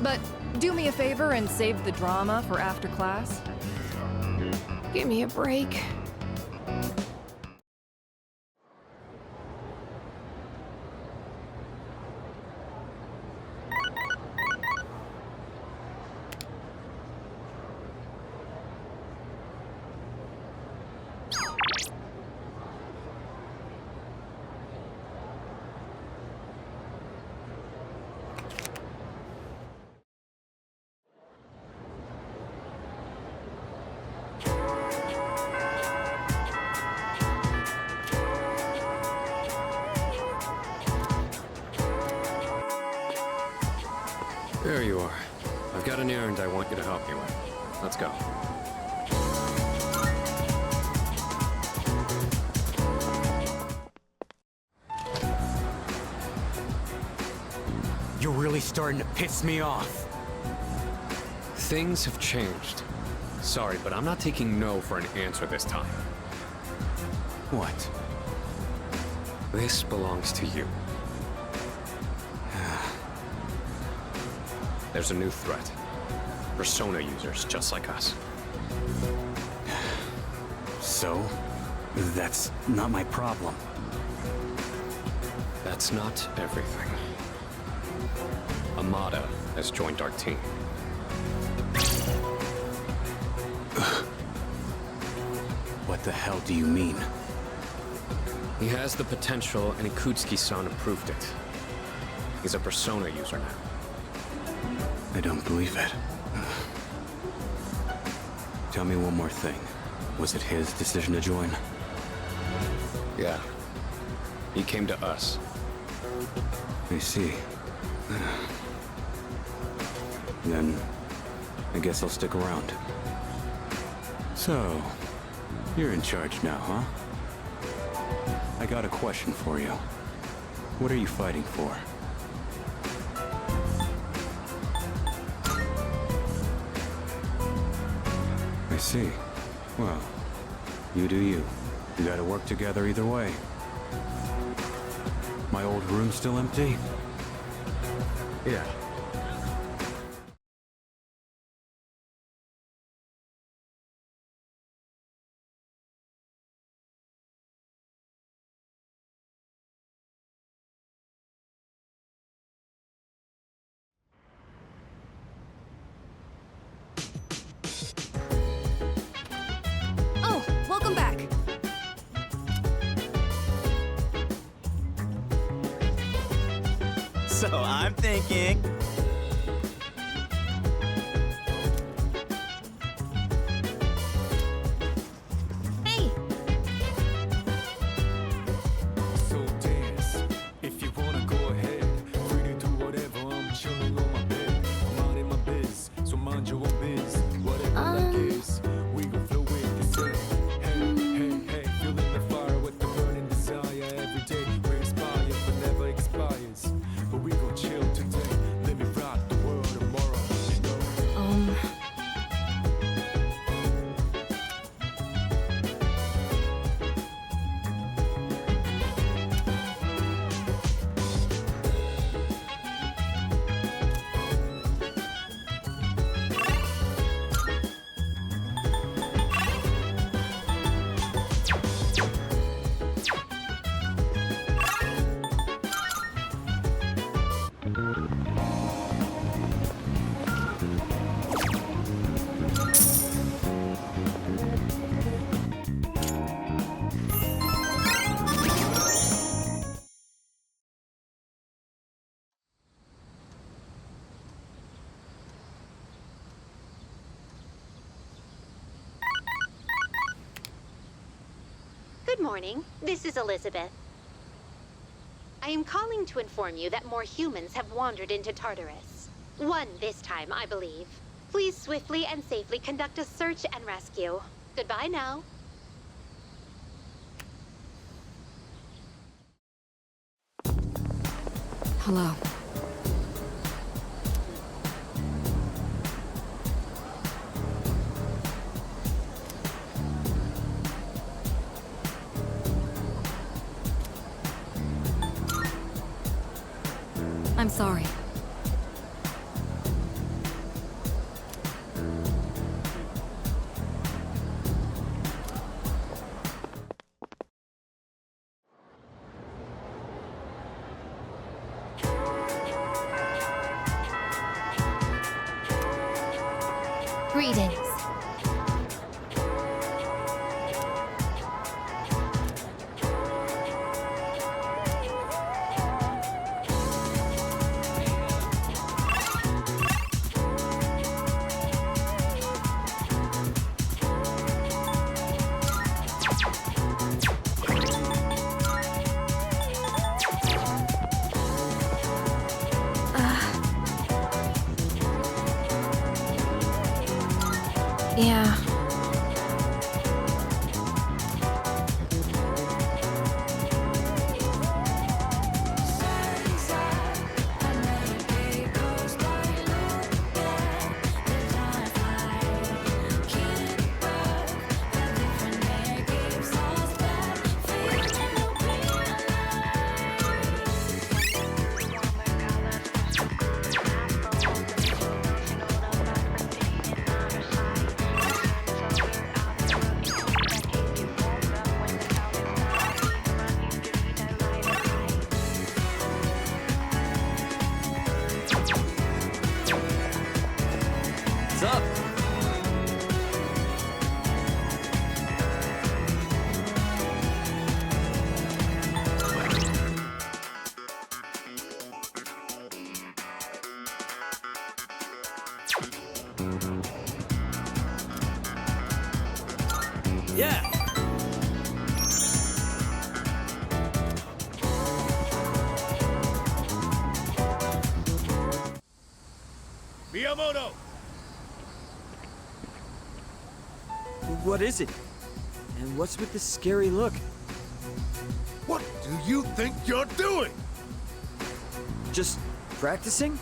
But do me a favor and save the drama for after class. Give me a break. There you are. I've got an errand I want you to help me with. Let's go. You're really starting to piss me off. Things have changed. Sorry, but I'm not taking no for an answer this time. What? This belongs to you. There's a new threat. Persona users just like us. So? That's not my problem. That's not everything. Amada has joined our team. What the hell do you mean? He has the potential, and Ikutsuki-san approved it. He's a Persona user now. I don't believe it. Tell me one more thing. Was it his decision to join? Yeah. He came to us. I see. Then, I guess I'll stick around. So, you're in charge now, huh? I got a question for you. What are you fighting for? see. Well, you do you. We gotta work together either way. My old room still empty? Yeah. Oh, welcome back. So I'm thinking... Hey! So dance, if you wanna go ahead. Free to do whatever, I'm chilling on my bed. I'm out in my biz, so mind your own biz. Whatever that is, we gon' flow with this day. Hey, hey, hey, feeling the fire with the burning desire. Every day we inspire, but never expires. But we gon' chill today, let me rock the world tomorrow, you know? Good morning. This is Elizabeth. I am calling to inform you that more humans have wandered into Tartarus. One this time, I believe. Please swiftly and safely conduct a search and rescue. Goodbye now. Hello. I'm sorry. Greetings. Yeah. What's up? Yeah! Miyamoto! What is it? And what's with this scary look? What do you think you're doing? Just practicing?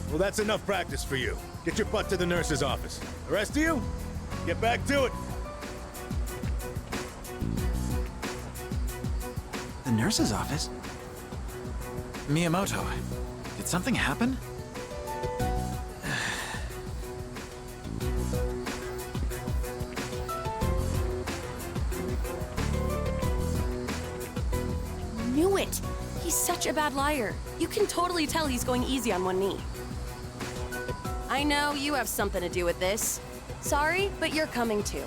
Well, that's enough practice for you. Get your butt to the nurse's office. The rest of you, Get back to it. The nurse's office? Miyamoto, did something happen? Knew it! He's such a bad liar. You can totally tell he's going easy on one knee. I know you have something to do with this. Sorry, but you're coming too.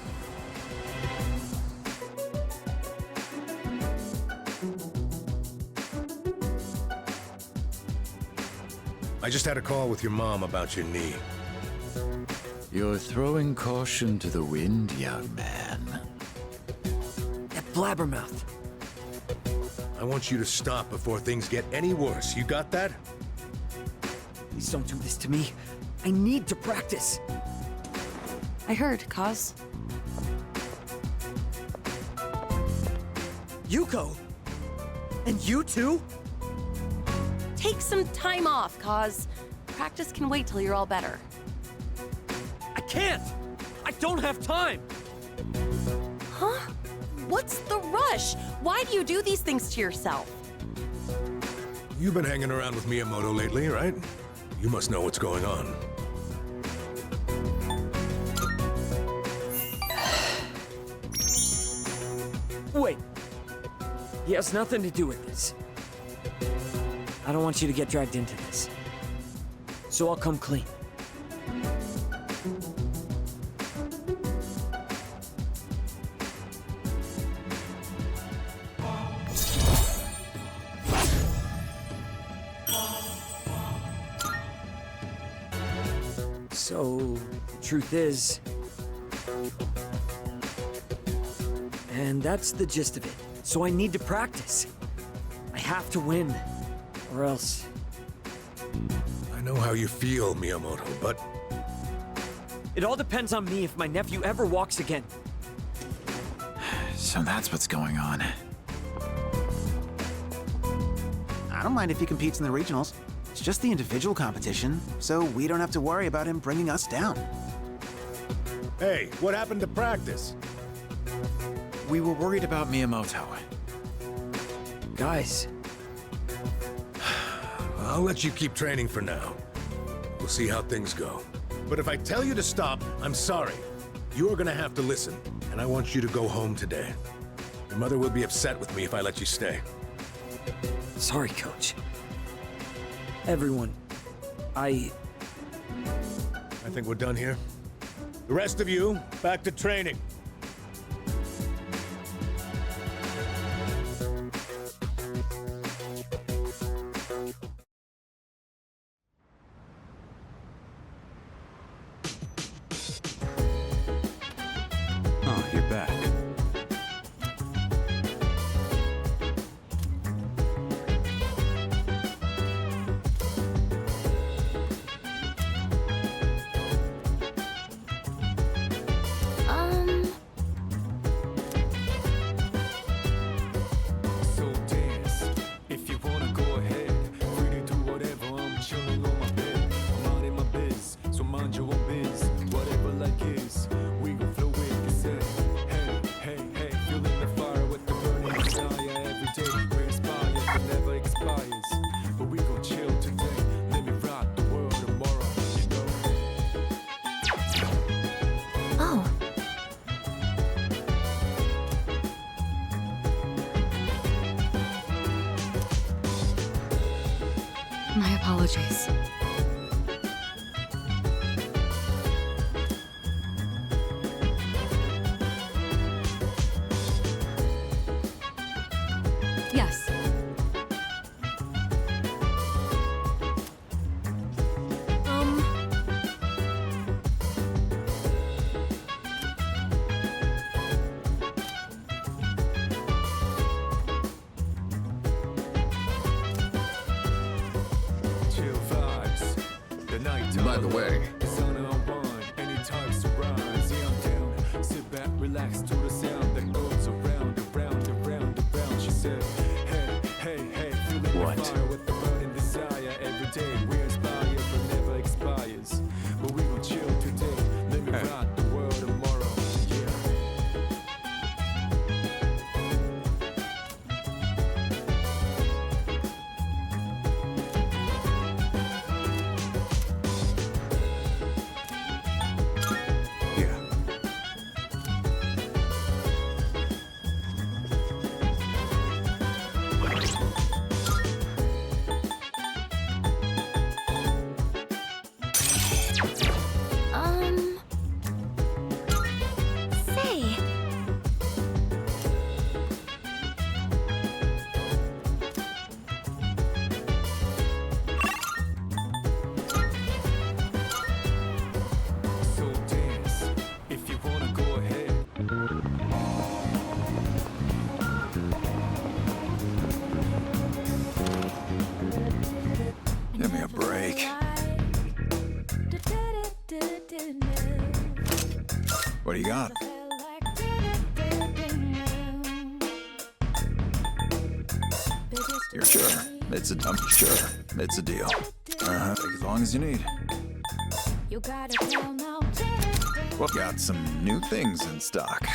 I just had a call with your mom about your knee. You're throwing caution to the wind, young man. That blabbermouth. I want you to stop before things get any worse. You got that? Please don't do this to me. I need to practice. I heard, Kaz. Yuko? And you too? Take some time off, Kaz. Practice can wait till you're all better. I can't! I don't have time! Huh? What's the rush? Why do you do these things to yourself? You've been hanging around with Miyamoto lately, right? You must know what's going on. Wait. He has nothing to do with this. I don't want you to get dragged into this. So I'll come clean. So, the truth is... And that's the gist of it. So I need to practice. I have to win. Or else... I know how you feel, Miyamoto, but... It all depends on me if my nephew ever walks again. So that's what's going on. I don't mind if he competes in the regionals. It's just the individual competition, so we don't have to worry about him bringing us down. Hey, what happened to practice? We were worried about Miyamoto. Guys. I'll let you keep training for now. We'll see how things go. But if I tell you to stop, I'm sorry. You're gonna have to listen, and I want you to go home today. Your mother will be upset with me if I let you stay. Sorry, Coach. Everyone, I think we're done here. The rest of you, back to training. Oh, you're back. So dance, if you wanna go ahead. Free to do whatever, I'm chilling on my bed. I'm out in my biz, so mind your own biz. Whatever like is, we gon' flow with it. Say, hey, hey, hey, feeling the fire with the burning desire. Every day we inspire, but never expires. But we gon' chill today, let me rock the world tomorrow, you know? Oh. My apologies. Yes. Chill vibes. The night By the way, the sun unwind, any types to rise. Yeah, I'm down. Sit back, relax to the sound that goes around, around, around, around. She said, hey, hey, hey, feeling What? the fire with the burning desire. Every day we inspire, but never expires. But we gon' chill today. Let me rock the world tomorrow. Give me a break. What do you got? You're sure? It's a sure. It's a deal. Take as long as you need. Well, got some new things in stock.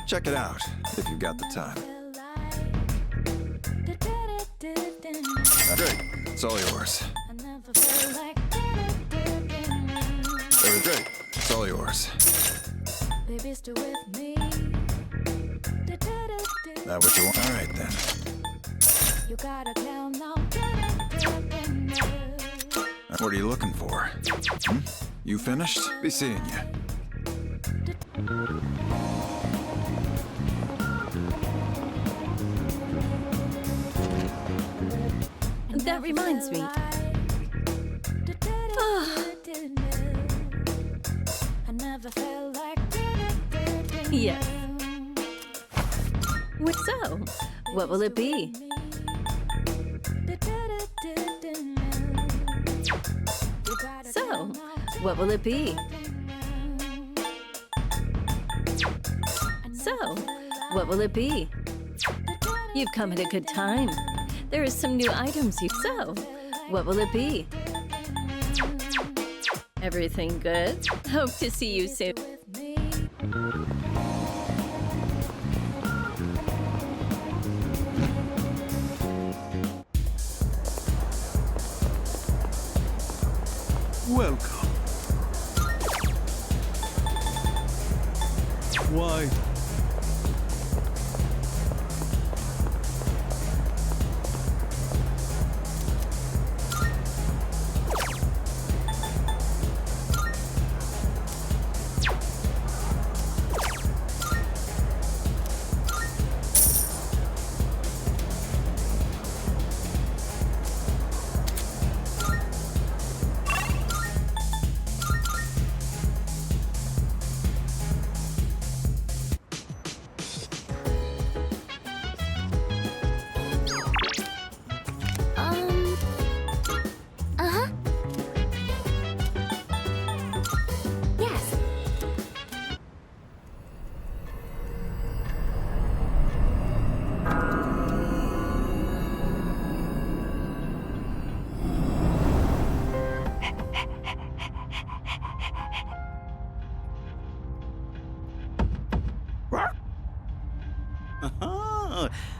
Check it out if you've got the time. Great, it's all yours. Great, it's all yours. That what you want? All right then. What are you looking for? You finished? Be seeing you. That reminds me. Yes. So, what will it be? So, what will it be? So, what will it be? You've come at a good time. There are some new items you... So, what will it be? Everything good? Hope to see you soon. Welcome. Why?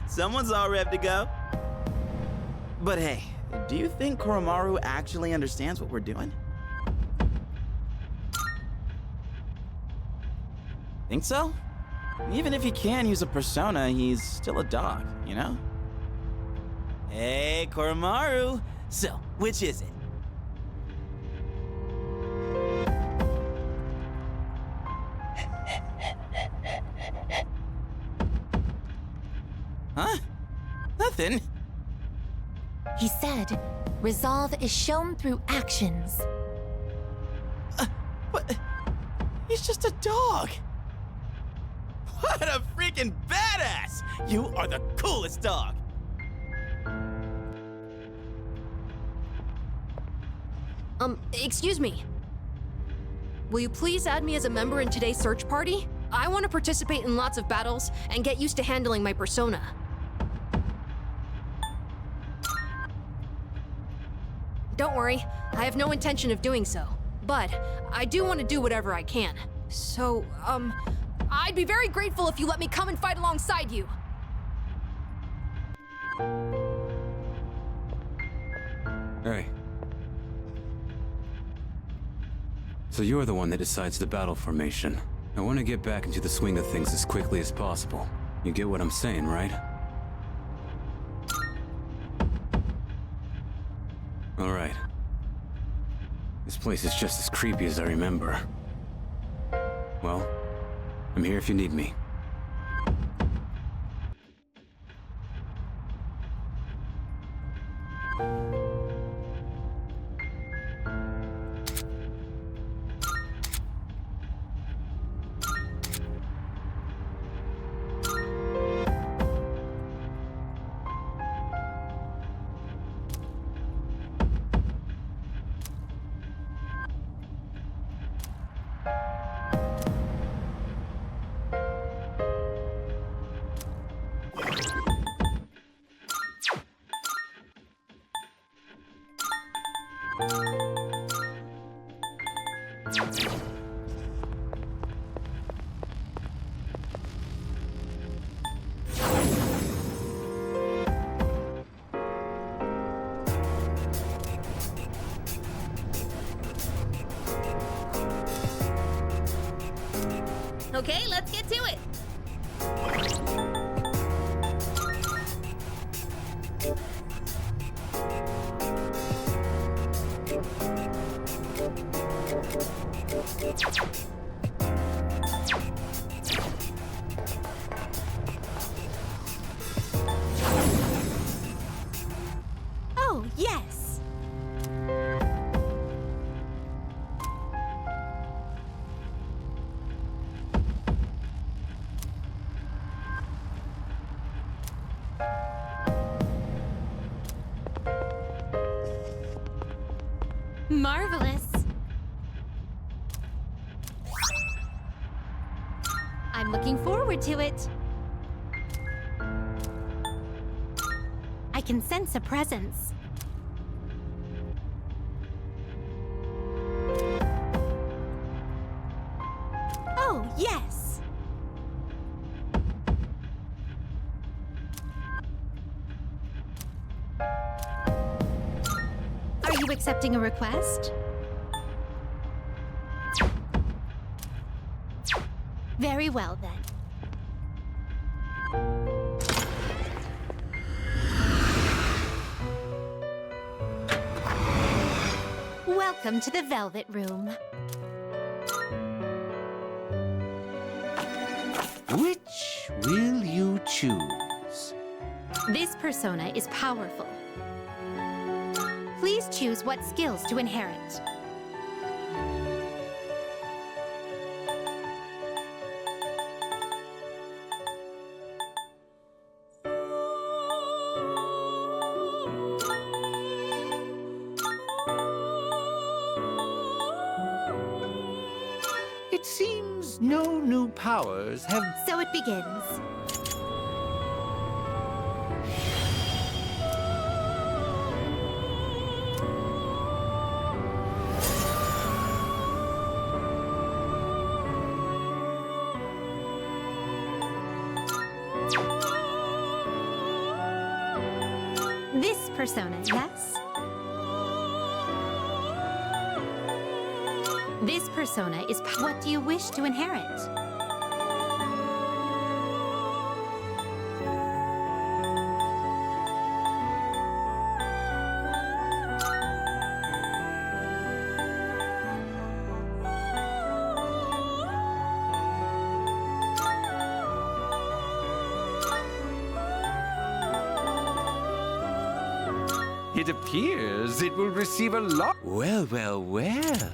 Someone's all ready to go. But hey, do you think Koromaru actually understands what we're doing? Think so? Even if he can use a persona, he's still a dog, you know? Hey, Koromaru! So, which is it? Huh? Nothing. He said, resolve is shown through actions. But he's just a dog. What a freaking badass! You are the coolest dog. Excuse me. Will you please add me as a member in today's search party? I want to participate in lots of battles and get used to handling my persona. Don't worry, I have no intention of doing so. But I do want to do whatever I can. So, I'd be very grateful if you let me come and fight alongside you. Hey. So you're the one that decides the battle formation. I want to get back into the swing of things as quickly as possible. You get what I'm saying, right? All right. This place is just as creepy as I remember. Well, I'm here if you need me. Okay, let's get to it. Oh, yes. Marvelous. I'm looking forward to it. I can sense a presence. Oh, yes. Are you accepting a request? Very well, then. Welcome to the Velvet Room. Which will you choose? This persona is powerful. Please choose what skills to inherit. It seems no new powers have... So it begins. This persona, yes? This persona is... What do you wish to inherit? It appears it will receive a lot... Well, well, well.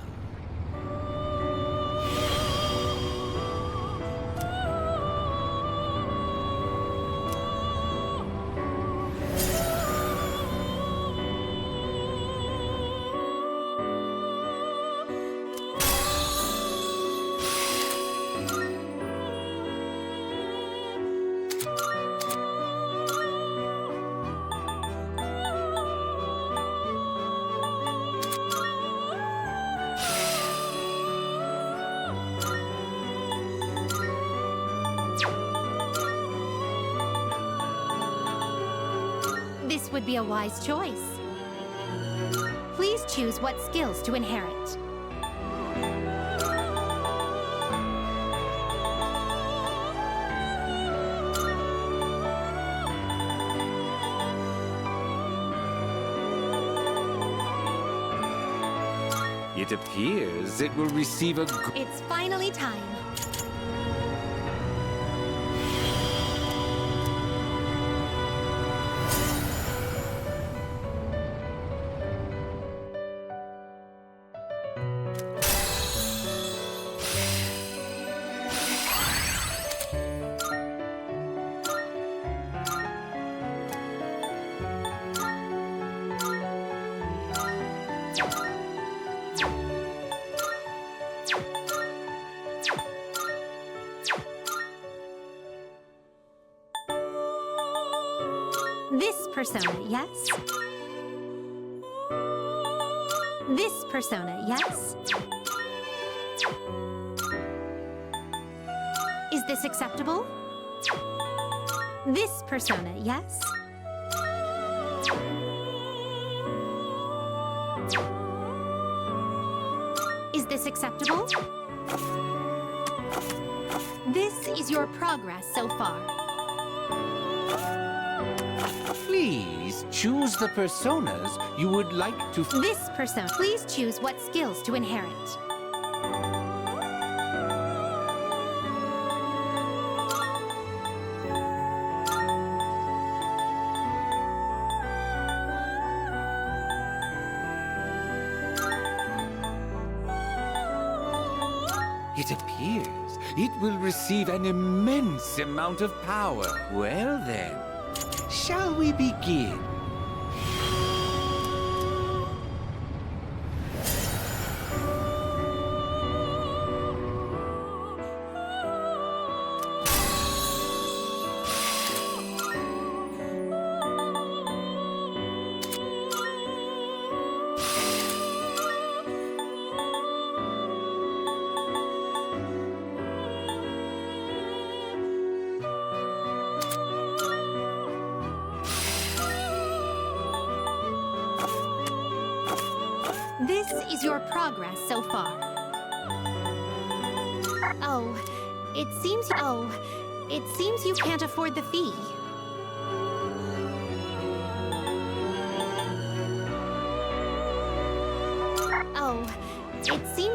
This would be a wise choice. Please choose what skills to inherit. It appears it will receive a... It's finally time. persona, yes? This persona, yes? Is this acceptable? This persona, yes? Is this acceptable? This is your progress so far. Please choose the personas you would like to. This persona. Please choose what skills to inherit. It appears it will receive an immense amount of power. Well then, shall we begin? This is your progress so far. It seems you can't afford the fee.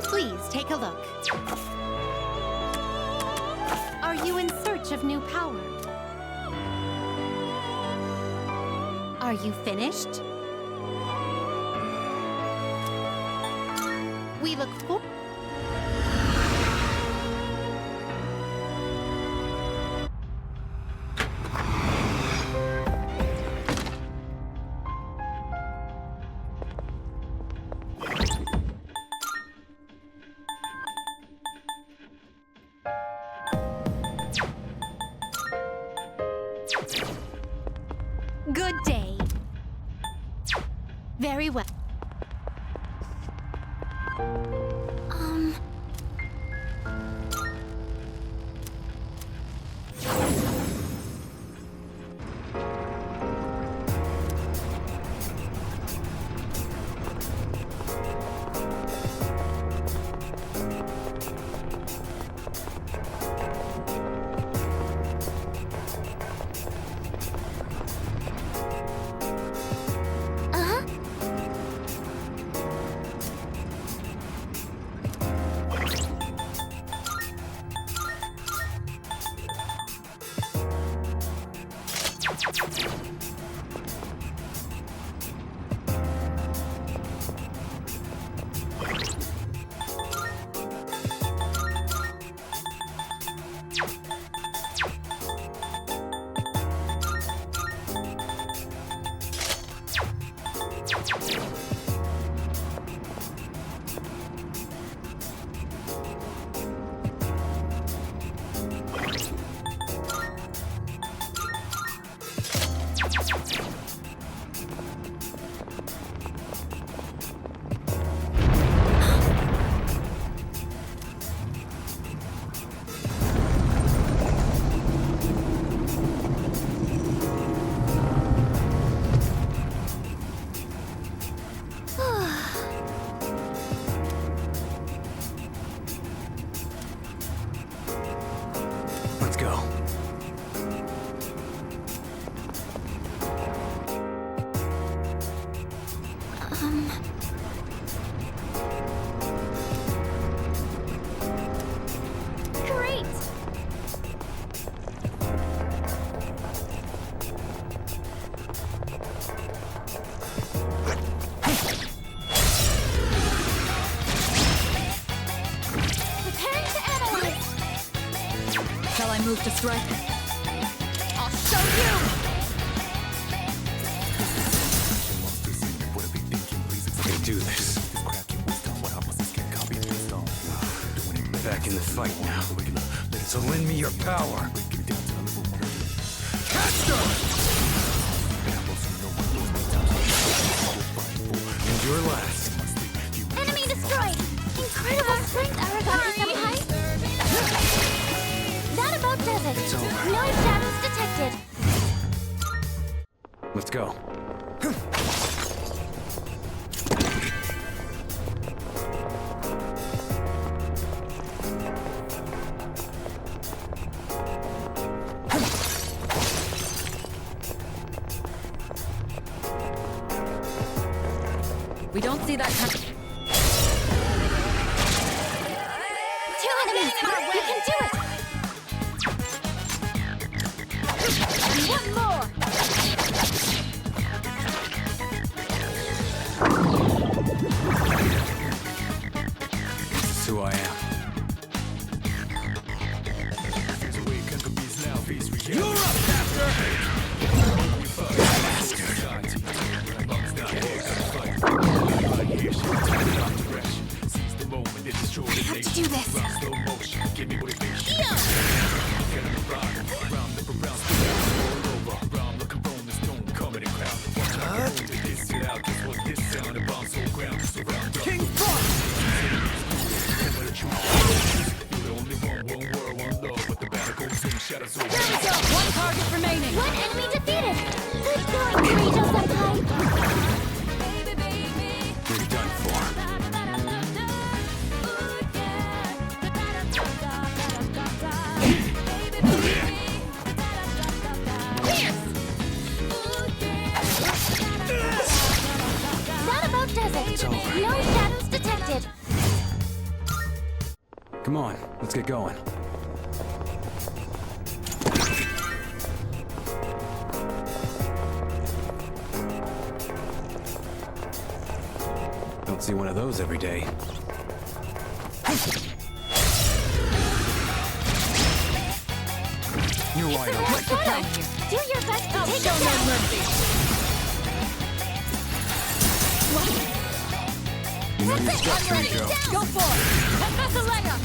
Please take a look. Are you in search of new power? Are you finished? We look for... Good day. Very well. Let's go. Great! Preparing to analyze! Shall I move to strike? I'll show you! They do this. Back in the fight now. So lend me your power. Catch them! You're last. Enemy destroyed! Incredible strength, Aragaki-senpai! That about does it. It's over. No shadows detected. Let's go. We don't see that kind. Two enemies! You can do it! One more! This is who I am. You're up, Captor! I have to do this. King One target remaining. One enemy defeated! Good going, Kirijo-senpai! You're done for. That about does it. It's over. No shadows detected. Come on, let's get going. Don't see one of those every day. You're wide open. What's the plan here? Do your best to take it down. You know your That's it, stuff, I'm ready. Kirijo. Go for it. That's the leg up.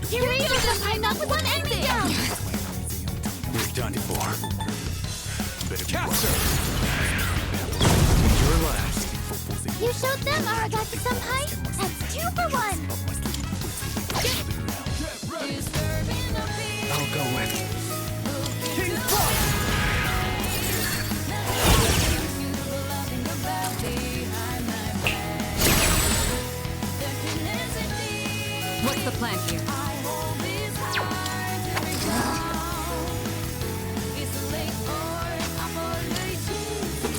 Kirijo-senpai, knock with one enemy down. You're done for. Capture! You're last. You showed them, Aragaki-senpai. That's 2 for 1. I'll go with. King Frost! What's the plan here?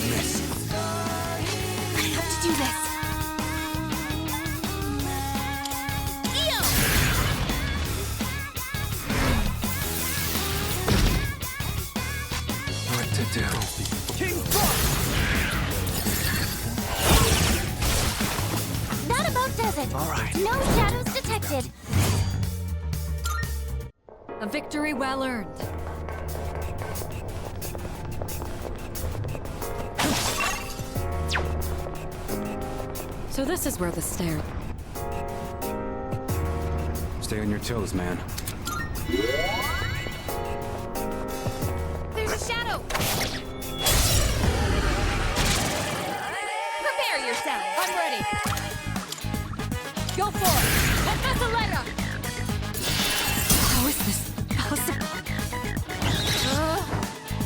Miss. I have to do this. Eo! What to do? King Frost! That about does it. All right. No shadows detected. A victory well earned. So this is where the stair. Stay on your toes, man. There's a shadow! Prepare yourself. I'm ready. Go for it. Acelera! How is this possible?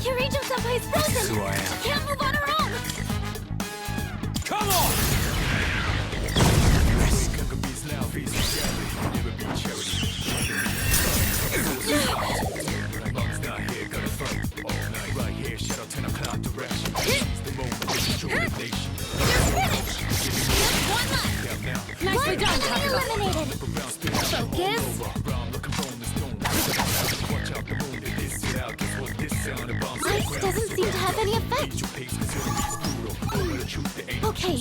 Kirijo-senpai is frozen. This is who I am. She can't move on her own. Come on! Nicely done, Takuma. Eliminated. Focus. Ice doesn't seem to have any effect. Okay,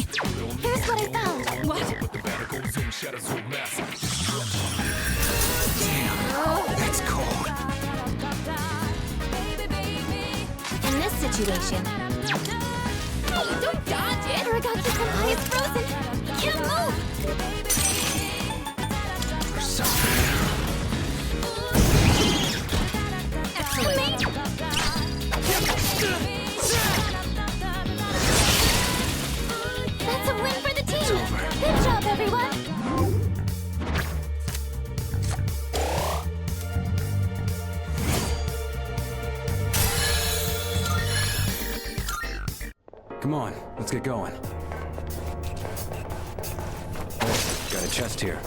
here's what I found. What? That's cold. In this situation, Hey, don't dodge it! Aragaki-senpai is frozen! He can't move! Excellent. Come on, let's get going. Hey, got a chest here.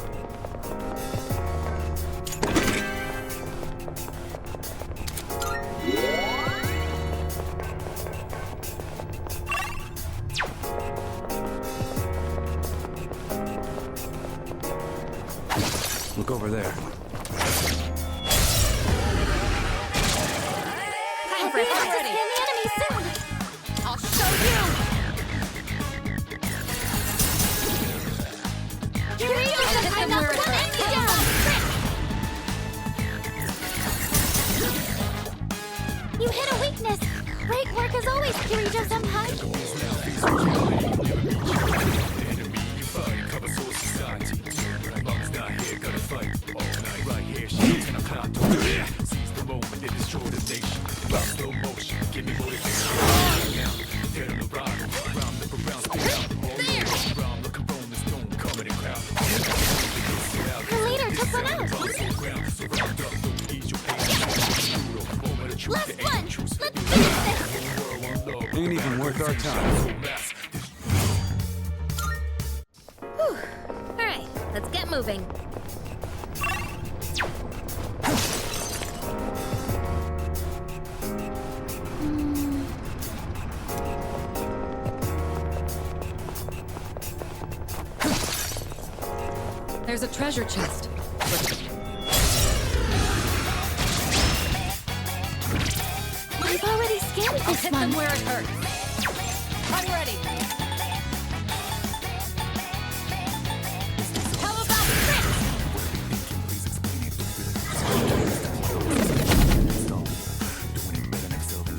Look over there. Time for it. I'm ready. The enemy soon. I'll show you. Kirito, I'm not coming down. You hit a weakness. Great work as always, Kirito-senpai. Her leader took one out. Last one. Let's finish this. Ain't even worth our time. Whew. All right, let's get moving. There's a treasure chest. I've already scanned I'll this hit one. them where it hurts. I'm ready. How about this?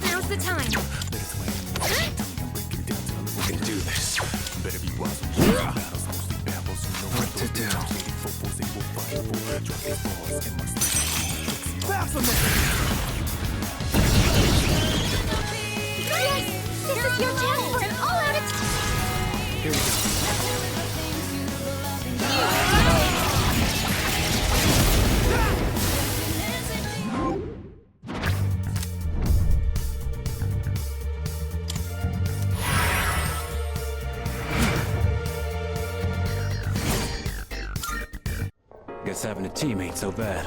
Now's the time. We can do this. What to do? Yes! This is your chance for an all-out attack! Here we go. Guess having a team ain't so bad.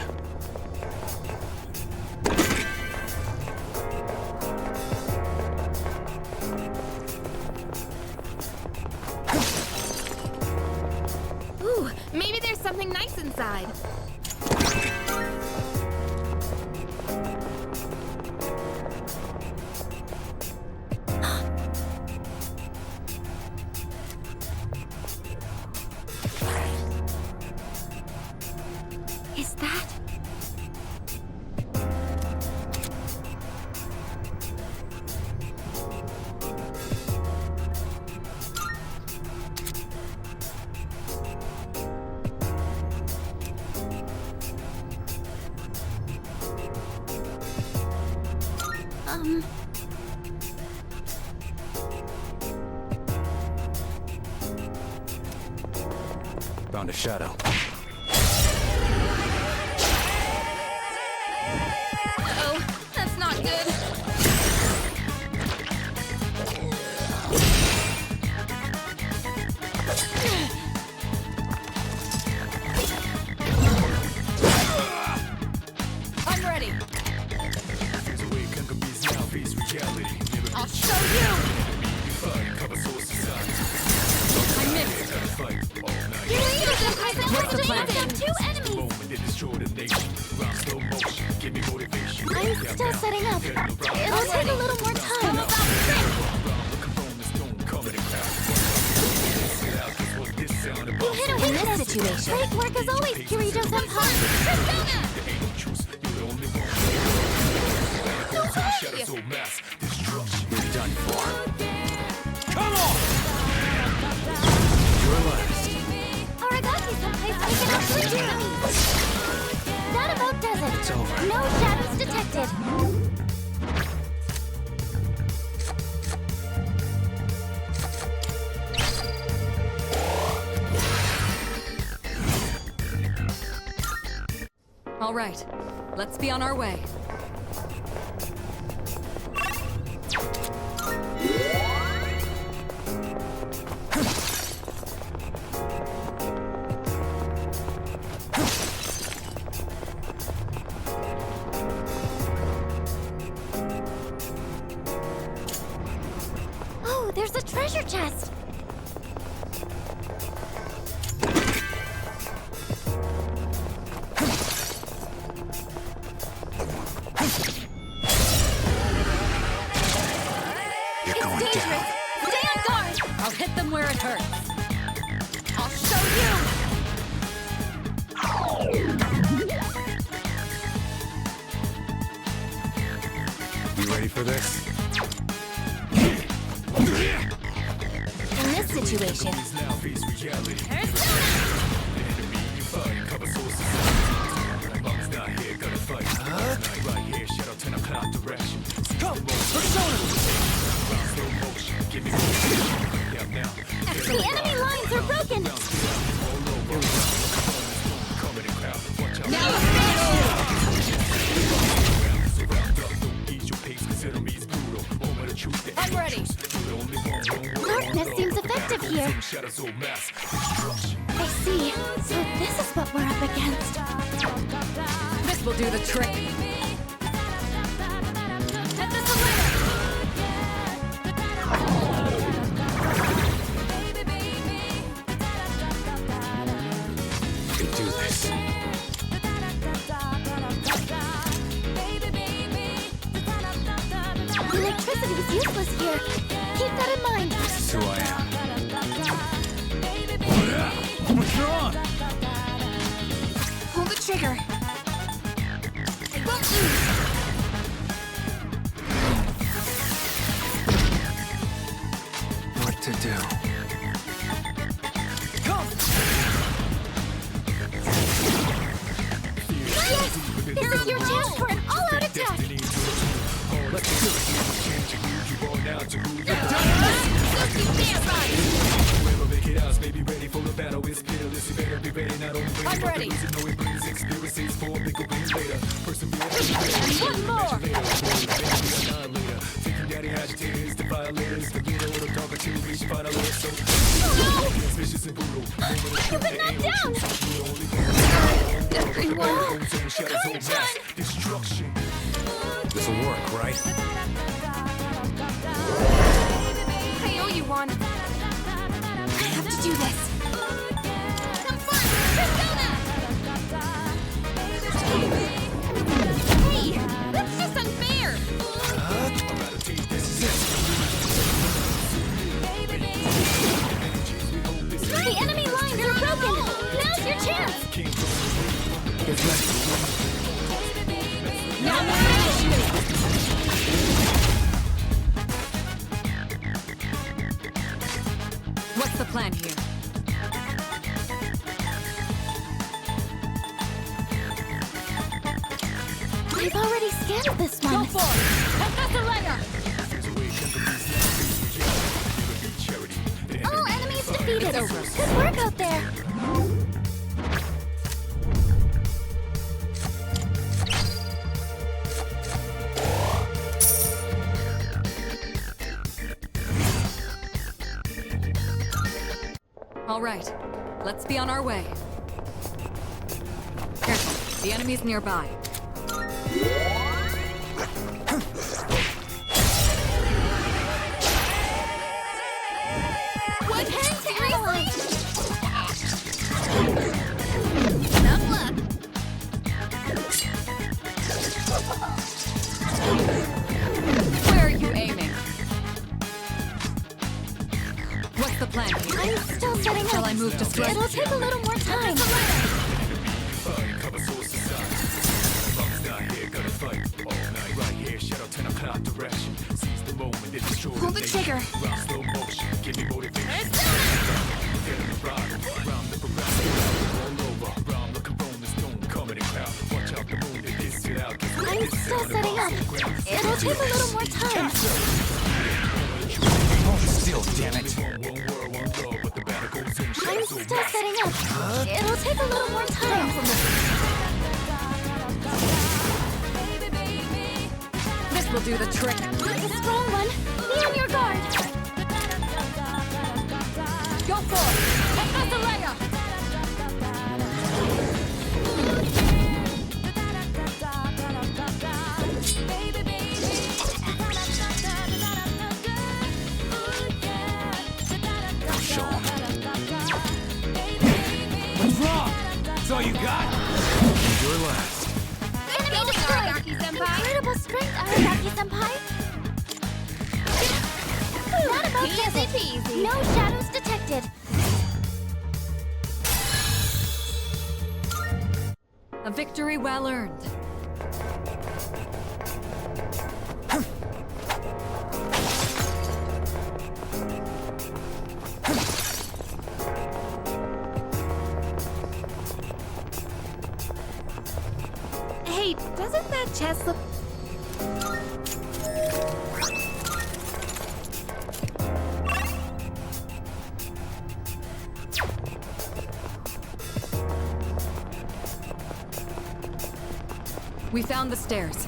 Ooh, maybe there's something nice inside. Is that... Found a shadow. Uh-oh, that's not good. I'm ready. I'll show you. I missed. Kirito-senpai What's the plan? down 2 enemies! I'm still setting up. It'll take a little more time. You hit a weakness. In this situation. Great work as always, Kirito-senpai. Persona! You're done for. Come on! You're last. Aragaki-senpai's taken out 3 enemies. That about does it. It's over. No shadows detected. All right, let's be on our way. There's a treasure chest! You're going down. Stay on guard! I'll hit them where it hurts. I'll show You ready for this? In this situation, the enemy lines are broken! I'm ready. Darkness seems effective here. I see. So this is what we're up against. This will do the trick. Head this away! You can do this. Electricity is useless here. Keep that in mind. This is who I am. What's wrong? Pull the trigger. It won't lose. What to do? Yes! This is your chance for an all-out attack! I'm ready. One more! You've been knocked down! Everyone! This'll work, right? I owe you one. I have to do this. Come on! Persona! Hey! That's just unfair! The enemy lines are broken! Now's your chance! Now finish you! What's the plan here? I've already scanned this one. Go for it! All enemies defeated! Good work out there! All right, let's be on our way. Careful, the enemy's nearby. What hand to analyze? Enough luck! Where are you aiming? What's the plan here? I'm still setting up. Shall I move to strike? It'll take a little more time. Pull the trigger. I'm still setting up. It'll take a little more time. Hold still, damn it. I'm still setting up. It'll take a little more time. This will do the trick. That's a strong one. Be on your guard. Go for it! Leia! you got? Your last. Enemy destroyed! Incredible strength, Aragaki-senpai! Not about easy peasy. No shadows detected. A victory well earned. Hey, doesn't that chest look... We found the stairs.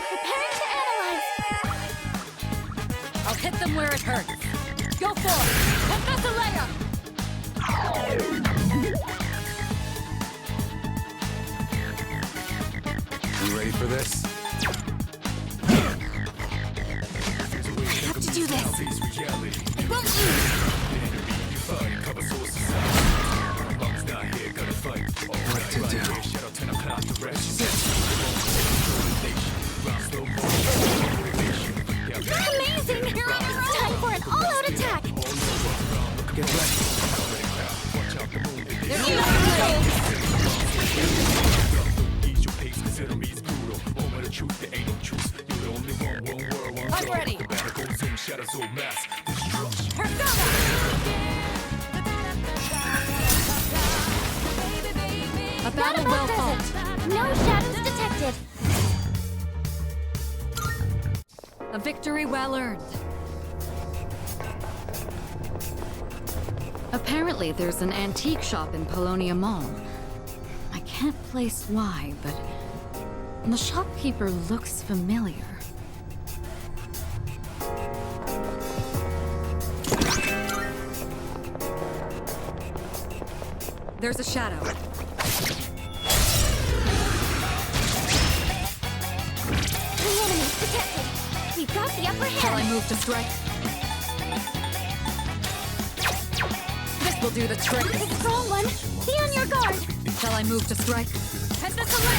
Preparing to analyze. I'll hit them where it hurts. Go for it! Professor Leia! You ready for this? Have to do this. It won't What to do? Amazing! It's time for an all-out attack! Get ready. There's I'm ready. A battle well fought. No shadows detected. A victory well earned. Apparently, there's an antique shop in Polonia Mall. I can't place why, but the shopkeeper looks familiar. There's a shadow. The enemy's detected. We've got the upper hand. Shall I move to strike? This will do the trick. A strong one. Be on your guard. Shall I move to strike? Head this away.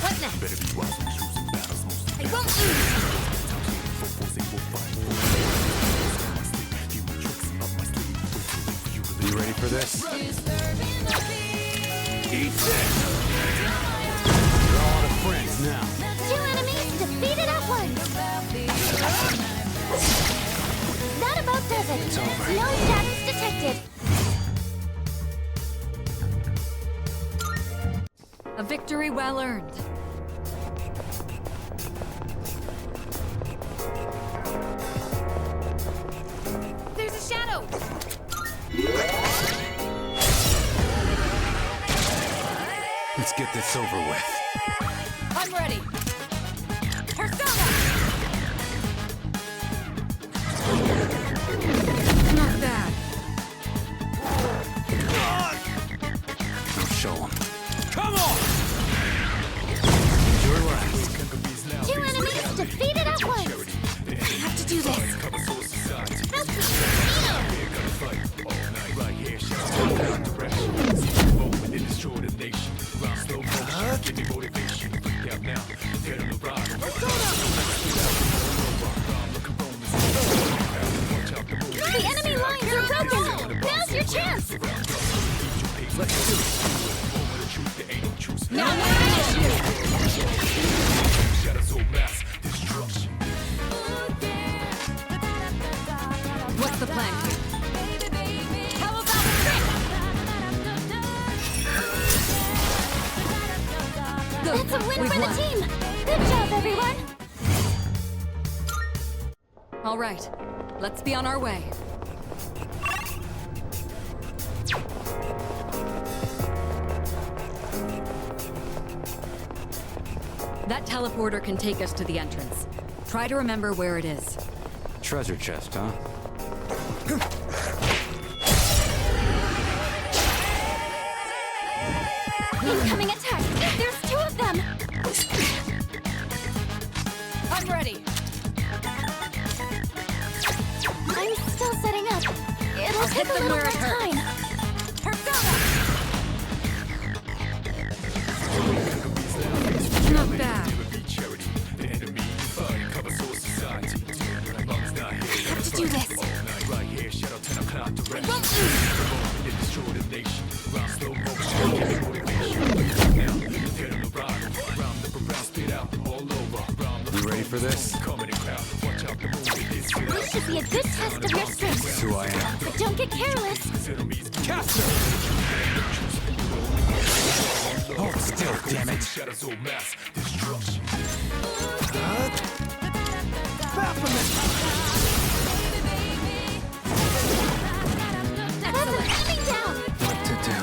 What next? I won't lose. You ready for this? Eat this! We're all out of friends now. 2 enemies defeated at once. That about does it. It's over. No shadows detected. A victory well earned. There's a shadow! Let's get this over with. I'm ready. Persona! Not bad. Now show 'em. Come on! Your last. 2 enemies defeated at once. I have to do this. Help me. The enemy lines are broken. Now's your chance. Let's do it. No What's the plan here? How about a trick? Good. That's a win We've for won. the team. Good job, everyone. All right, let's be on our way. That teleporter can take us to the entrance. Try to remember where it is. Treasure chest, huh? Incoming attack! There's 2 of them! I'm ready. I'm still setting up. It'll take a little more time. Not bad. I have to do this. You ready for this? This should be a good test of your strength. That's who I am. But don't get careless. Hold still, damn it. Coming down. What to do?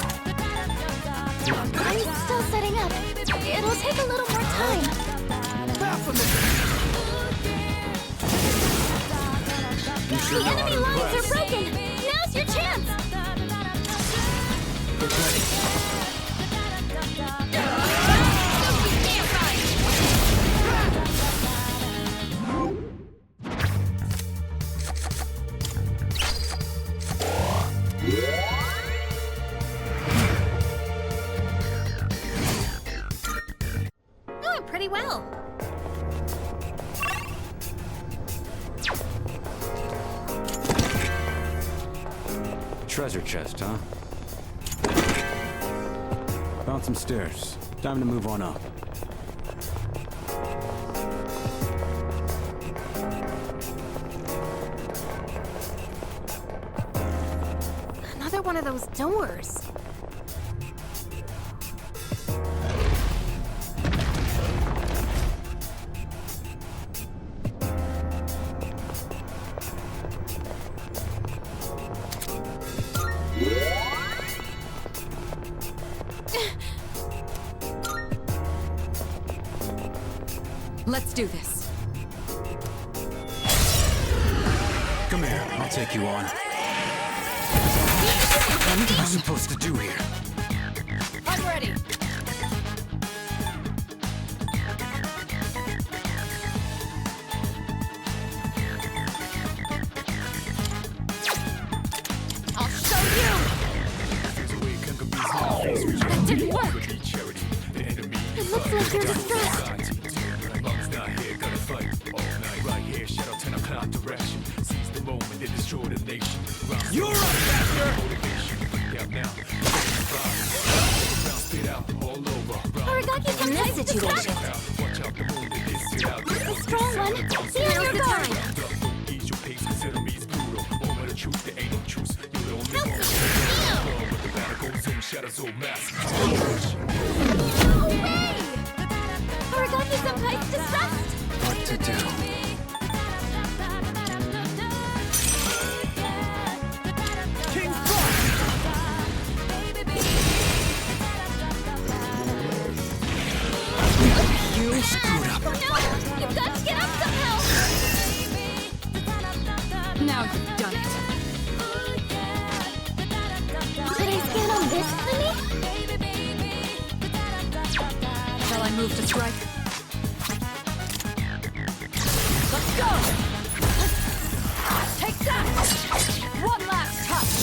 I'm still setting up. It'll take a little more time. The enemy lines are broken. Now's your chance. Get ready. Doing pretty well. Treasure chest, huh? Found some stairs. Time to move on up. Another one of those doors. Let's do this. Come here, I'll take you on. What am I supposed to do here? I'm ready. I'll show you. That didn't work. It looks like you're distressed. You're up, Master! Arigaki's in this situation. That's a strong one. Be on your guard. No way! Arigaki-senpai's distressed. What to do? You screwed up. No! You've got to get up somehow! Now you've done it. Should I stand on this, Lily? Shall I move to strike? Let's go! Take that! One last touch!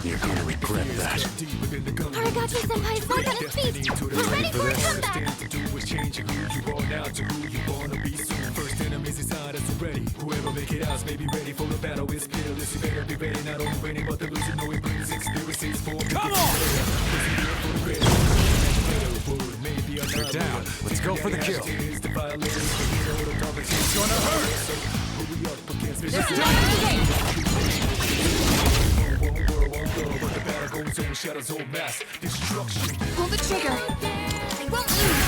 You're gonna regret that. Arigaki-senpai's back on his feet! We're ready for a comeback! Whoever make it out may be ready for the battle. It's peerless. You better be ready. Not only winning, but the losing. No, it brings experiences for. Come on! You're down. Let's go for the kill. It's gonna hurt. This is not the game! Pull the trigger. I won't lose.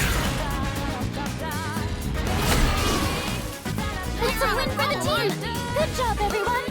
It's a win for the team! Good job, everyone!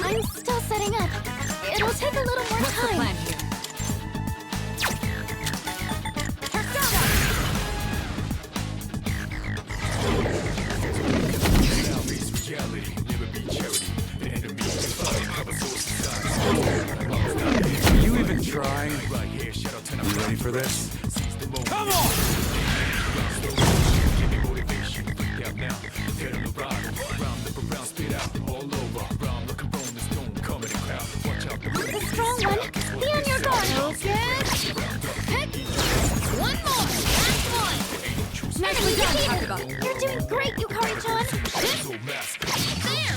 I'm still setting up. It'll take a little more What's time. the plan here? Are you even trying? You ready for this? Come on! The strong one. Be on your guard. Focus. Pick. One more. Last one. Nicely done, Hakuba. You're doing great, Yukari-chan. There.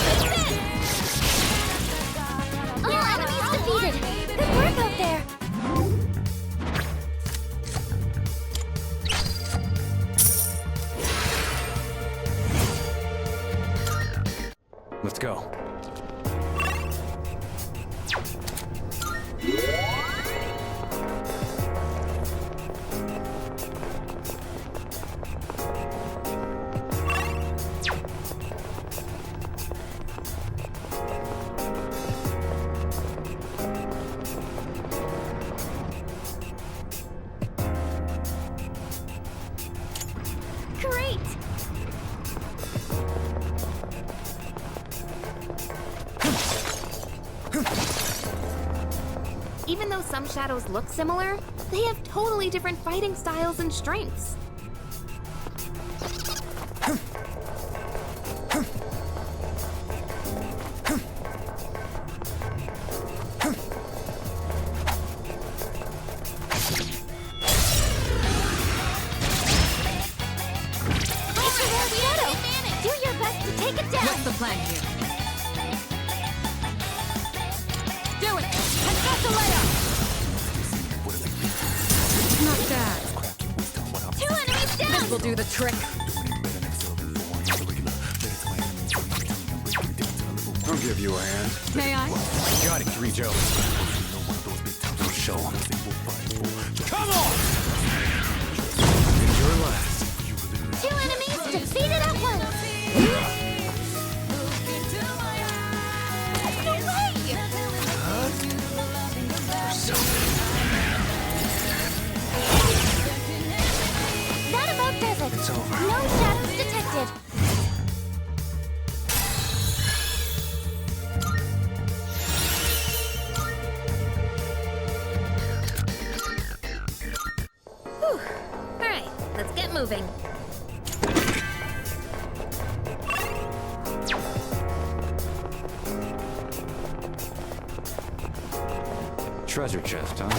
That's it. All enemies defeated. Good work out there. Let's go. Great. Even though some shadows look similar, they have totally different fighting styles and strengths. Do your best to take it down. What's the plan here? Do it. Cancellation. Not bad. 2 enemies down. This will do the trick. I'll give you a hand. May I? Got it, Kirijo. Don't show him. Come on! And your last. 2 enemies defeated at once. No way! That about does it. It's over. No shadows detected. Whew. All right, let's get moving. Treasure chest, huh?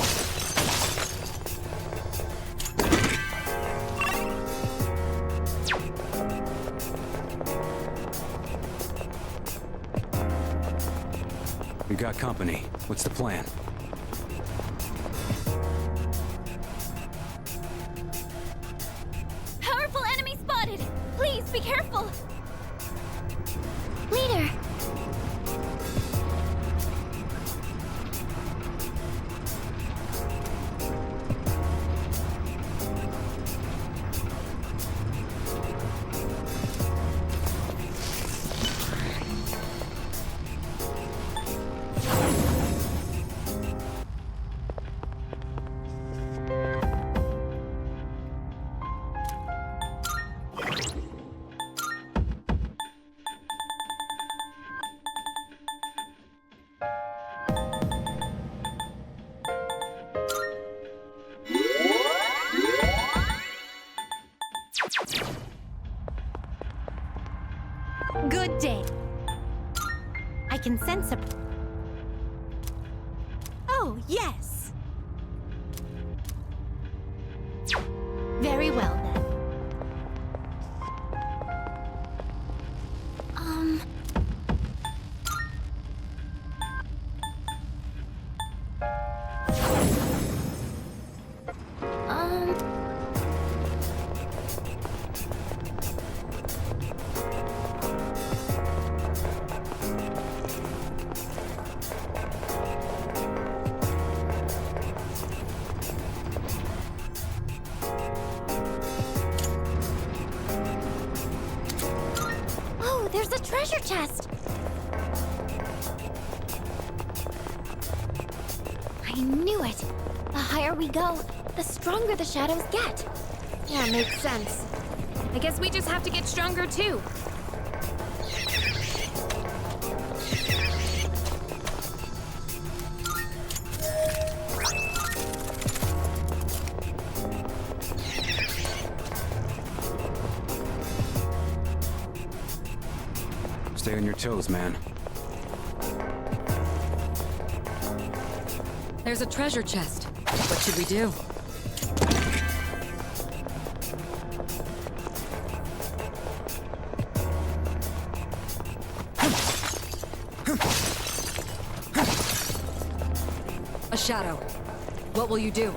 We got company. What's the plan? Powerful enemy spotted. Please be careful. Leader. Good day. I can sense a... Oh, yes. Very well, then. Oh, there's a treasure chest. I knew it. The higher we go, the stronger the shadows get. Yeah, makes sense. I guess we just have to get stronger too. Stay on your toes, man. There's a treasure chest. What should we do? A shadow. What will you do?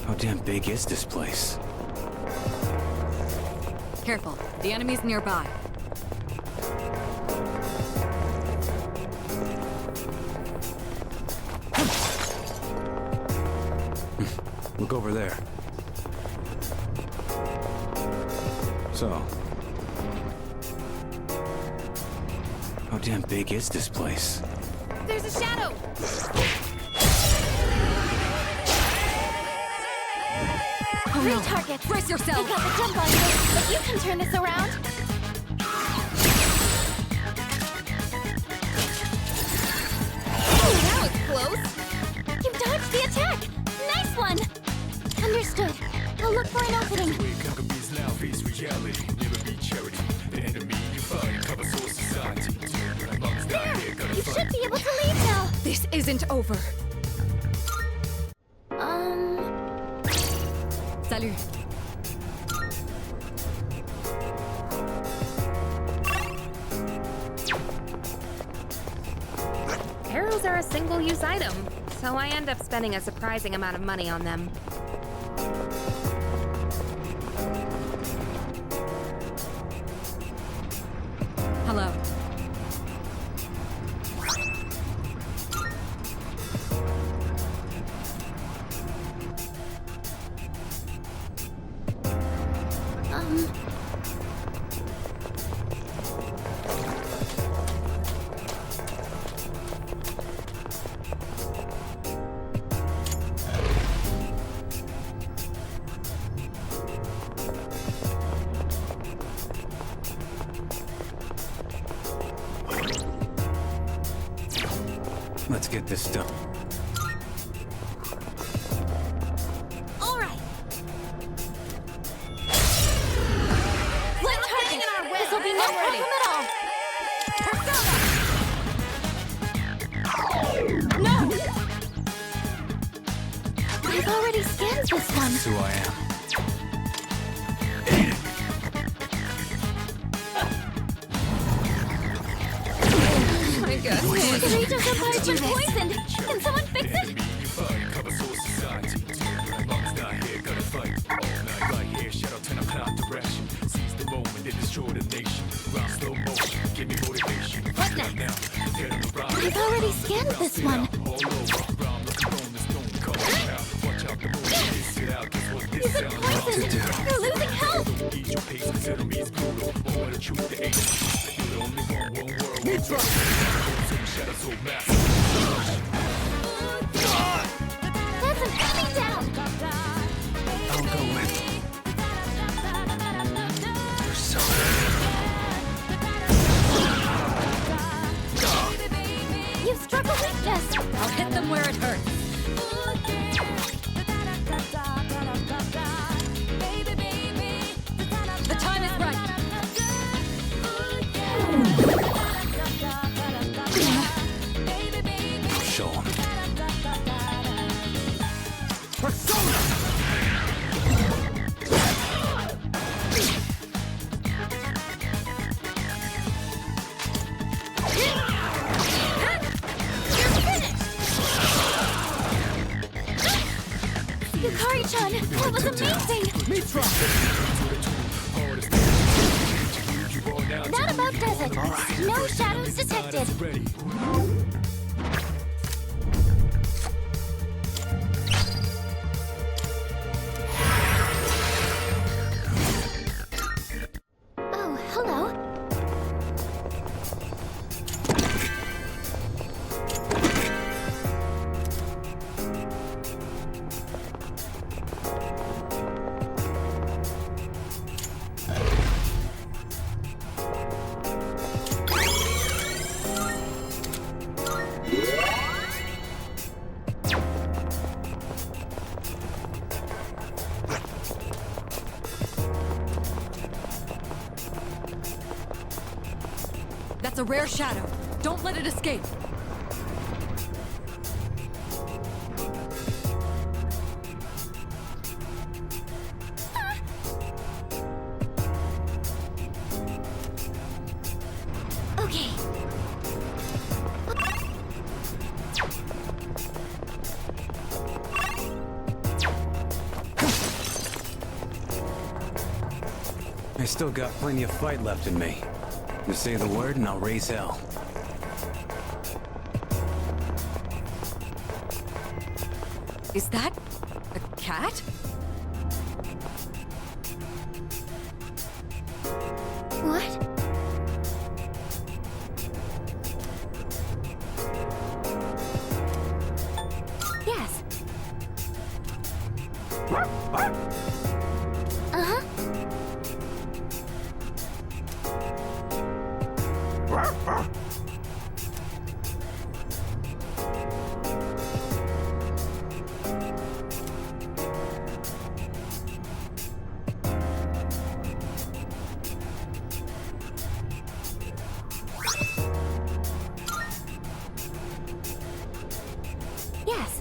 How damn big is this place? Careful. The enemy's nearby. Look over there. So... how damn big is this place? There's a shadow! Oh Three no. targets. Brace yourself. I got the jump on you, but you can turn this around. Ooh, that was close! You dodged the attack. Nice one. Understood. I'll look for an opening. There! You should be able to leave now. This isn't over. Salut. Arrows are a single-use item, so I end up spending a surprising amount of money on them. Hello. Let's get this done. All right. Let's hang in our way! This will be no problem at all. No! I've already scanned this one. That's who I am. My goodness. The Regent's Empire's been poisoned. Can someone fix it? What next? I've already scanned this one. He's been poisoned. You're losing health. That's an enemy down. I'll go with Persona. You struck a weakness. I'll hit them where it hurts. The time is right. I'll show 'em. Yukari-chan, that was amazing. That about does it. No shadows detected. Oh, hello. a rare shadow. Don't let it escape. Okay. I still got plenty of fight left in me. Just say the word and I'll raise hell. Is that a cat? What? Yes. Uh-huh. Yes.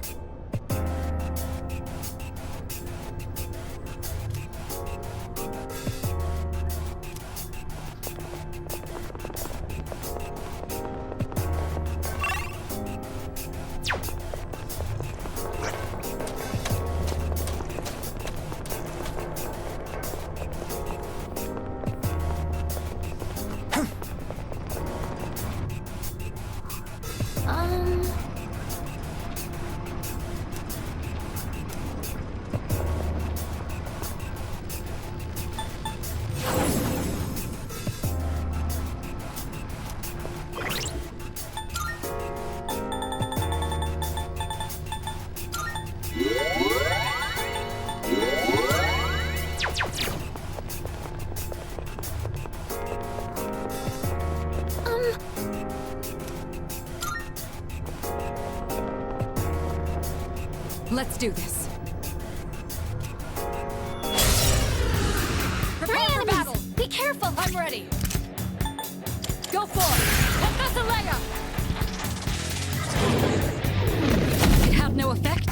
Let's do this. Prepare for battle! Be careful! I'm ready! Go for it! Professor Leia! It had no effect?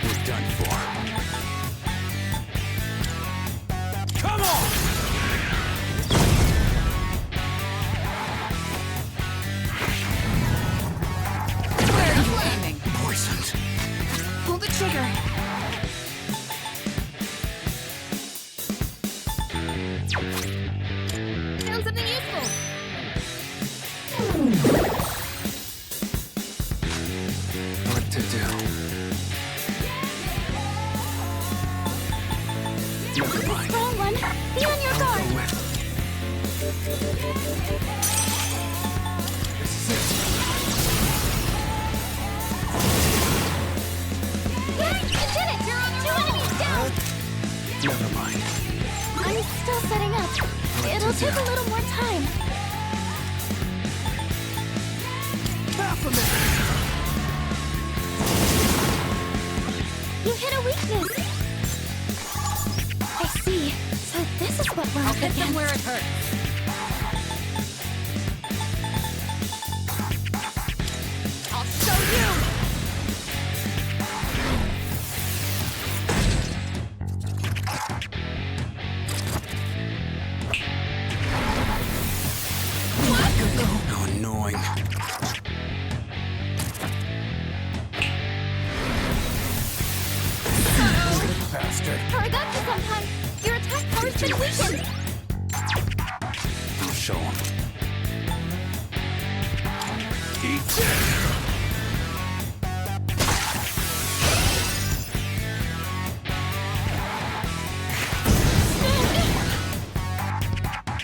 We're done for. Come on! Where are you aiming? Poisoned. Pull the trigger! Found something useful! What to do? Never mind. Wrong one! Be on your guard! Go with. This is it. Yeah, you did it! You're on 2 enemies down! Never mind. I'm still setting up. It'll take a little more time. Half a minute. You hit a weakness. I see. So this is what we're I'll up hit them against. where it hurts. I'll show you! How annoying. Bastard. I got you sometime. Your attack power's been weakened. I'll show him. Eat this.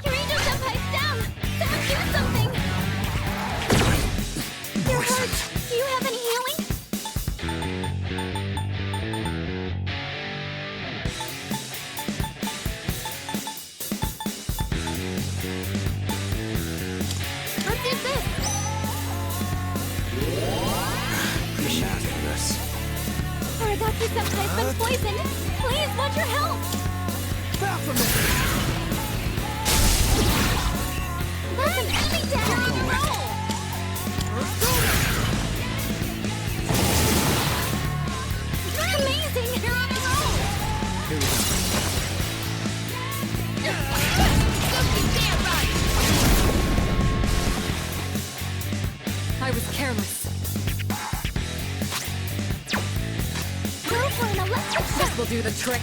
Kirito Senpai's down. Someone do something. You're hurt. Do you have any healing? Let's use this. Senpai's been poisoned! Please, want your help! That's an enemy down! Amazing! You're on a roll! Here we go. I was careless. Go for an electric shock! This will do the trick.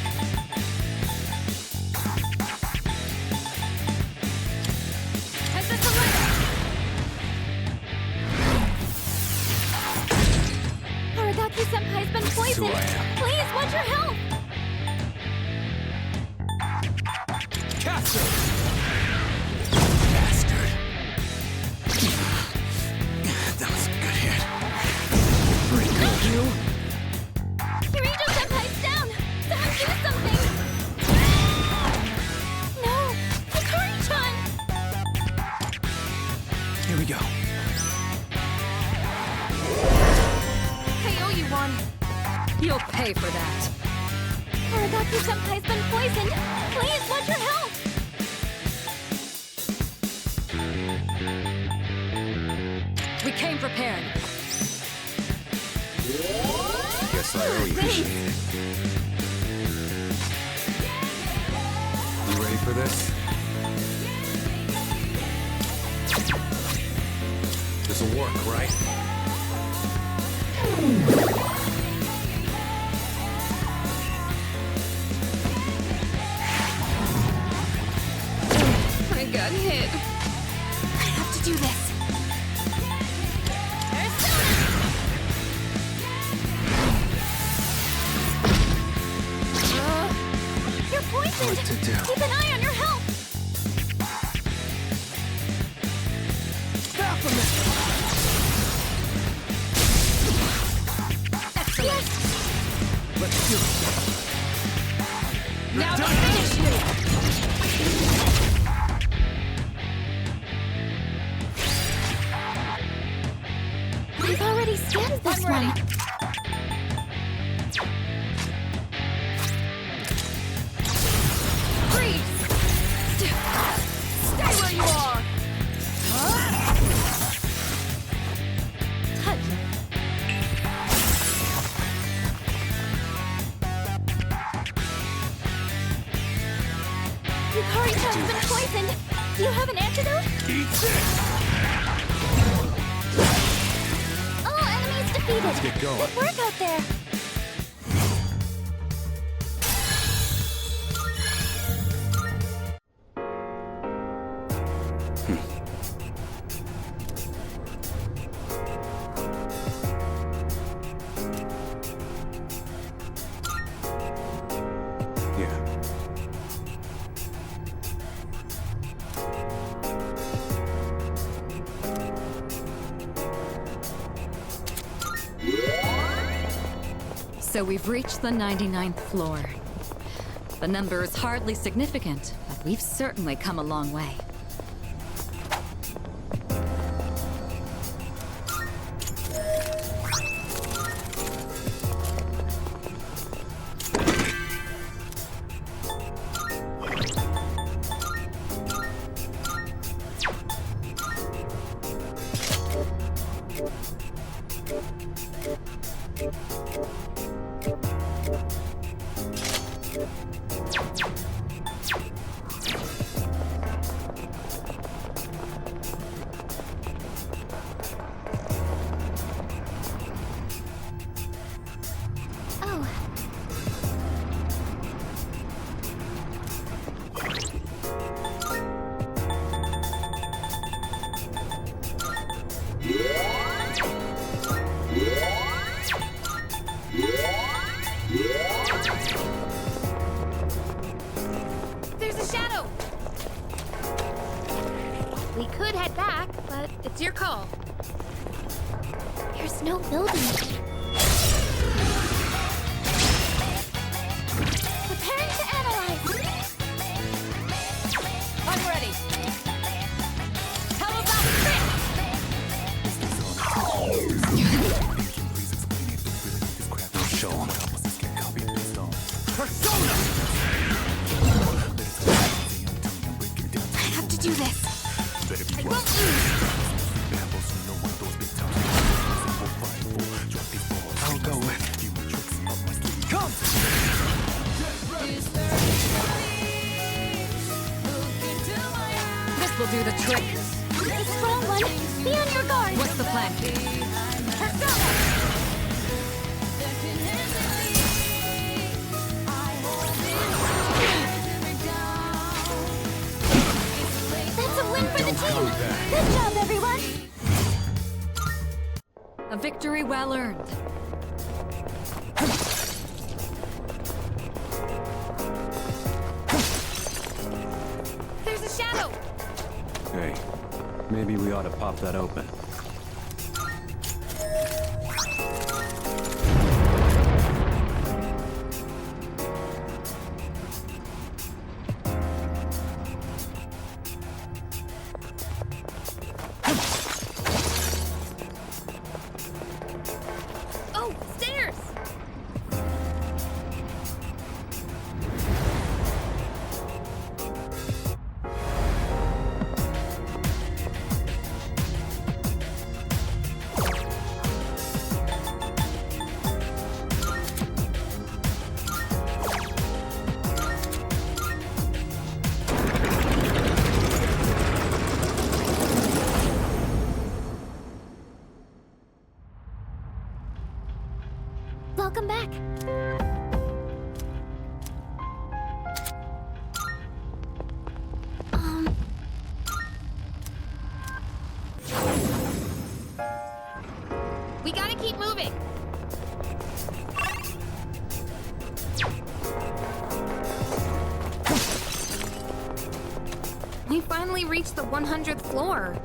And this electric! Aragaki Senpai's been poisoned! who I am. Please, want your help! Capture! Bastard. That was a good hit. Pretty good. You? Kirito Senpai's down! Someone do something! No! Hikari-chan! Here we go. I owe you one. You'll pay for that. Aragaki Senpai's been poisoned! Please, want your help! We came prepared. Guess I owe you. You ready for this? This'll work, right? I got hit. I have to do this. You're poisoned! What to do? Keep an eye on your health! Yes! Let's do it. Now to finish you! I've already scanned this I'm ready. one. Freeze! Stay where you are! Touch. Yukari-chan's been poisoned! Do you have an antidote? Eat this! All enemies defeated! Let's get going. Good work out there! Yeah. So we've reached the 99th floor. The number is hardly significant, but we've certainly come a long way. Oh. There's a shadow! We could head back, but it's your call. There's no building. Preparing to analyze. I'm ready. How about this? Show 'em. I'll go with you. Come! This will do the trick. It's a strong one. Be on your guard. What's the plan? That's a win for the team. Good job, everyone. A victory well earned. There's a shadow! Hey, maybe we ought to pop that open. Oh, stairs! Welcome back. We gotta keep moving. We finally reached the 100th floor.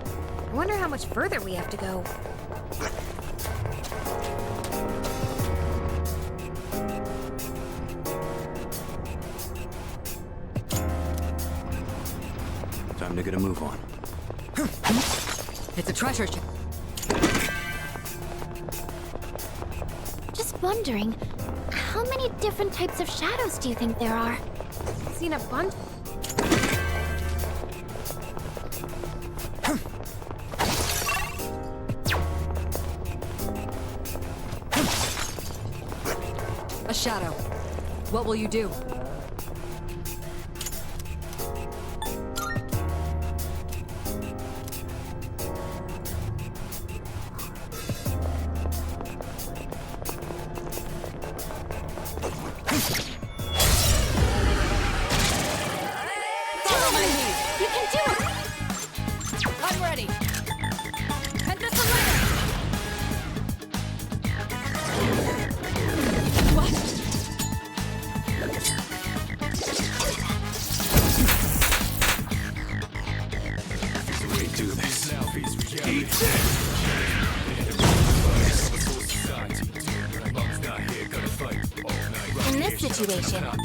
I wonder how much further we have to go. Time to get a move on. It's a treasure chest. Just wondering, how many different types of shadows do you think there are? Seen a bunch. A shadow. What will you do? Follow my lead. You can do it. I'm ready. And this is later. We do this. Eat In this situation, help me.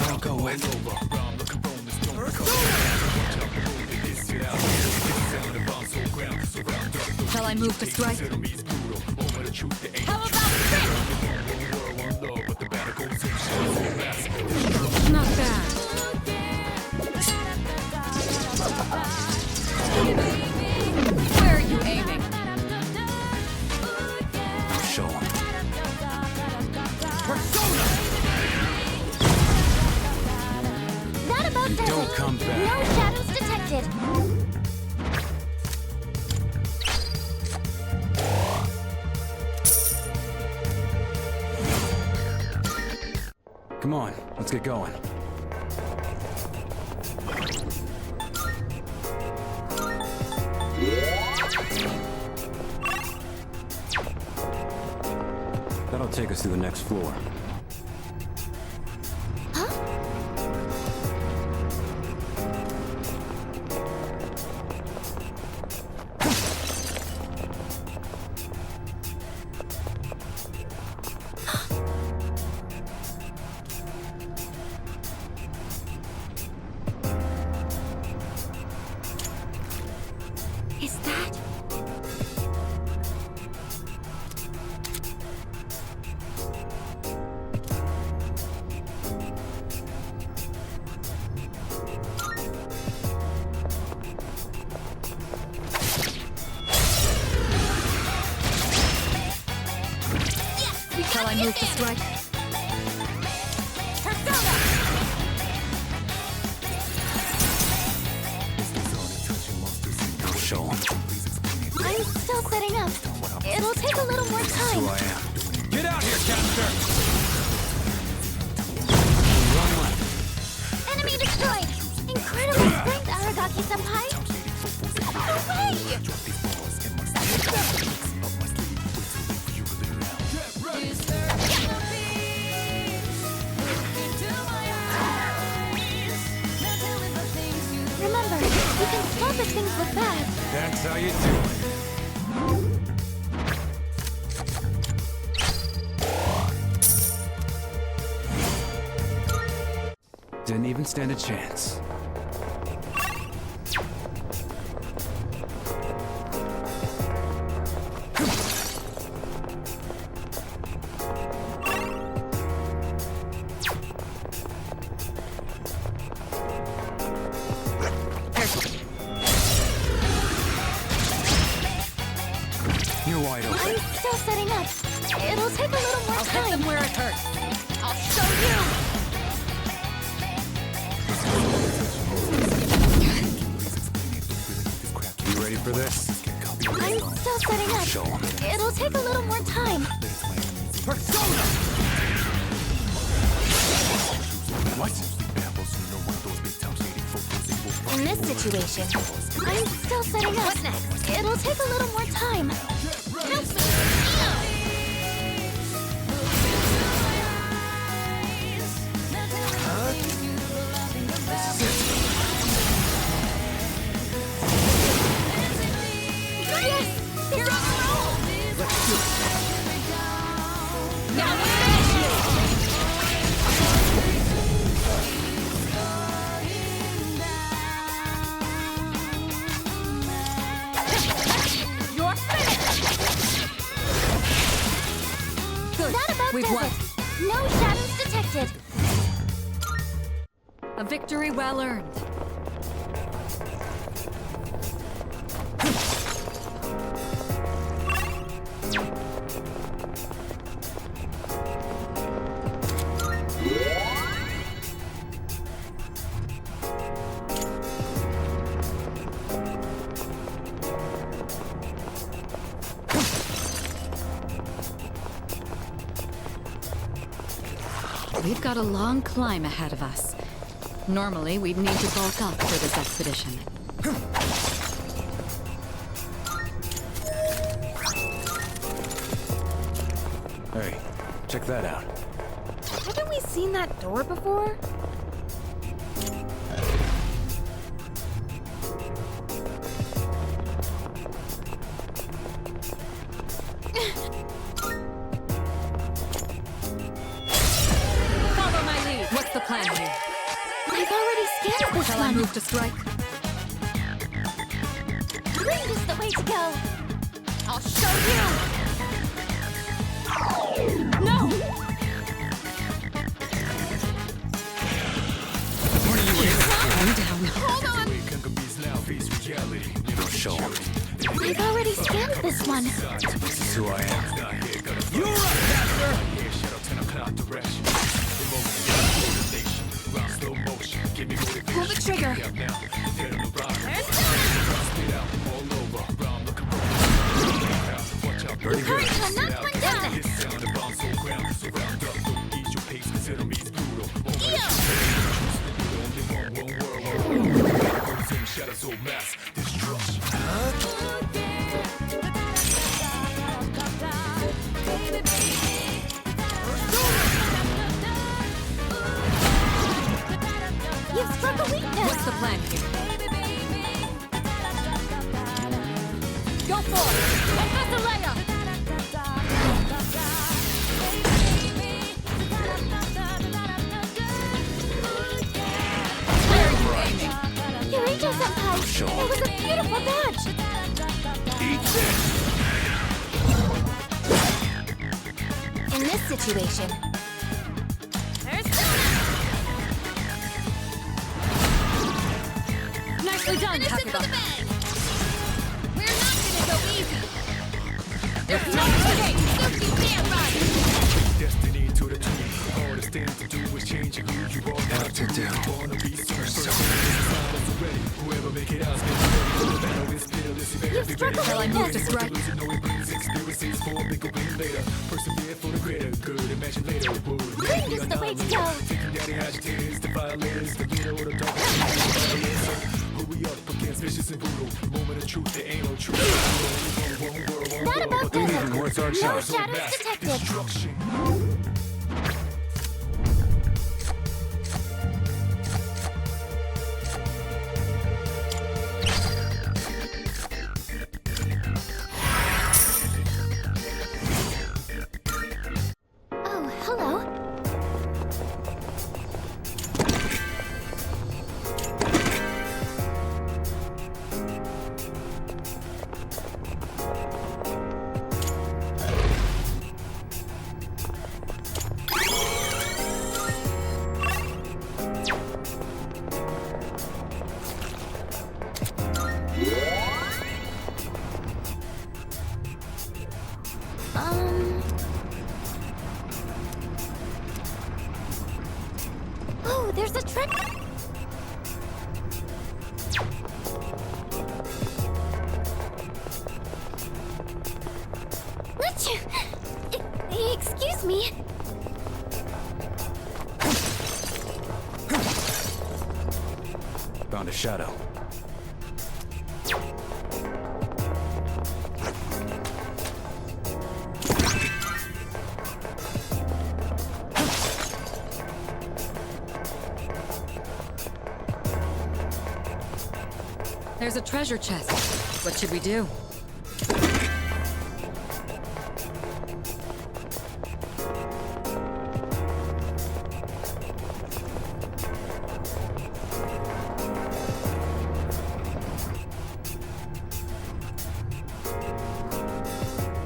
I'll go with Shall I move to strike? How about this? Not bad. Where are you aiming? I'll show him. That about does Don't it. come back. No shadows detected. Come on, let's get going. That'll take us to the next floor. Is that? move to strike. Show 'em. I'm still setting up. It'll take a little more time. Who I am. Get out here, Caster! One left. Enemy destroyed! Incredible strength, Aragaki-senpai! No way! Remember, you can stop if things look bad. That's how you do it. Didn't even stand a chance. You're wide open. I'm still setting up. It'll take a little more time. Hit them where it hurts. I'll show you! You ready for this? I'm still setting up. Show 'em. It'll take a little more time. Persona! What? In this situation, I'm still setting up. What next? It'll take a little more time. Yes! You're on a roll! Let's do it. Now we're finished! You're finished! Good. That about We've does won. it. No shadows detected. A victory well earned. We've got a long climb ahead of us. Normally, we'd need to bulk up for this expedition. Hey, check that out. Haven't we seen that door before? Follow my lead. What's the plan here? I've already scanned this Shall I move to strike? Green is the way to go. I'll show you. No! Calm down. Hold on! Show 'em. I've already scanned this one. This is who I am. You're up, Caster! Pull the trigger. Very good. Hurricane knocked one down. You've struck a weakness. What's the plan here? Go for it! Professor Leia! Where are you aiming? Eureka-senpai! Sure. It was a beautiful badge! Eat this! In this situation... Nicely done, Kakuga. We're not gonna go easy! There's no escape! Don't you dare run! stand to do is changing who you are. What to do? Wanna be first. Ready. Whoever make it out, the battle is fearless. You better be ready. Well, I'm not described. No, it brings experiences for a bigger win later. Persevere for the greater good. Imagine later. Green is the way to go. Taking down the agitators, the violins, the leader of the dark. Who we up against, vicious and brutal. Moment of truth, there ain't no truth. That about does it. What's our No chance? shadows detected. Destruction. Oh, hello. Oh, there's a trick. Excuse me. Found a shadow. There's a treasure chest. What should we do?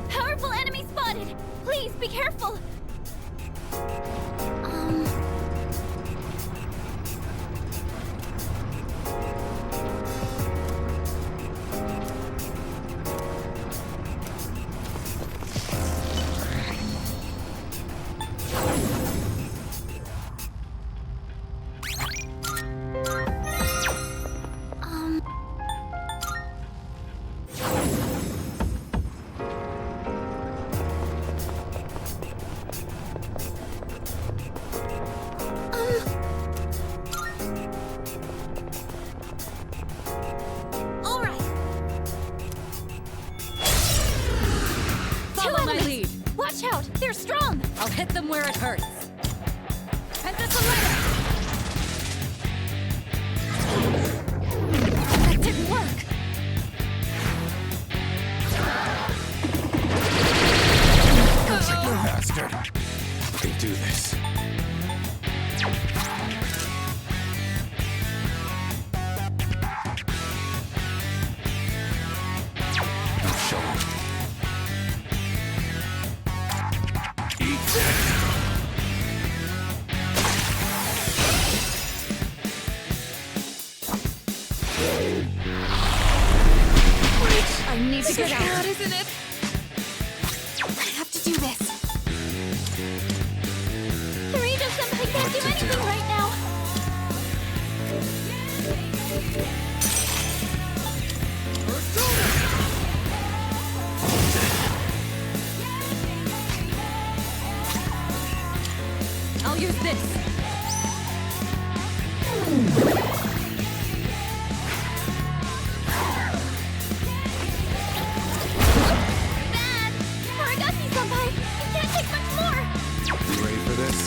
Powerful enemy spotted. Please be careful. Follow my lead. Watch out! They're strong! I'll hit them where it hurts. And this letter! That didn't work! Bastard. They do this. I'll show 'em. Eat this. I need to get out, isn't it? I have to do this. Kirito-senpai can't do anything right now. I'll use this. Bad! Aragaki-senpai, you can't take much more! You ready for this?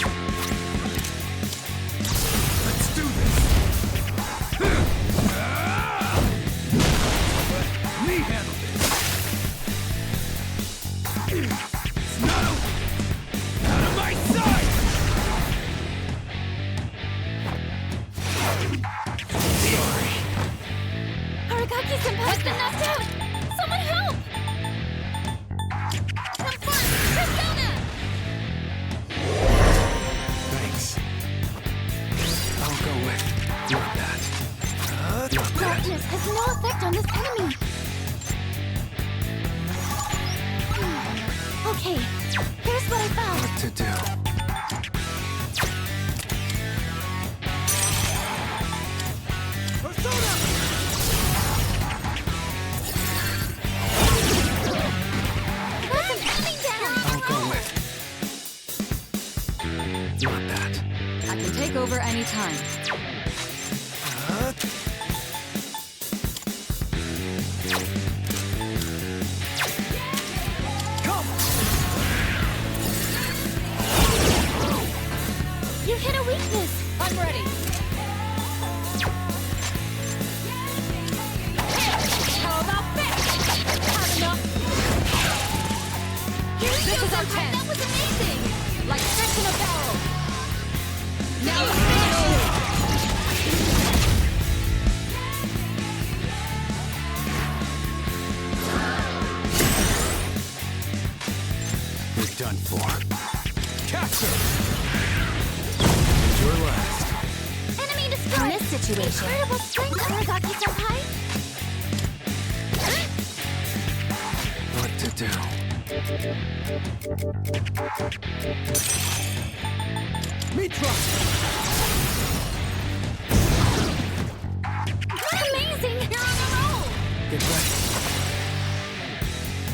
Let's do this! Let me handle this! It's not over! Out of my sight! Sorry. Aragaki-senpai's been knocked out! Someone help! Have fun! Persona! Thanks. I'll go with not that. Not that. Darkness has no effect on this enemy! Okay, here's what I found. What to do? time. You hit a weakness. I'm ready. How about this? Have enough? This is our chance. That was amazing. Like fish in a barrel. Now let's finish it. You're done for. Capture! Your last. Enemy destroyed. In this situation, Incredible strength, Aragaki-senpai. What to do? Mitra! Amazing. You're on a roll. Get ready.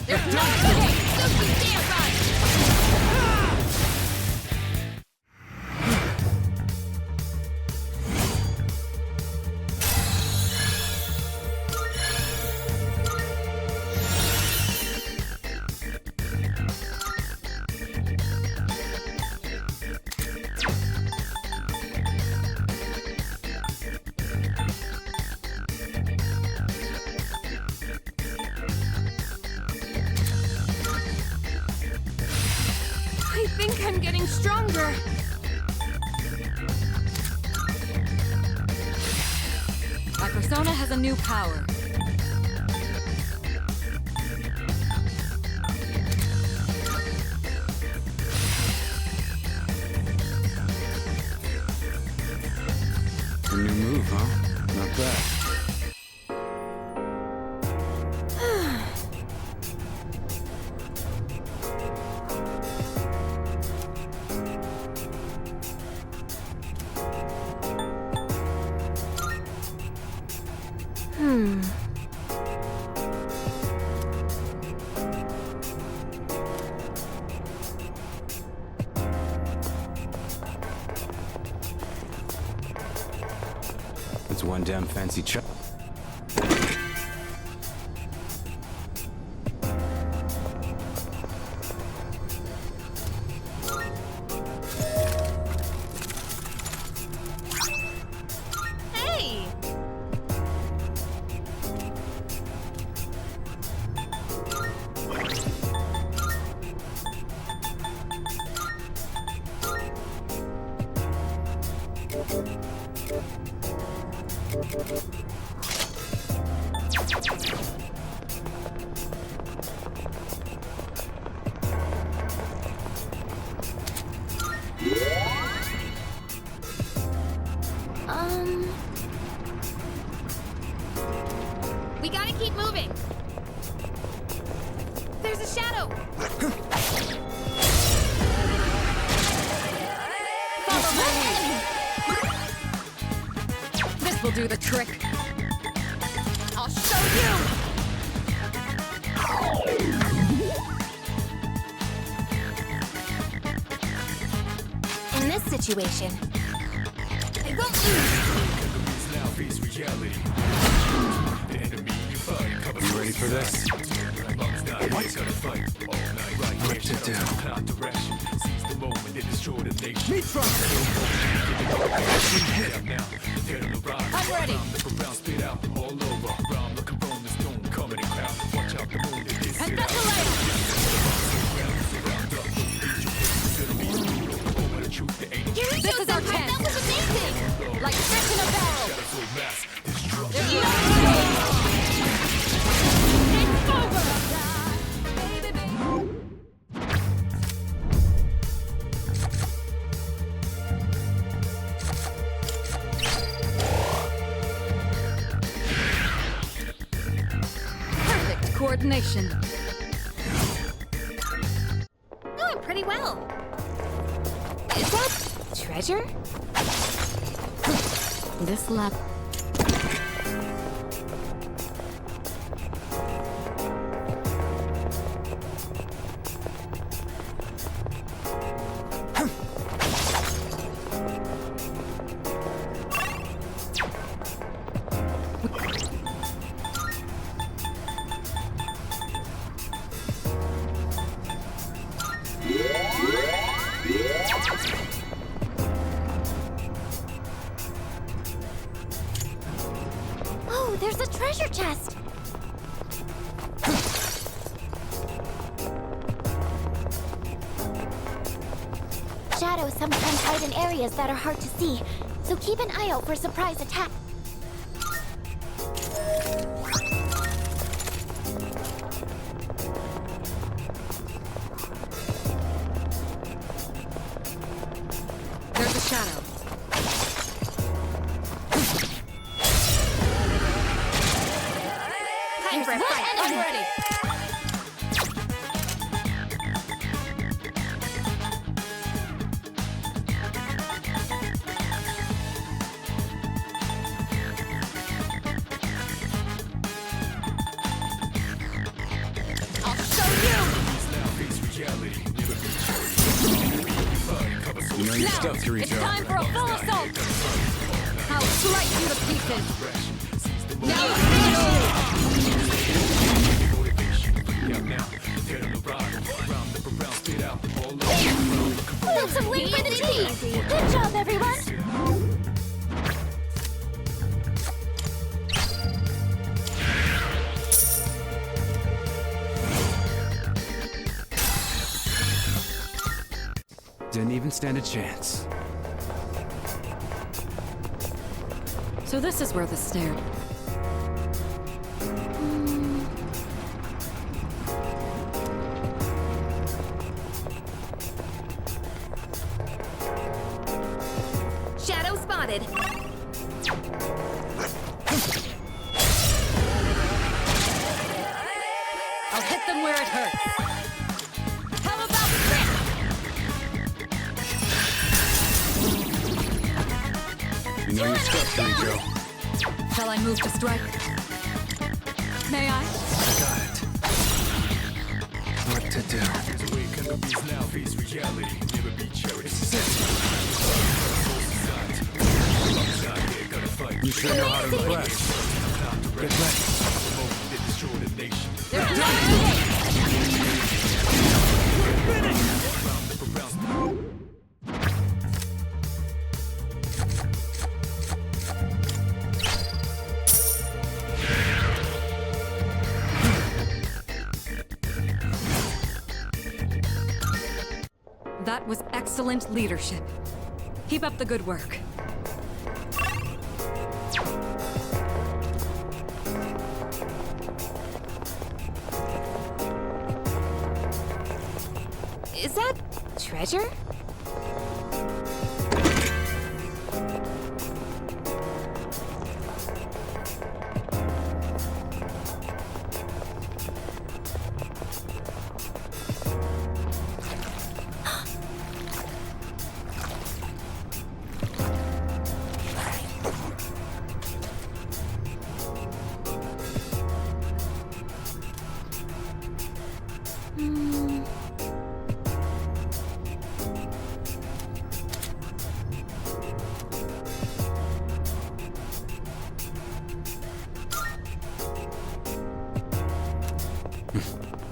There's no escape. Suki, stand by. I think I'm getting stronger. My persona has a new power. A new move, huh? Not bad. It's one damn fancy chop. Hey! We gotta keep moving. There's a shadow. Follow my lead. This will do the trick. I'll show you. in this situation, I won't lose. Now face reality. The enemy you fight. You ready for this? What to do? Seize the moment and destroy the nation. Mitra! I'm ready. Look around, spit out all over. Round, look around the stone, coming in crowd. Watch out the moon, it is And that's a light. This is our chance. That was amazing. Like fish in a barrel. There's no It's over. Perfect coordination. Doing pretty well. is that treasure? This lap. Oh, there's a treasure chest! Shadows sometimes hide in areas that are hard to see, so keep an eye out for surprise attacks. There's a shadow. Time for a fight. I'm ready. I'll show you! You know your Now, stuff, Kirito. it's time for a full assault! I'll slice you to pieces! Now That's a win for the team! Good job, everyone! Didn't even stand a chance. So this is where the stair... Shadow spotted. I'll hit them where it hurts! How about that? You know your stuff, Kirito. Shall I move to strike? May I? Got it. What to do? You sure know how to impress. Get ready. That was excellent leadership. Keep up the good work. Is that treasure?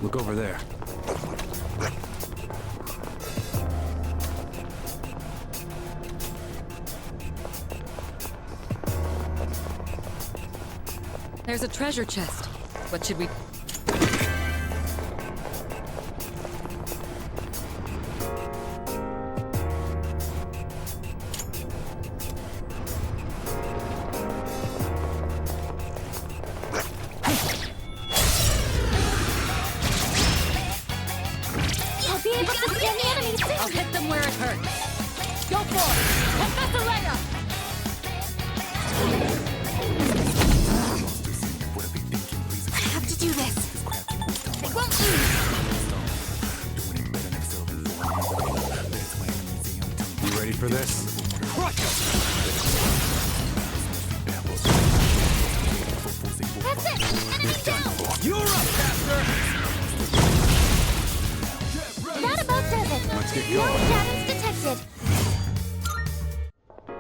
Look over there. There's a treasure chest. What should we... I'll be able to scan the enemies soon! I'll hit them where it hurts! Go for it! Professor Layup! I have to do this! It won't lose! You ready for this? That's it! Enemy down! You're up, Master! That about does it! Let's get No going. shadows detected!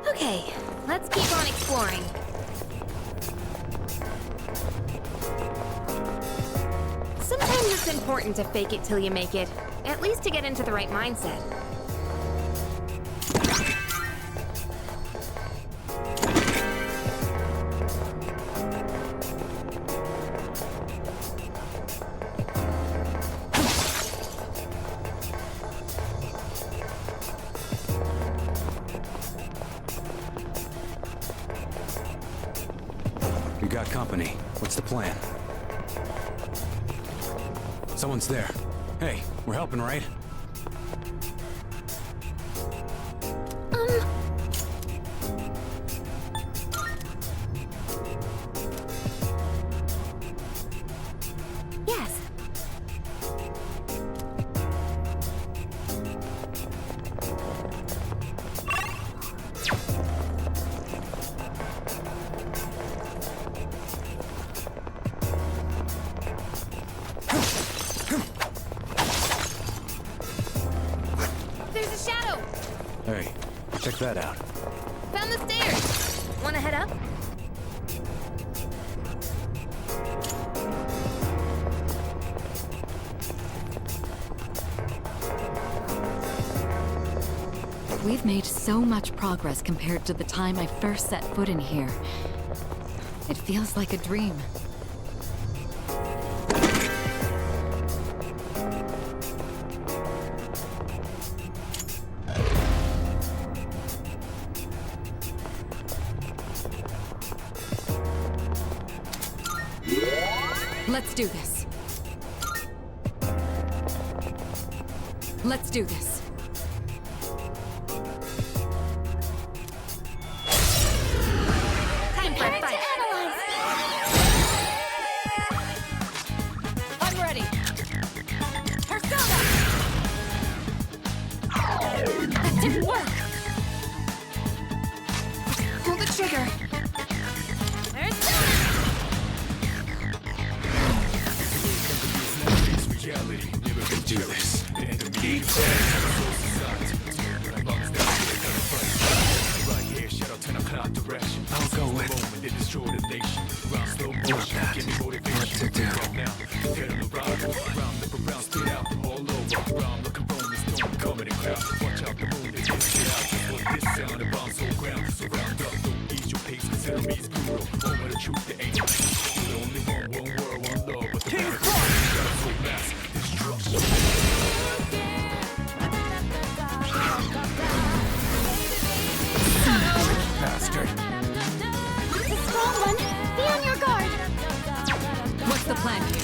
Okay, let's keep on exploring. Sometimes it's important to fake it till you make it, at least to get into the right mindset. We got company. What's the plan? Someone's there. Hey, we're helping, right? Yes. There's a shadow! Hey, check that out. Found the stairs! Wanna head up? We've made so much progress compared to the time I first set foot in here. It feels like a dream. Let's do this. Let's do this. Time for a fight. I'm ready. Persona! That didn't work! Pull the trigger. Do this. I'll go with. What to do. Bastard. It's a strong one. Be on your guard. What's the plan here?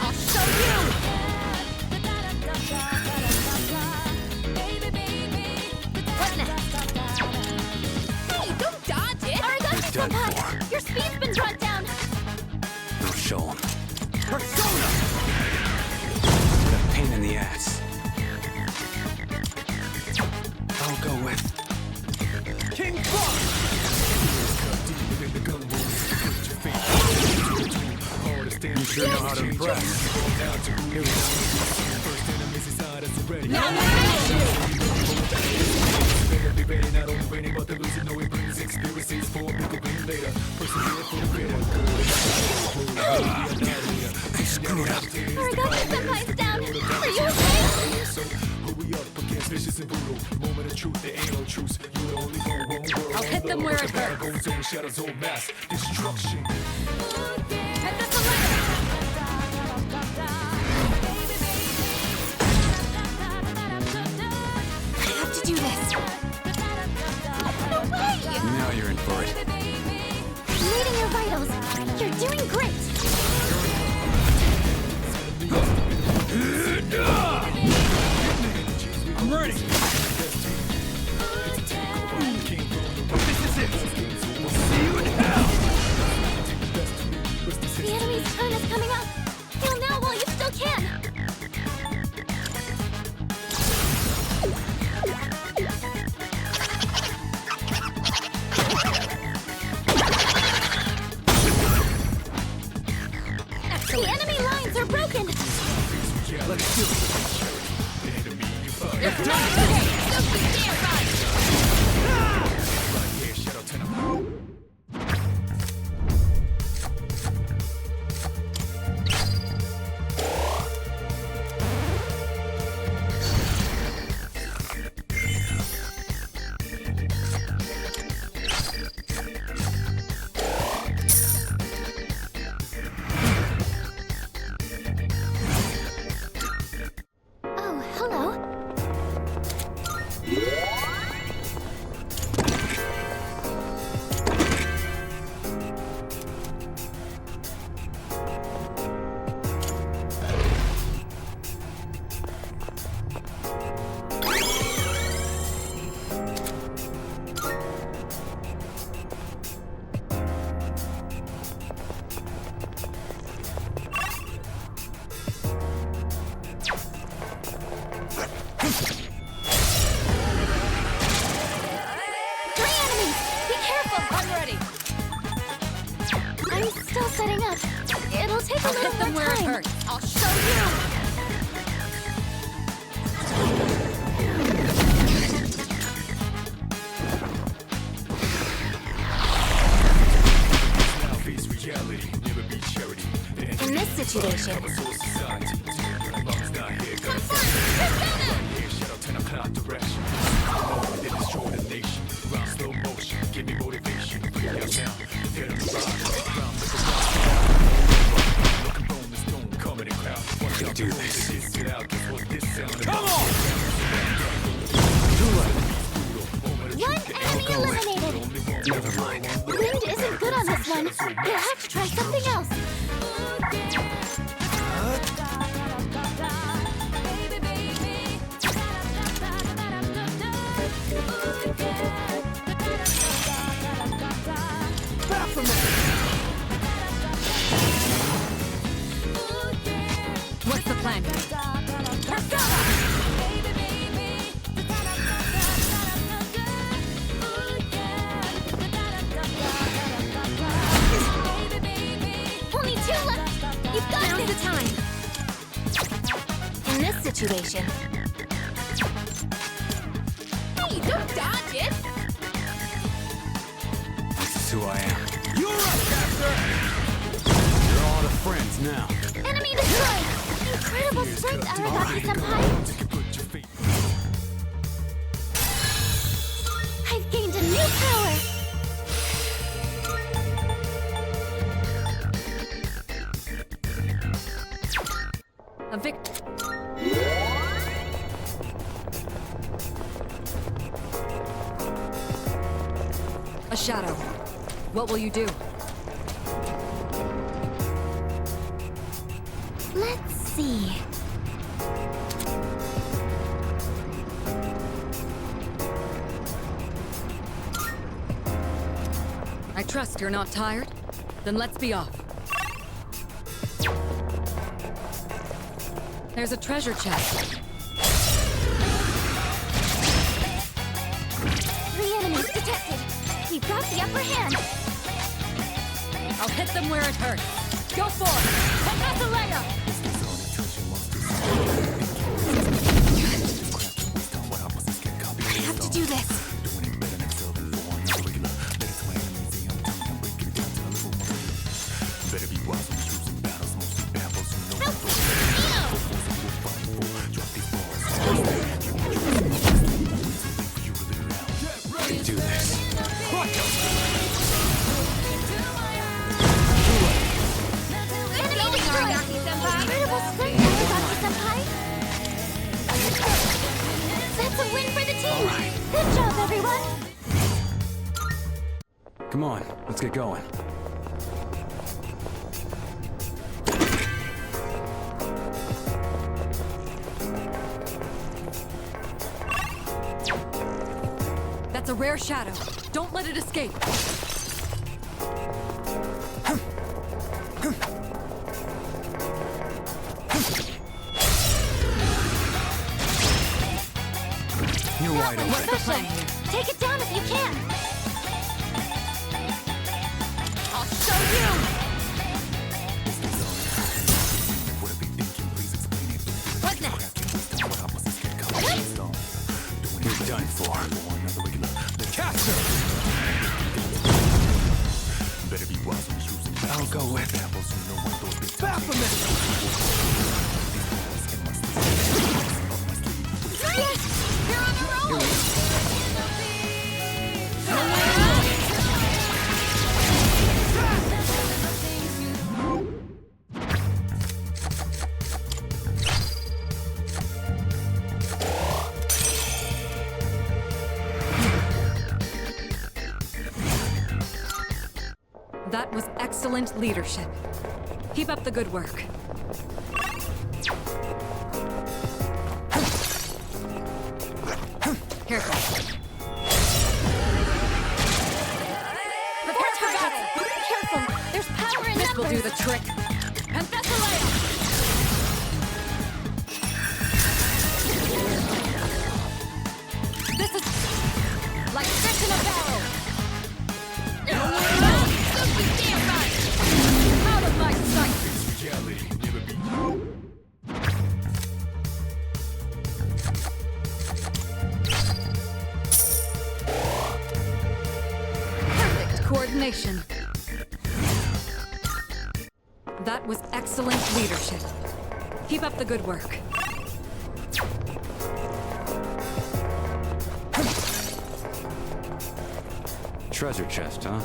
I'll show you! What next? Hey, don't dodge it! Arigato Done Senpai! Your speed's been brought down. I'll show him. Persona! What a pain in the ass. I'll go with King You sure know how to impress. Here we go. No I screwed up. Arigato Senpai's down. Are you okay? I'll hit them where it hurts. Head this away! I have to do this. No way! Now you're in for it. I'm reading your vitals. You're doing great. I'm ready. This is it. We'll see you in hell. The enemy's turn is coming up. Heal now while you still can. The enemy lines are broken. Let's do it. You're done! Okay, don't be terrified! take a I'll little hit them more where it time. hurts. I'll show you. In this situation, I can do this. Come on! One enemy eliminated. Never mind. Wind isn't good on this one. You'll have to try something else. What's the plan? Only two left. You've got now's this. the time. In this situation, Hey, don't dodge it. This is who I am. You're up, Caster! You're all the friends now. Enemy destroyed. Incredible strength, Aragaki-senpai. I've gained a new power. A vic. A shadow. What will you do? Let's see. I trust you're not tired? Then let's be off. There's a treasure chest. 3 enemies detected. We've got the upper hand. I'll hit them where it hurts. Go for it! Panathalea! I have to do this. I can do this. Enemy destroyed. Incredible strength, Aragaki-senpai. That's a win for the team. Good job, everyone. Come on, let's get going. That's a rare shadow. Don't let it escape. You're wide open. What's the plan here? Take it down if you can. I'll show you. What's next? You're done for. Caster! I'll go with it. Baphomet! Yes! You're on the roll! That was excellent leadership. Keep up the good work. Careful. Prepare for battle! Careful! There's power in This numbers! will do the trick. Panathalea! This is like fish in a barrel. Out of my sight! Transformation. That was excellent leadership. Keep up the good work. Treasure chest, huh?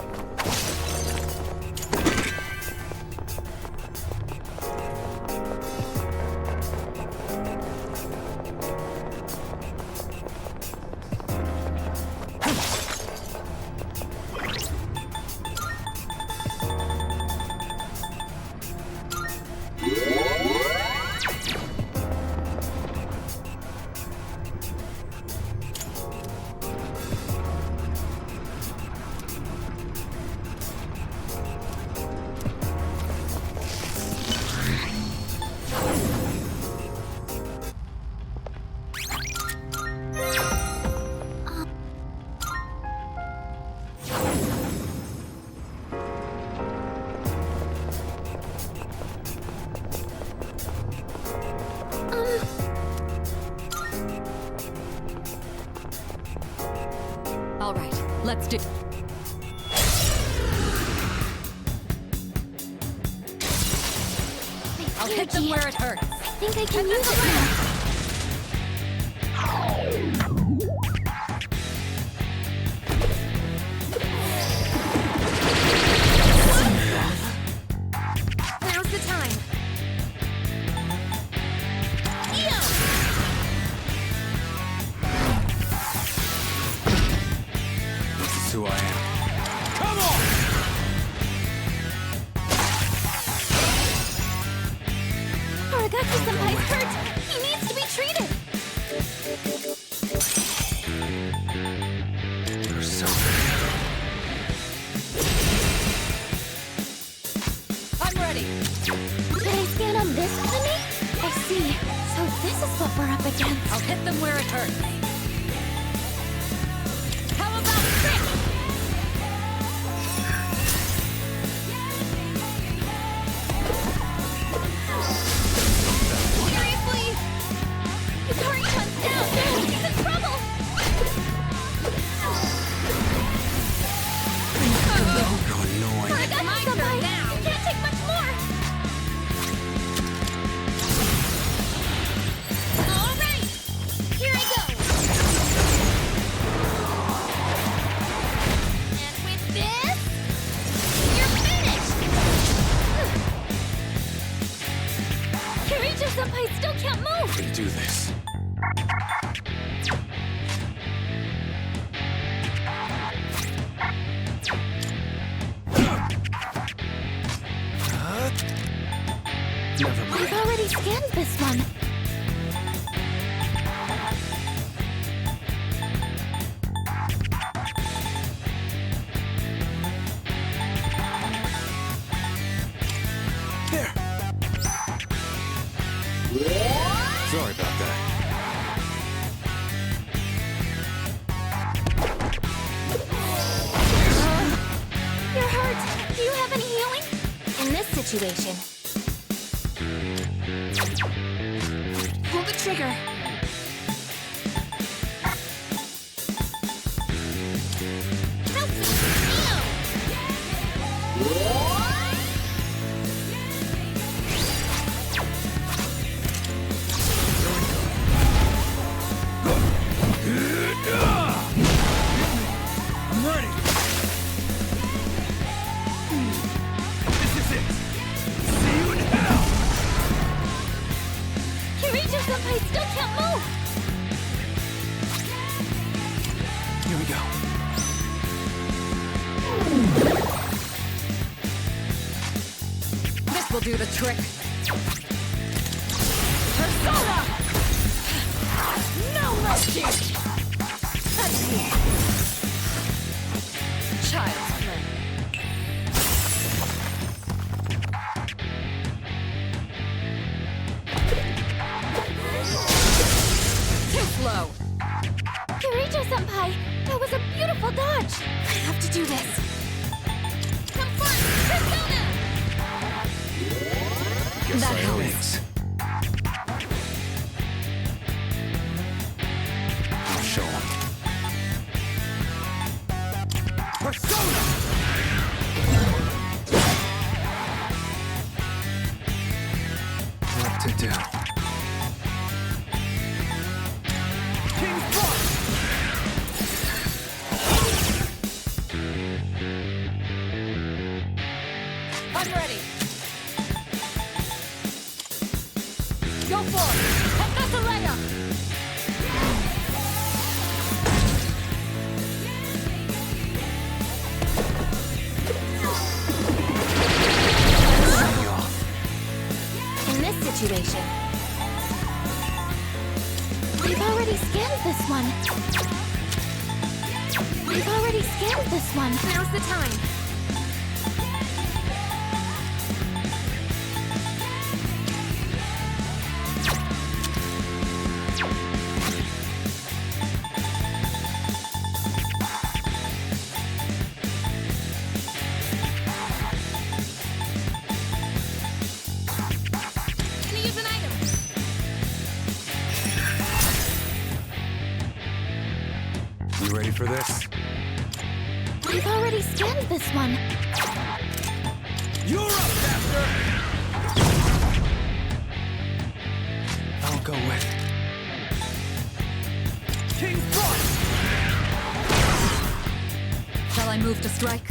All right, let's do... I'll hit them where it hurts. I think I can use it now. Now's the time. This is who I am. Come on! Arigato-senpai's hurt! He needs to be treated! You're so... I'm ready. Did I stand on this enemy? I see. So this is what we're up against. I'll hit them where it hurts. How about trick? Seriously? Yukari-chan's down! He's in trouble! How annoying. Arigato-senpai! You can't take much more! All right! Here I go! And with this, you're finished! Kirijo-senpai still can't move! I can do this. Never mind. I've already scanned this one. There. Sorry about that. You're hurt. Do you have any healing? In this situation, pull the trigger. I'm ready. This is it. See you in hell. Kirijo-senpai still can't move! Here we go. This will do the trick. Persona! No mercy! That's me. Child's play. Too slow. Kirijo-senpai, that was a beautiful dodge! I have to do this. Confront Persona! Guess That I helps. I'll show him. Persona! to do? I'm ready. Go for it. Heptathleta! In this situation, we've already scanned this one. We've already scanned this one. Now's the time. Gonna use an item. You ready for this? We've already scanned this one. You're up, Master! I'll go with King Frost! Shall I move to strike?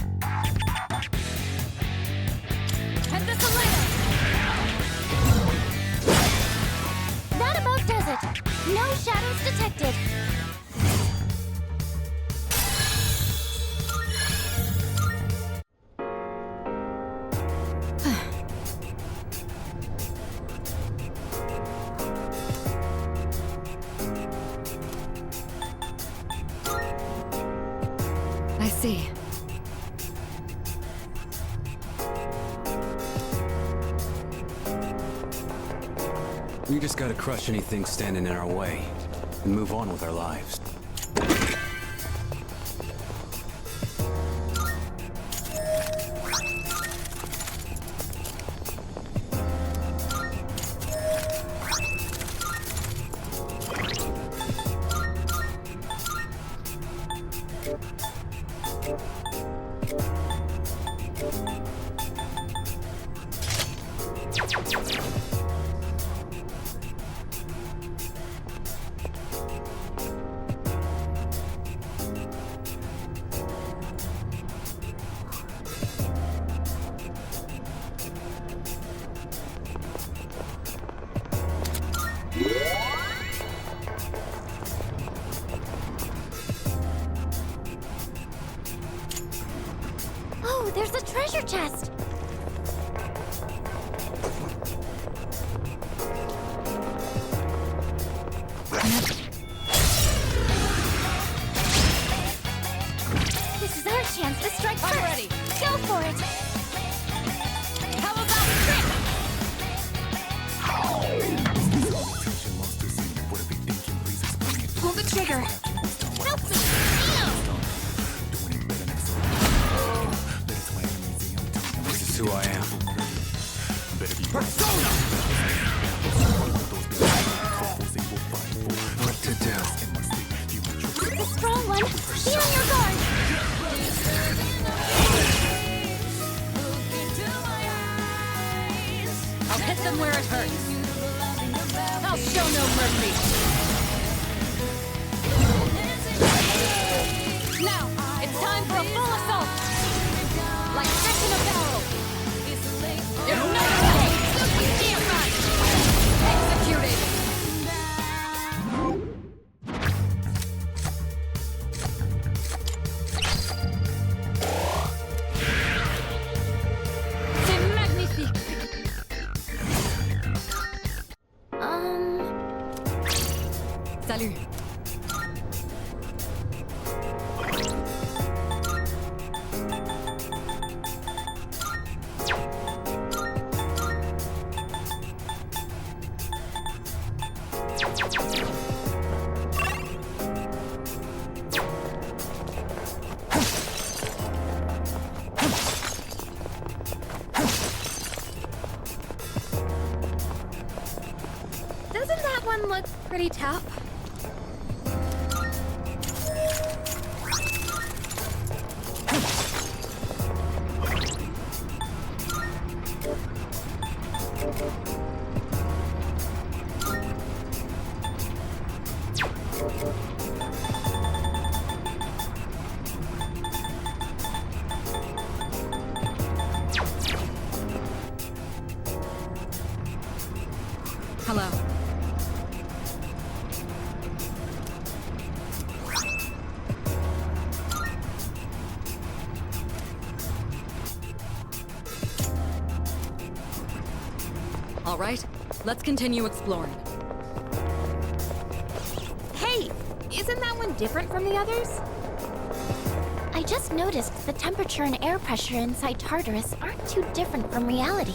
Heptathleta! That about does it. No shadows detected. I see. We just gotta crush anything standing in our way and move on with our lives. Oh, there's a treasure chest. This is our chance to strike first. I'm ready. Go for it. How about trick? Pull the trigger. Help me. This is who I am. Persona! What to do? It's a strong one. Be on your guard. I'll hit them where it hurts. I'll show no mercy. Now, it's time for a full assault. Like fish in a barrel. There's no way. Damn right. Executed. C'est magnifique. Salut. Doesn't that one look pretty tough? Hello. All right, let's continue exploring. Hey, isn't that one different from the others? I just noticed the temperature and air pressure inside Tartarus aren't too different from reality.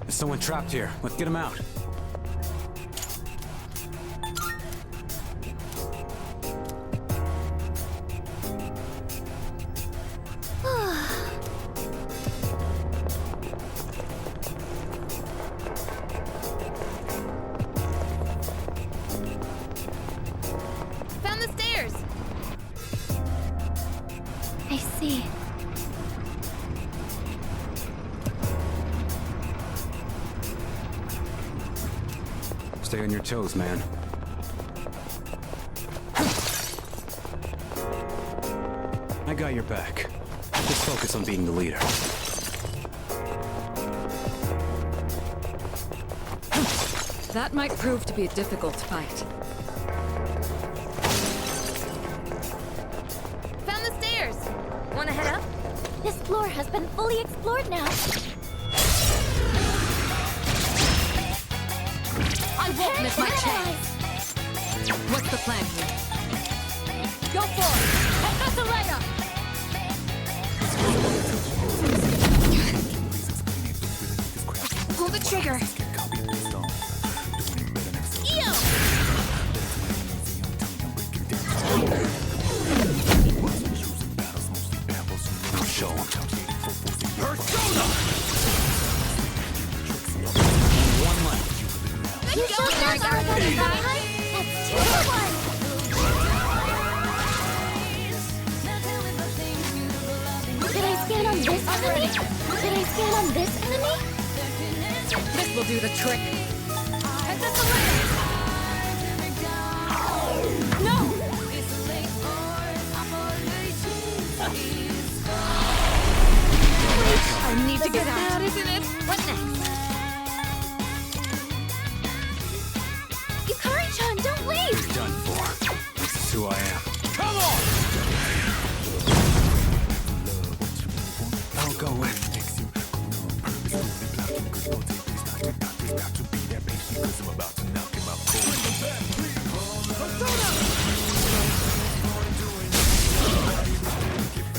There's someone trapped here. Let's get him out. Found the stairs! I see. Stay on your toes, man. I got your back. Just focus on being the leader. That might prove to be a difficult fight. Found the stairs! Wanna head up? This floor has been fully explored now. I won't miss my chance! What's the plan here? Go for it! Professor Pull the trigger! Ew! I'll show him. One left. You sure that's our behind? That's 2 to 1! Did I scan on this enemy? Did I scan on this enemy? This will do the trick. Head this away! No! I need to get out, isn't it? What next? Yukari-chan, don't leave! You're done for. This is who I am. Come on! I'll go with.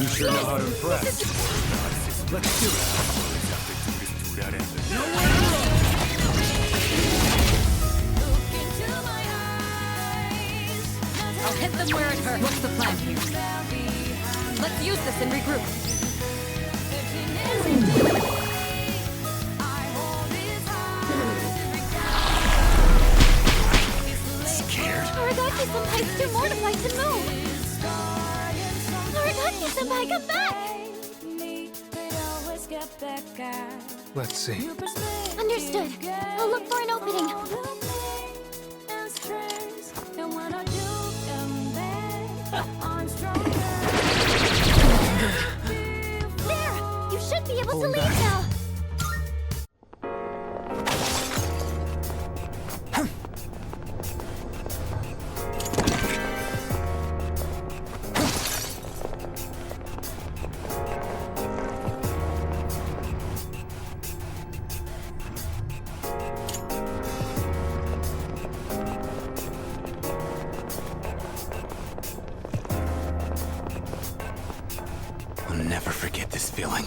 You sure know how to impress. Let's do I'll hit them where it hurts. What's the plan here? Let's use this and regroup. Scared? Aragaki-senpai's too mortified to move! Aragaki-senpai, come back! Let's see. Understood. I'll look for an opening. There! You should be able to leave now. I'll never forget this feeling.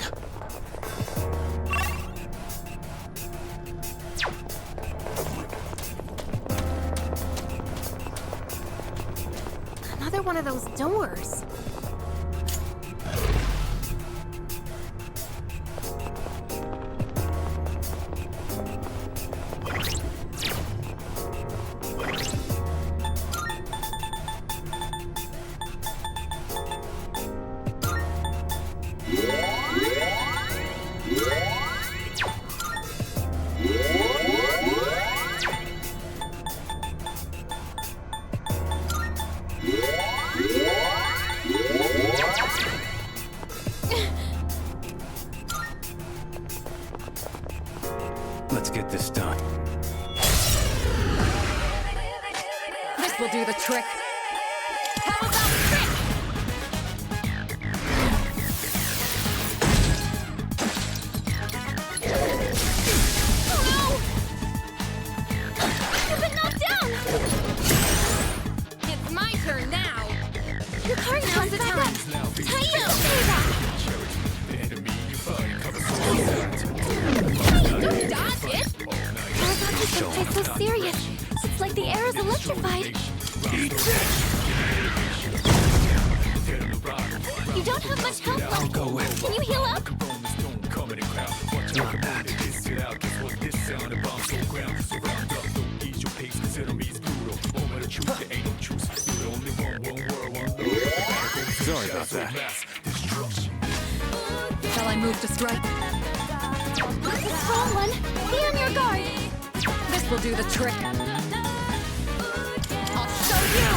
Another one of those doors. This will do the trick. How about trick? Oh no! You've been knocked down! It's my turn now. Your car's Now's the time. Tayo! Don't dodge it! Aragaki's gonna play so serious. It's like the air is electrified. You don't have much health left. Can you heal up? Not bad. Sorry about that. Shall I move to strike? That's a strong one. Be on your guard. This will do the trick. I'll show you.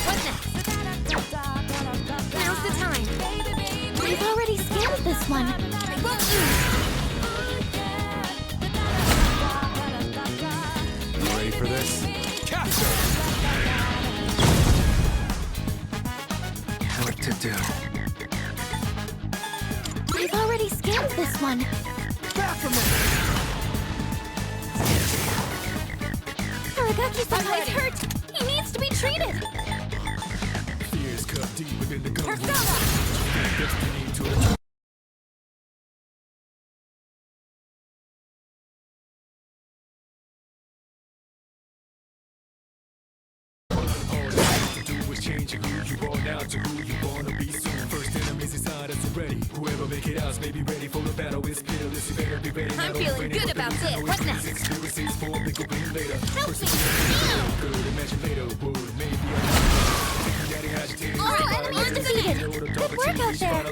What next? Now's the time. I've already scanned this one. I won't lose. You ready for this? What to do? I've already scanned this one. Aragaki's eyes hurt. He needs to be treated. Persona! Changing who you are now to who you wanna be soon. First enemies inside us already. Whoever make it out may be ready for the battle. It's pitiless. You better be ready. I'm feeling good about this. What next? Experiences for big opening later. Help me! Good imagine later. Word maybe All enemies defeated. Good work out there.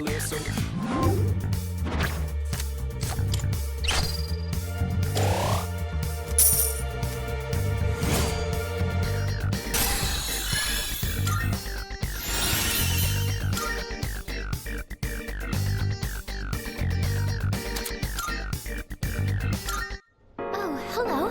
Oh, hello.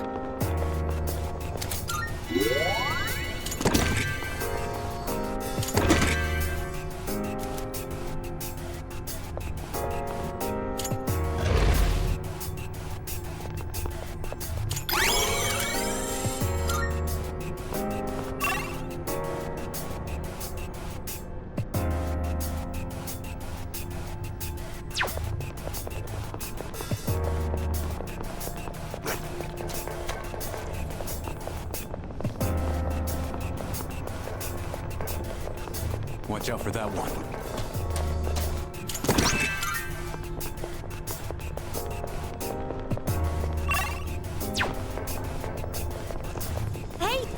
Watch out for that one. Hey!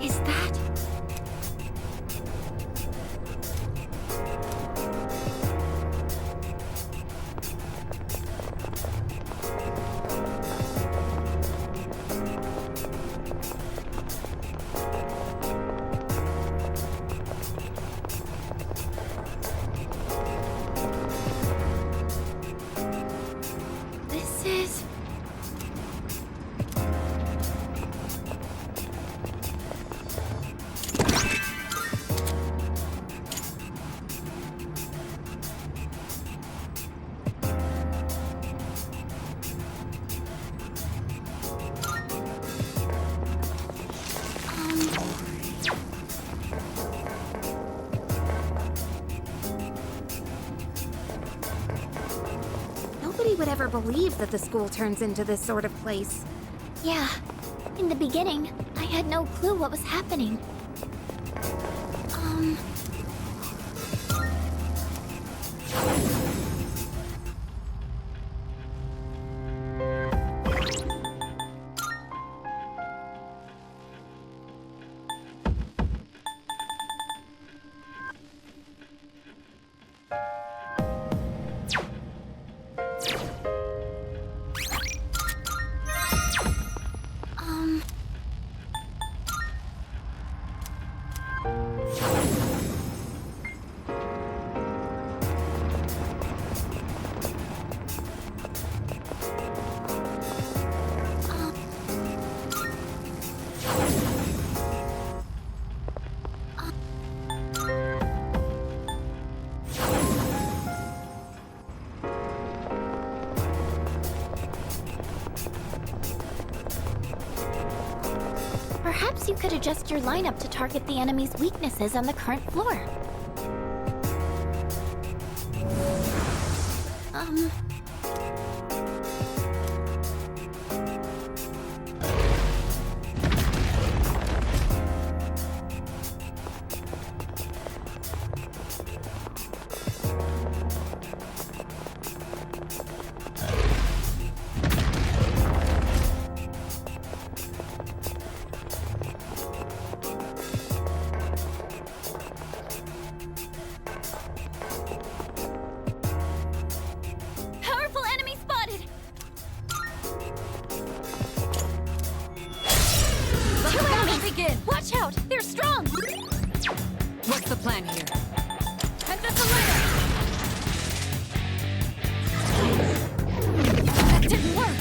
Is that... This is... Nobody would ever believe that the school turns into this sort of place. Yeah. In the beginning, I had no clue what was happening. Perhaps you could adjust your lineup to target the enemy's weaknesses on the current floor. Powerful enemy spotted! Let the battle begin! Watch out! They're strong! What's the plan here? And that's a ladder! That didn't work!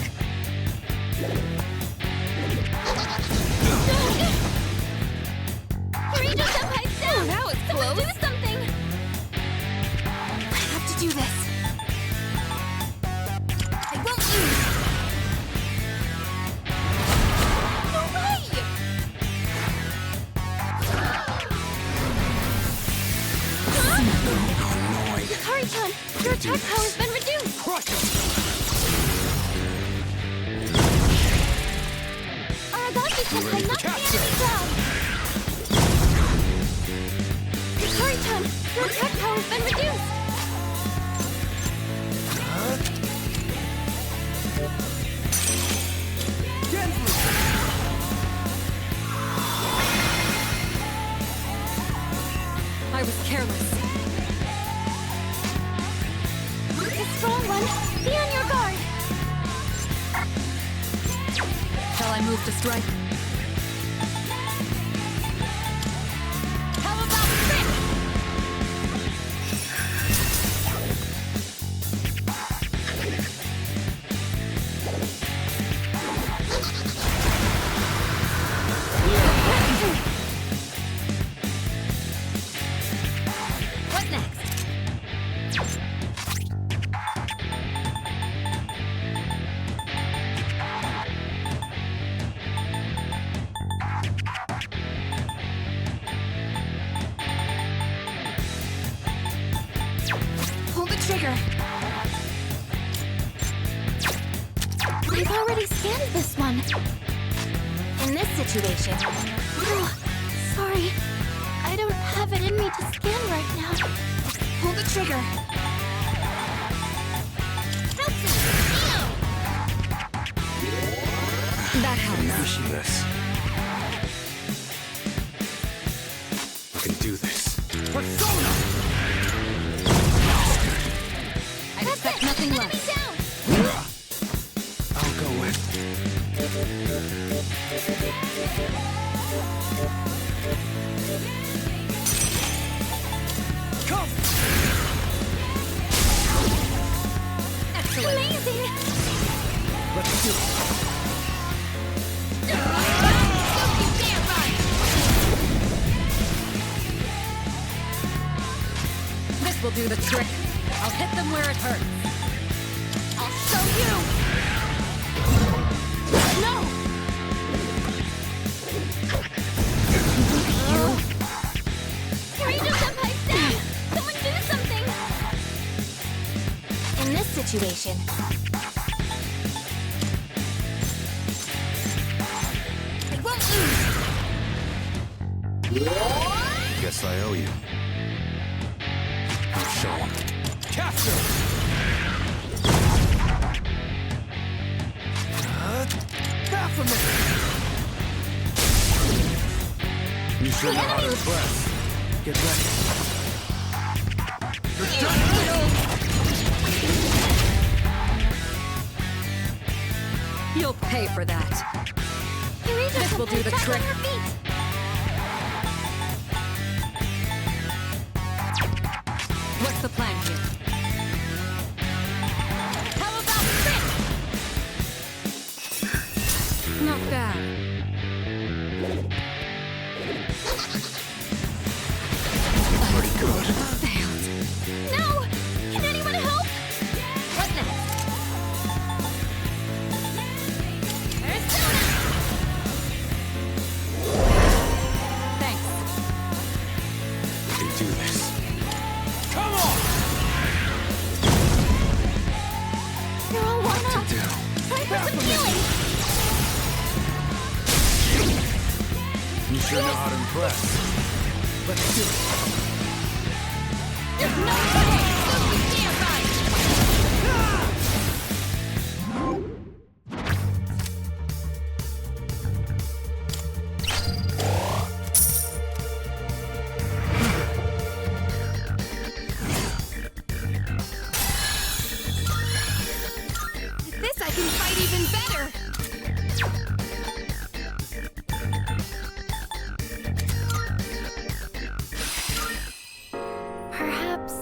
Kirito Senpai's down! That was Someone close. do something! I have to do this. I won't lose! No way! Hikari-chan, your attack power's been reduced! Aragaki-senpai knocked the enemy down! Hikari-chan, your attack power's been reduced! I was careless. The strong one, be on your guard! Shall I move to strike? How about this? What next? Pull the trigger. I've already scanned this one. In this situation, Oh, sorry. I don't have it in me to scan right now. Pull the trigger. That helps. This. I can do this. Persona! I expect nothing less. I'll go with. Come! Excellent. Amazing! Let's do it. This will do the trick. I'll hit them where it hurts. I'll show you! No! Kirito Senpai's down! Someone do something! in this situation, I won't lose! Guess I owe you. I'll show him. Capture! Baphomet! You sure know how to impress. Get ready. You're done! You'll pay for that. Kirito This will do the Senpai's back trick. on her feet! What's the plan here? How about this? Not bad. Pretty good. Failed. No! Can anyone help? what next? Persona! what to do. Try for some healing. You sure know how to impress. Let's do it. There's no way! Don't be terrified! With this, I can fight even better! Perhaps.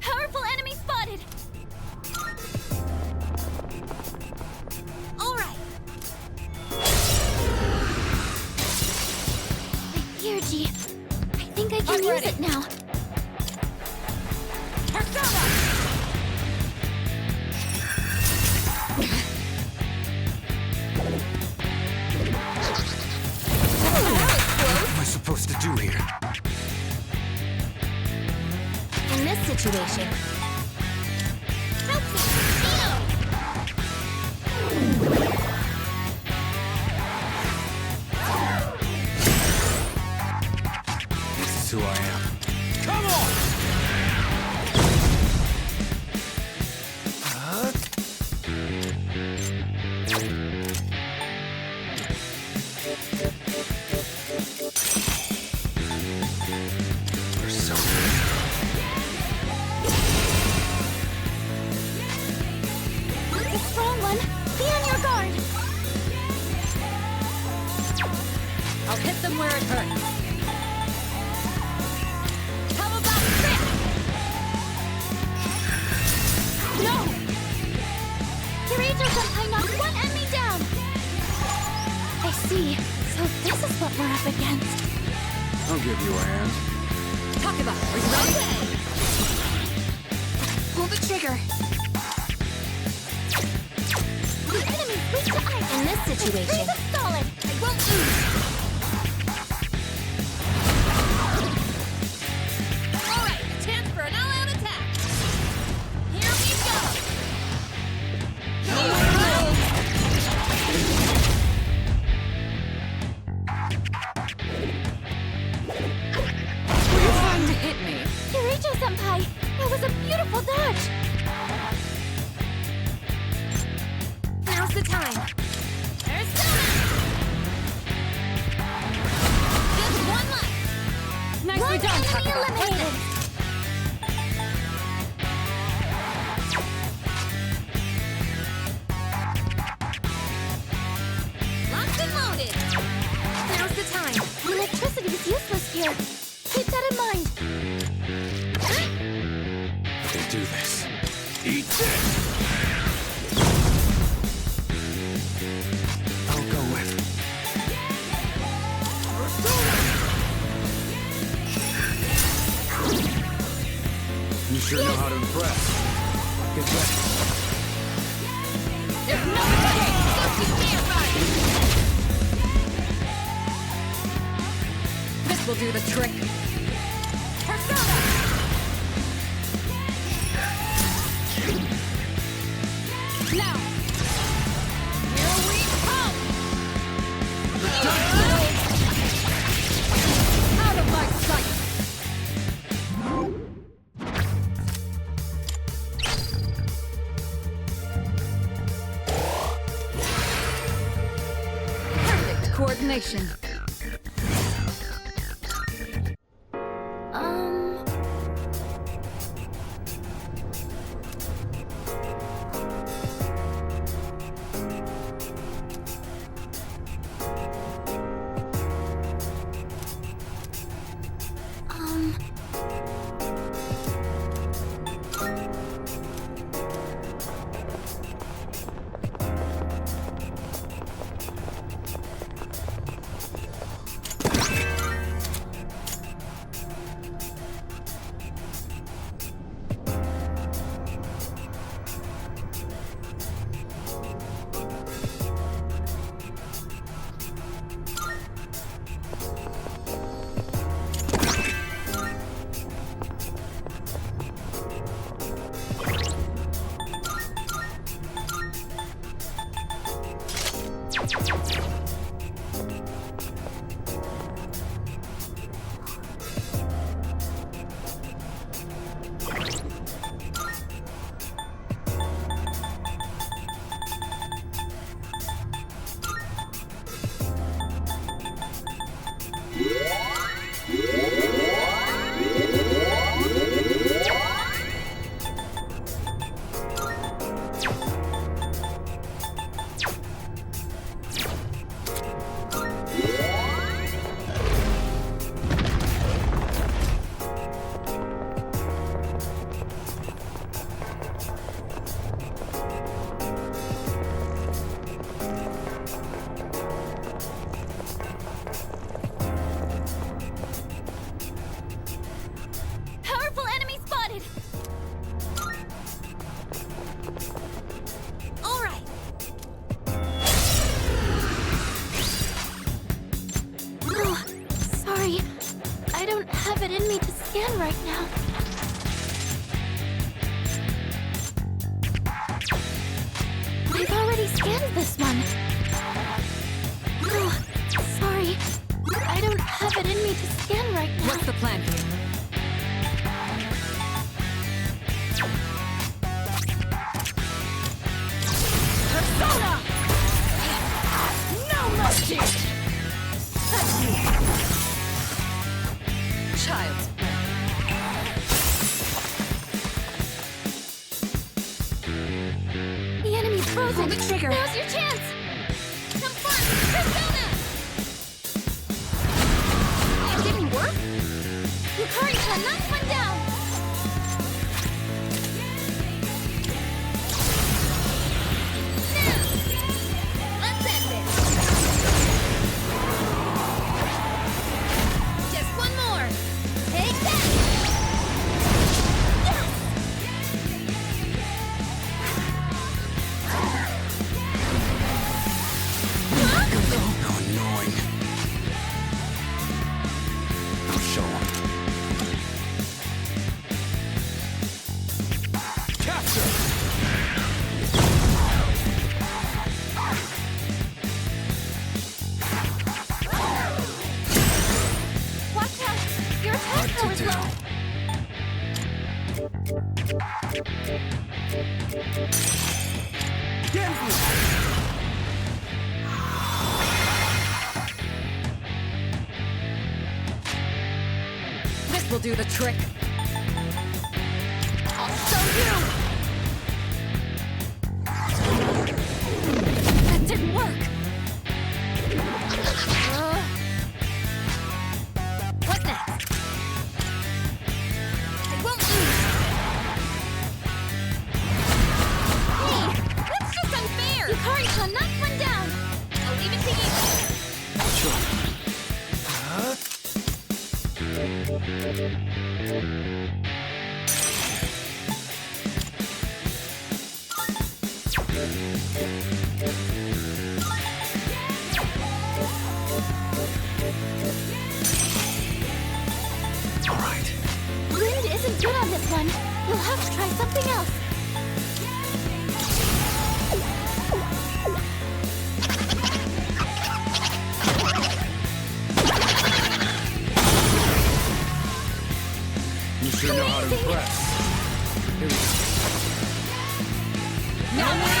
Powerful enemy spotted! Alright. My energy. I think I can use it now. What am I supposed to do here? In this situation, This is who I am. Come on! It's a strong one. Be on your guard. I'll hit them where it hurts. How about this? No! Kirito-senpai knocked one enemy down. I see. So this is what we're up against. I'll give you a hand. Takeba, are you ready? Pull the trigger. The enemy's weak to ice. in this situation, This is solid. I won't lose. Alright, a chance for an all-out attack. Here we go. Were you trying to hit me? Kirito-senpai, that was a beautiful dodge. Now's the time. Just one left. Nicely One done, enemy Takeba. eliminated. Locked and loaded. Now's the time. Electricity is useless here. Keep that in mind. They do this. Eat this! I'll go with. You sure know how to impress. Get ready. There's no escape. Don't you dare fight. This will do the trick. Persona. Now, here we come. Out of my sight! Coordination. Powerful enemy spotted! Alright. Oh, sorry. I don't have it in me to scan right now. I've already scanned this one. Oh, sorry. I don't have it in me to scan right now. What's the plan here? Persona! No mercy! That's me. Child's The enemy's frozen. Pull the trigger. Now's your chance. Confirm Persona! It didn't work? Yukari-chan, knock one down. Now, let's end this. Just one more. Take that. How annoying. I'll show him. Watch out! Your attack power's low. This will do the trick. I'll show you. That didn't work. What next? I won't lose. Hey, that's just unfair. Yukari-chan, knock one down. I'll leave it to you. Sure. All right. Wind isn't good on this one. You'll have to try something else. You sure know how to impress. Here we go. No more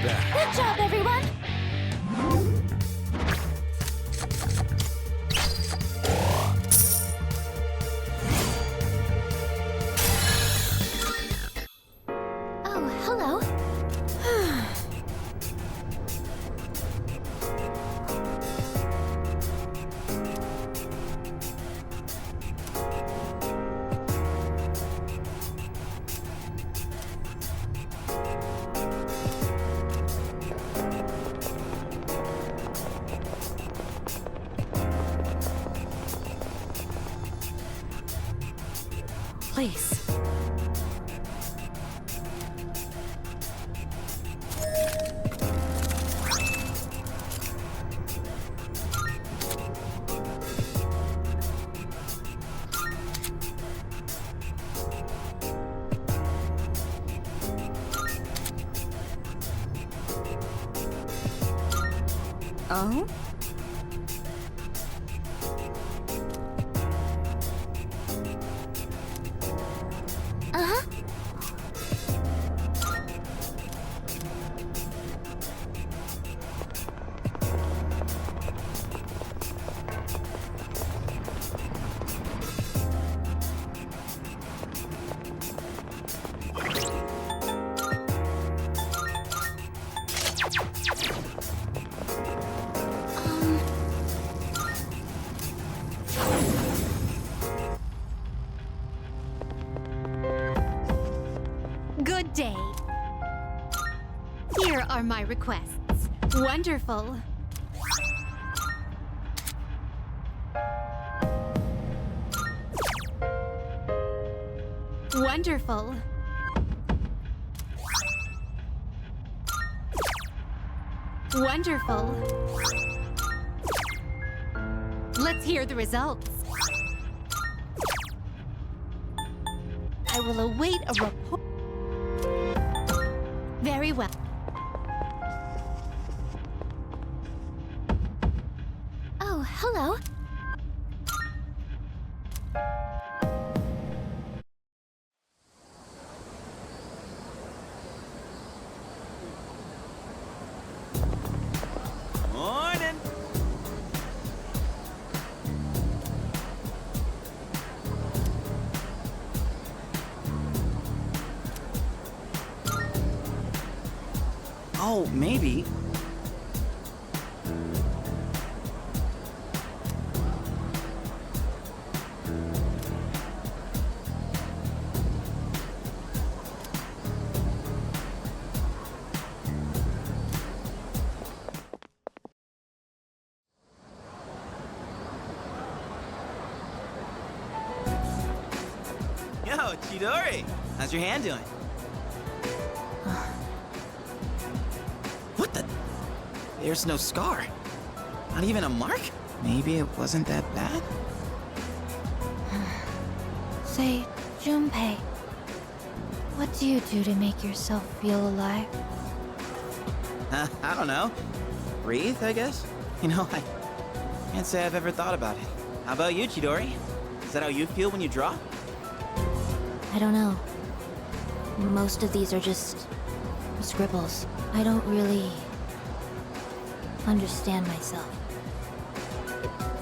back. Good job, everyone! Oh, hello. Please. Oh? Uh-huh. Good day. Here are my requests. Wonderful. Wonderful. Wonderful. Let's hear the results. I will await a report. Very well. Oh, hello. Morning! Oh, maybe. Yo, Chidori! How's your hand doing? What the? There's no scar. Not even a mark? Maybe it wasn't that bad? Say, Junpei, what do you do to make yourself feel alive? I don't know. Breathe, I guess? You know, I can't say I've ever thought about it. How about you, Chidori? Is that how you feel when you draw? I don't know. Most of these are just scribbles. I don't really understand myself.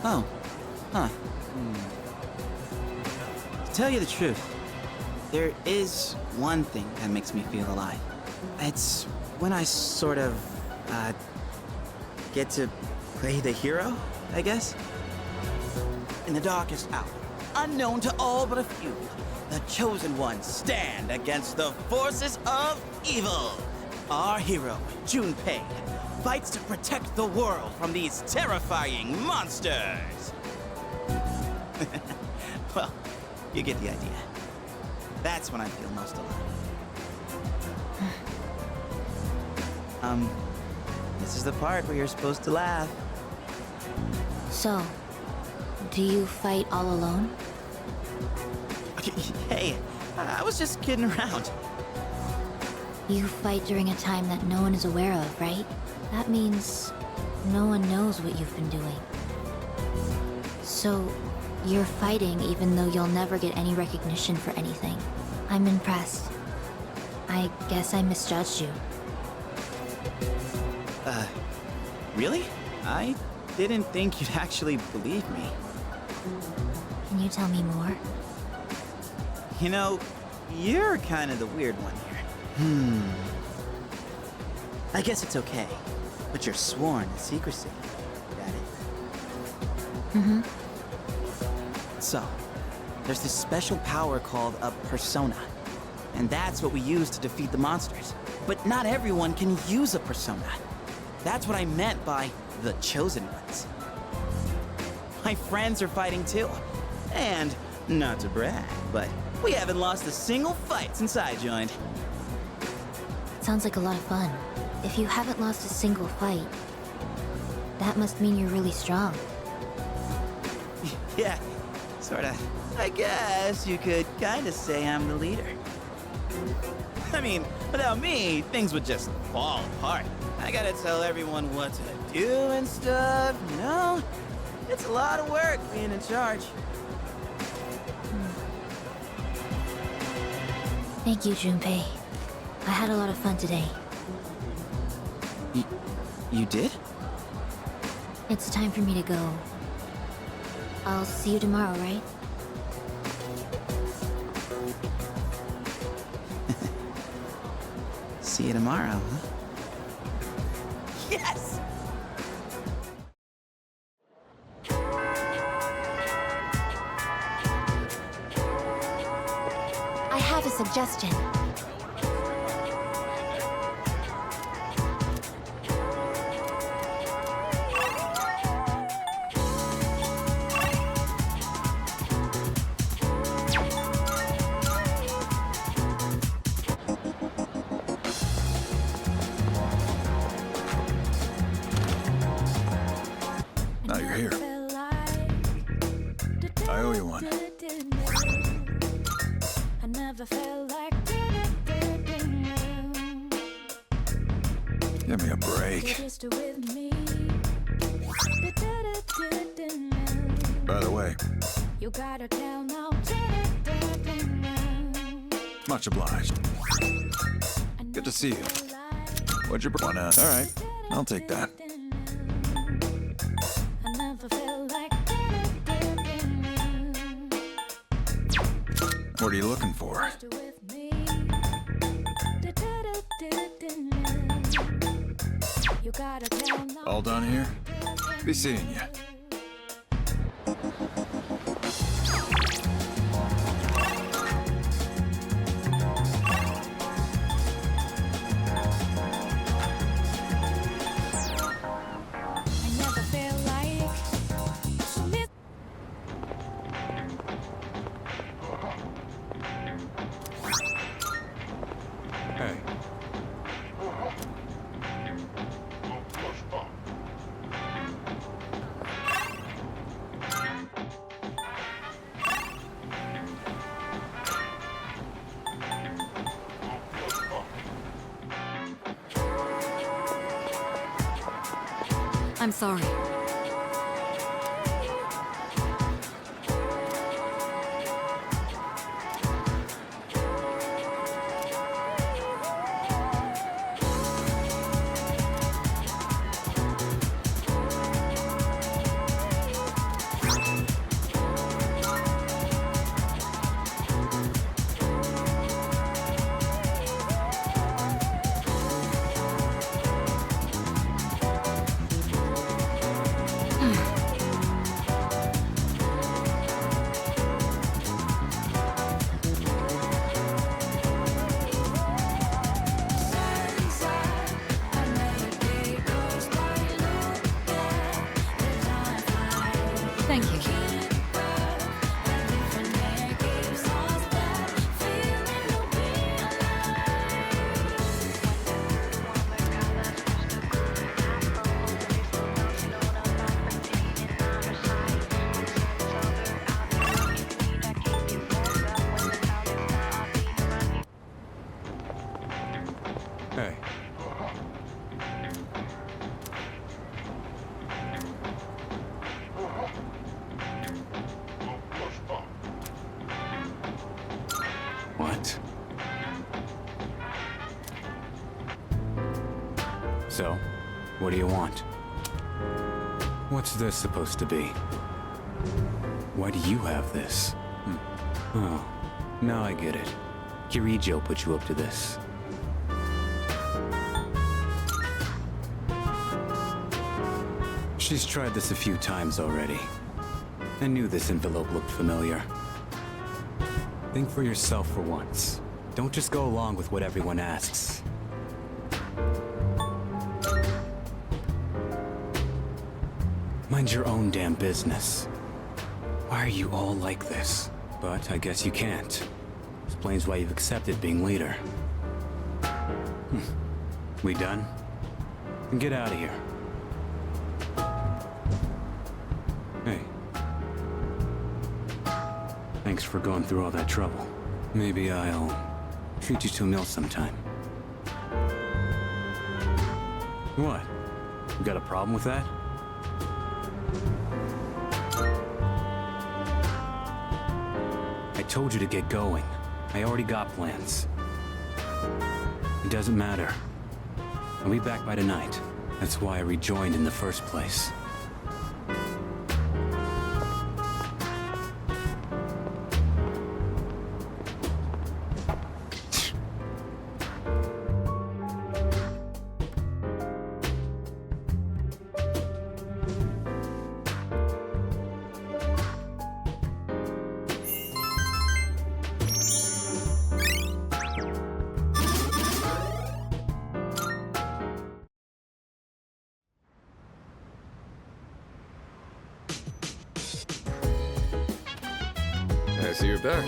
Oh. Huh. To tell you the truth, there is one thing that makes me feel alive. It's when I sort of, get to play the hero, I guess? In the darkest hour, unknown to all but a few, the chosen ones stand against the forces of evil. Our hero, Junpei, fights to protect the world from these terrifying monsters. Well, you get the idea. That's when I feel most alive. This is the part where you're supposed to laugh. So, do you fight all alone? Hey, I was just kidding around. You fight during a time that no one is aware of, right? That means no one knows what you've been doing. So, you're fighting even though you'll never get any recognition for anything. I'm impressed. I guess I misjudged you. Really? I didn't think you'd actually believe me. Can you tell me more? You know, you're kind of the weird one here. I guess it's okay, but you're sworn to secrecy. Got it? Mm-hmm. So, there's this special power called a persona. And that's what we use to defeat the monsters. But not everyone can use a persona. That's what I meant by the chosen ones. My friends are fighting too. And, not to brag, but we haven't lost a single fight since I joined. Sounds like a lot of fun. If you haven't lost a single fight, that must mean you're really strong. Yeah, sorta. I guess you could kinda say I'm the leader. I mean, without me, things would just fall apart. I gotta tell everyone what to do and stuff, you know? It's a lot of work being in charge. Thank you, Junpei. I had a lot of fun today. You did? It's time for me to go. I'll see you tomorrow, right? See you tomorrow, huh? Yes! I have a suggestion. Now you're here. I owe you one. I never felt like Give me a break. By the way, You gotta tell now. much obliged. Good to see you. What'd you bring? All right, I'll take that. I never felt like What are you looking for? You gotta tell now. All done here? Be seeing you. I never felt like so miss. Hey. I'm sorry. Thank you. Hey. What? So, What do you want? What's this supposed to be? Why do you have this? Oh, now I get it. Kirijo put you up to this. She's tried this a few times already. I knew this envelope looked familiar. Think for yourself for once. Don't just go along with what everyone asks. Mind your own damn business. Why are you all like this? But I guess you can't. Explains why you've accepted being leader. We done? Then get out of here. Hey. Thanks for going through all that trouble. Maybe I'll treat you to a meal sometime. What? You got a problem with that? I told you to get going. I already got plans. It doesn't matter. I'll be back by tonight. That's why I rejoined in the first place. I see you're back.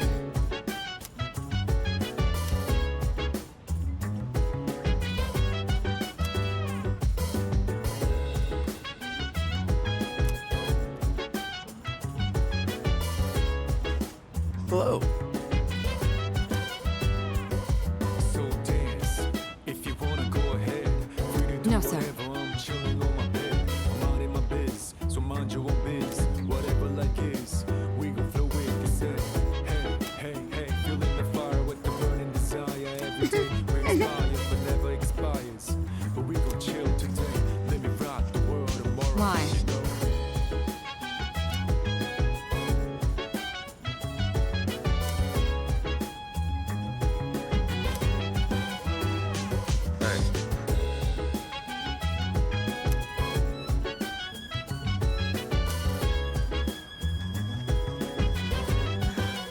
Hello. So dance if you wanna go ahead. Free to do No, sir. whatever. I'm chilling on my bed. I'm out in my biz, so mind your own biz. Whatever like is, we gon' flow with the set. Hey, hey, hey, feeling the fire with the burning desire. Every day we inspire, but never expires. But we gon' chill today. Let me rock the world tomorrow. Why? You know?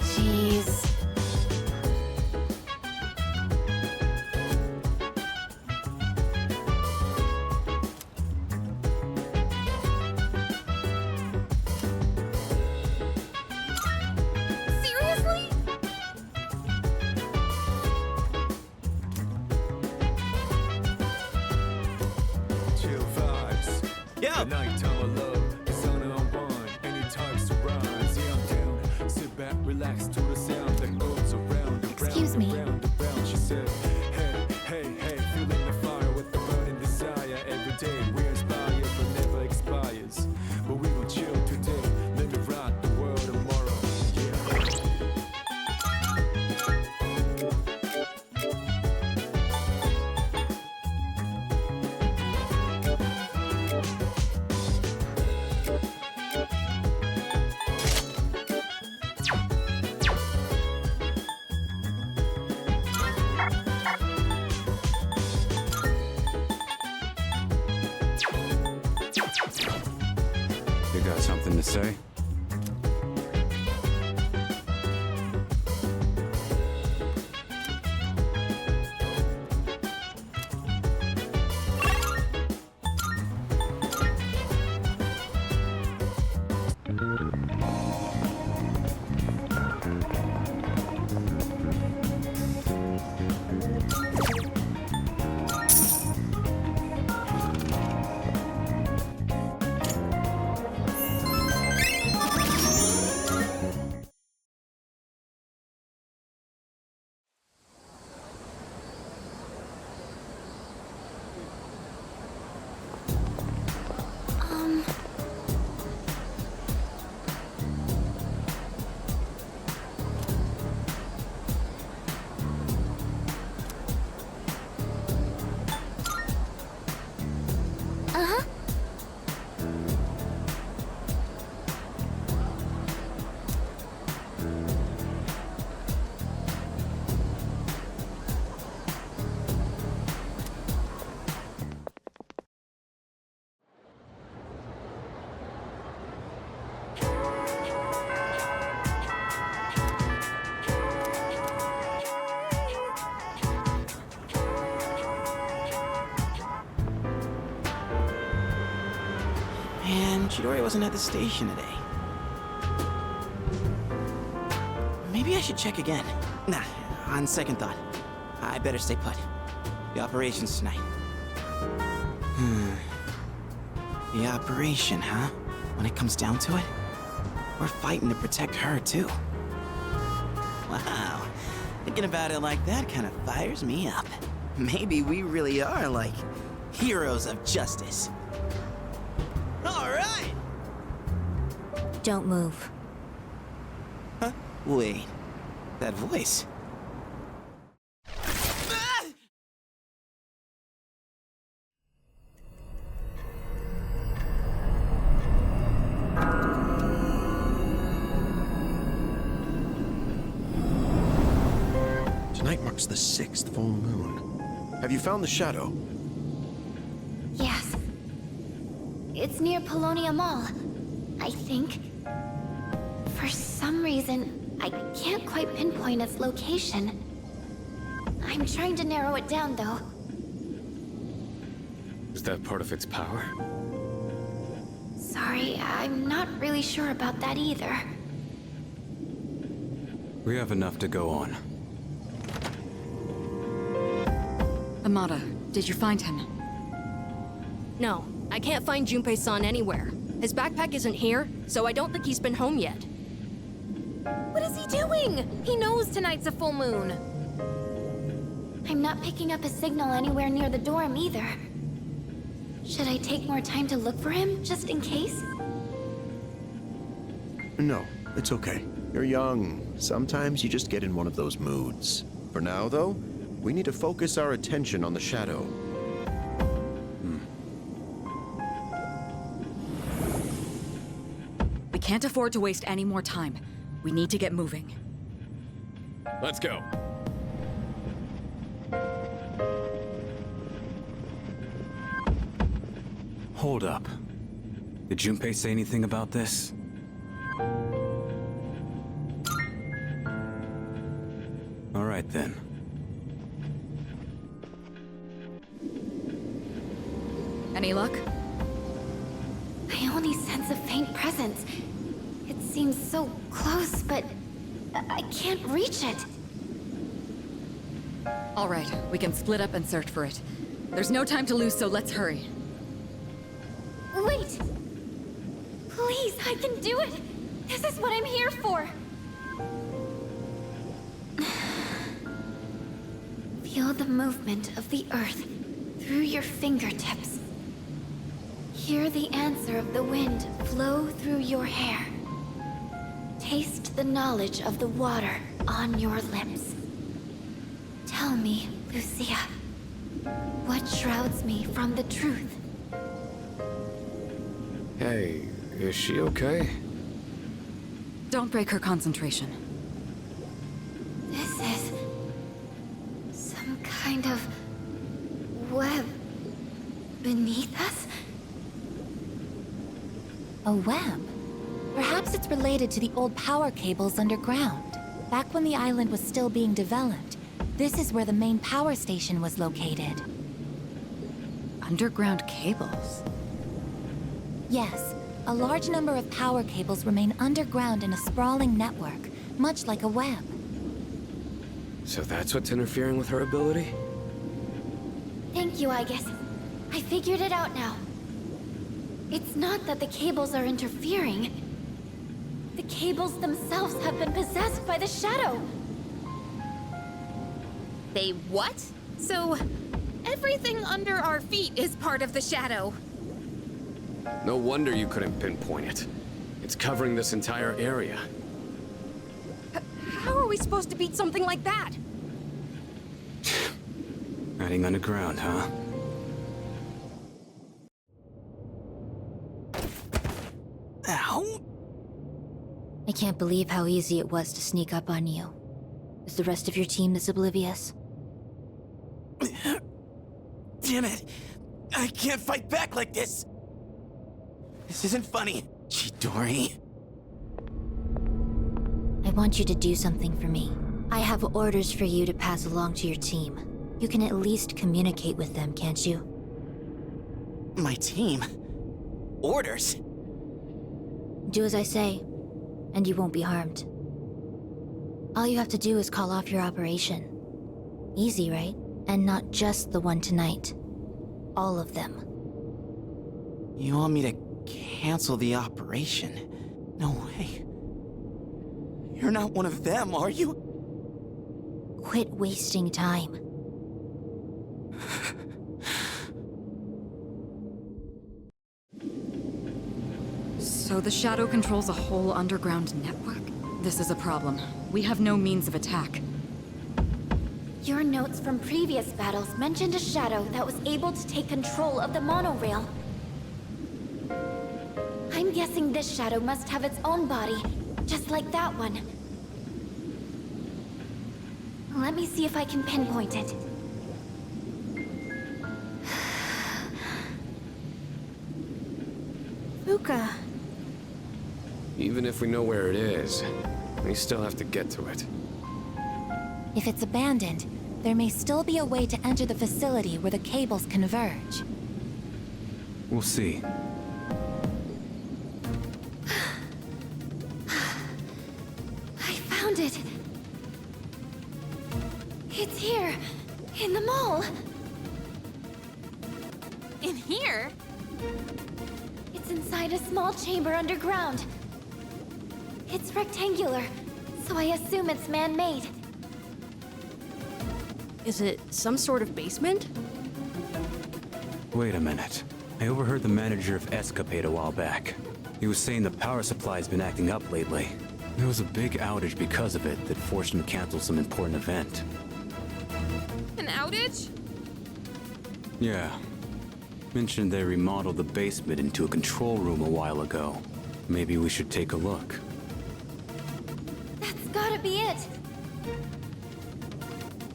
Jeez. Seriously? Chill vibes. Yeah. The nighttime of love, the sun and unwind. Any types of rise. Yeah, I'm down. Sit back, relax to the sound that goes around and Excuse round me. and round and round. She said, hey, hey, hey, feeling the fire with the burning desire. Every day we inspire, but never expires. But we gon' chill today. Let me rock the world tomorrow. Yeah. You got something to say? Uh-huh. Man, Chidori wasn't at the station today. Maybe I should check again. Nah, on second thought, I better stay put. The operation's tonight. The operation, huh? When it comes down to it, we're fighting to protect her, too. Wow, thinking about it like that kind of fires me up. Maybe we really are, like, heroes of justice. All right! Don't move. Huh? Wait, that voice. Tonight marks the 6th full moon. Have you found the shadow? Yes. It's near Polonia Mall, I think. For some reason, I can't quite pinpoint its location. I'm trying to narrow it down, though. Is that part of its power? Sorry, I'm not really sure about that either. We have enough to go on. Amada, did you find him? No, I can't find Junpei-san anywhere. His backpack isn't here, so I don't think he's been home yet. What is he doing? He knows tonight's a full moon. I'm not picking up a signal anywhere near the dorm either. Should I take more time to look for him, just in case? No, it's okay. You're young. Sometimes you just get in one of those moods. For now, though, we need to focus our attention on the shadow. We can't afford to waste any more time. We need to get moving. Let's go. Hold up. Did Junpei say anything about this? All right, then. Any luck? I only sense a faint presence. It seems so close, but I can't reach it. All right, we can split up and search for it. There's no time to lose, so let's hurry. Wait! Please, I can do it! This is what I'm here for! Feel the movement of the earth through your fingertips. Hear the answer of the wind flow through your hair. Taste the knowledge of the water on your lips. Tell me, Lucia, what shrouds me from the truth? Hey, is she okay? Don't break her concentration. This is some kind of web beneath us? A web? Perhaps it's related to the old power cables underground. Back when the island was still being developed, this is where the main power station was located. Underground cables? Yes, a large number of power cables remain underground in a sprawling network, much like a web. So that's what's interfering with her ability? Thank you, I guess. I figured it out now. It's not that the cables are interfering. The cables themselves have been possessed by the shadow. They what? So, everything under our feet is part of the shadow. No wonder you couldn't pinpoint it. It's covering this entire area. How are we supposed to beat something like that? Hiding underground, huh? Ow! I can't believe how easy it was to sneak up on you. Is the rest of your team this oblivious? Damn it! I can't fight back like this! This isn't funny, Chidori. I want you to do something for me. I have orders for you to pass along to your team. You can at least communicate with them, can't you? My team? Orders? Do as I say, and you won't be harmed. All you have to do is call off your operation. Easy, right? And not just the one tonight. All of them. You want me to cancel the operation? No way. You're not one of them, are you? Quit wasting time. So the Shadow controls a whole underground network? This is a problem. We have no means of attack. Your notes from previous battles mentioned a shadow that was able to take control of the monorail. I'm guessing this shadow must have its own body, just like that one. Let me see if I can pinpoint it. Fuka. Even if we know where it is, we still have to get to it. If it's abandoned, there may still be a way to enter the facility where the cables converge. We'll see. I found it! It's here! In the mall! In here? It's inside a small chamber underground. It's rectangular, so I assume it's man-made. Is it some sort of basement? Wait a minute. I overheard the manager of Escapade a while back. He was saying the power supply's been acting up lately. There was a big outage because of it that forced him to cancel some important event. An outage? Yeah. Mentioned they remodeled the basement into a control room a while ago. Maybe we should take a look. That's gotta be it!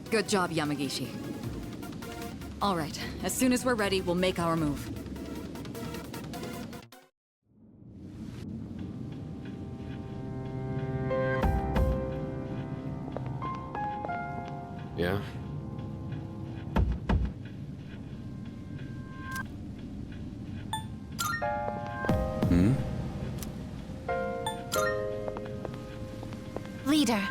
Good job, Yamagishi. All right, as soon as we're ready, we'll make our move. Yeah? Hmm? Leader.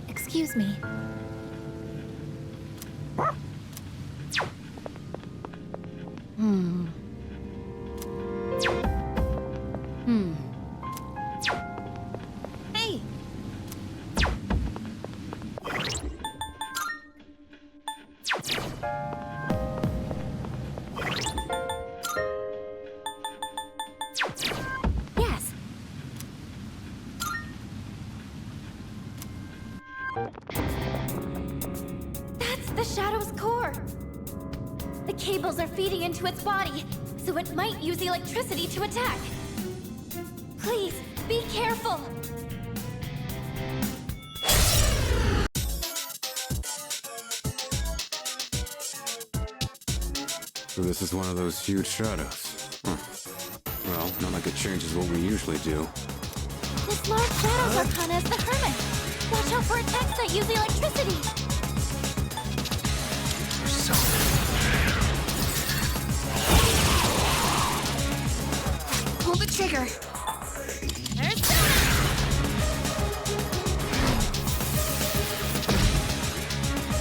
Excuse me. Hey! Yes. That's the Shadow's core. The cables are feeding into its body, so it might use electricity to attack. Please, be careful. So this is one of those huge shadows. Huh. Well, not like it changes what we usually do. This large shadow arcana is the Hermit. Watch out for attacks that use electricity. Pull the trigger. There's that!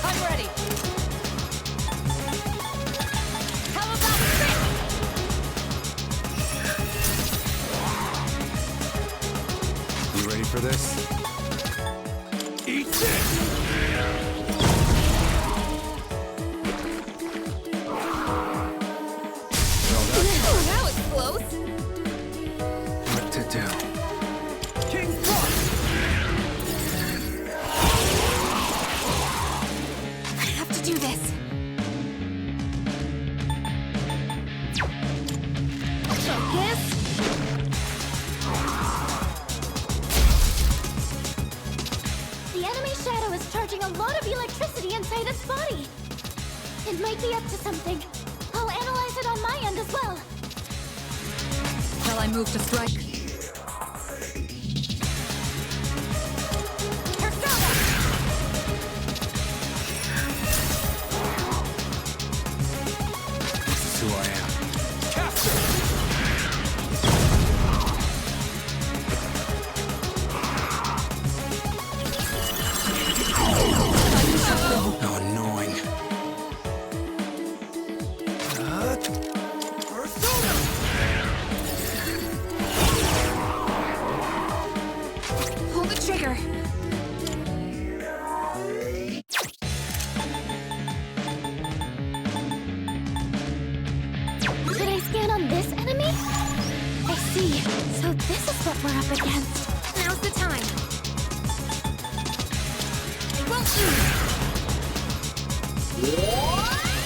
I'm ready. How about this? You ready for this? Eat this! That was close. lot of electricity inside its body. It might be up to something. I'll analyze it on my end as well. Shall I move to strike? This is who I am. How annoying. Pull the trigger. Should I scan on this enemy? I see. So this is what we're up against. Now's the time. I won't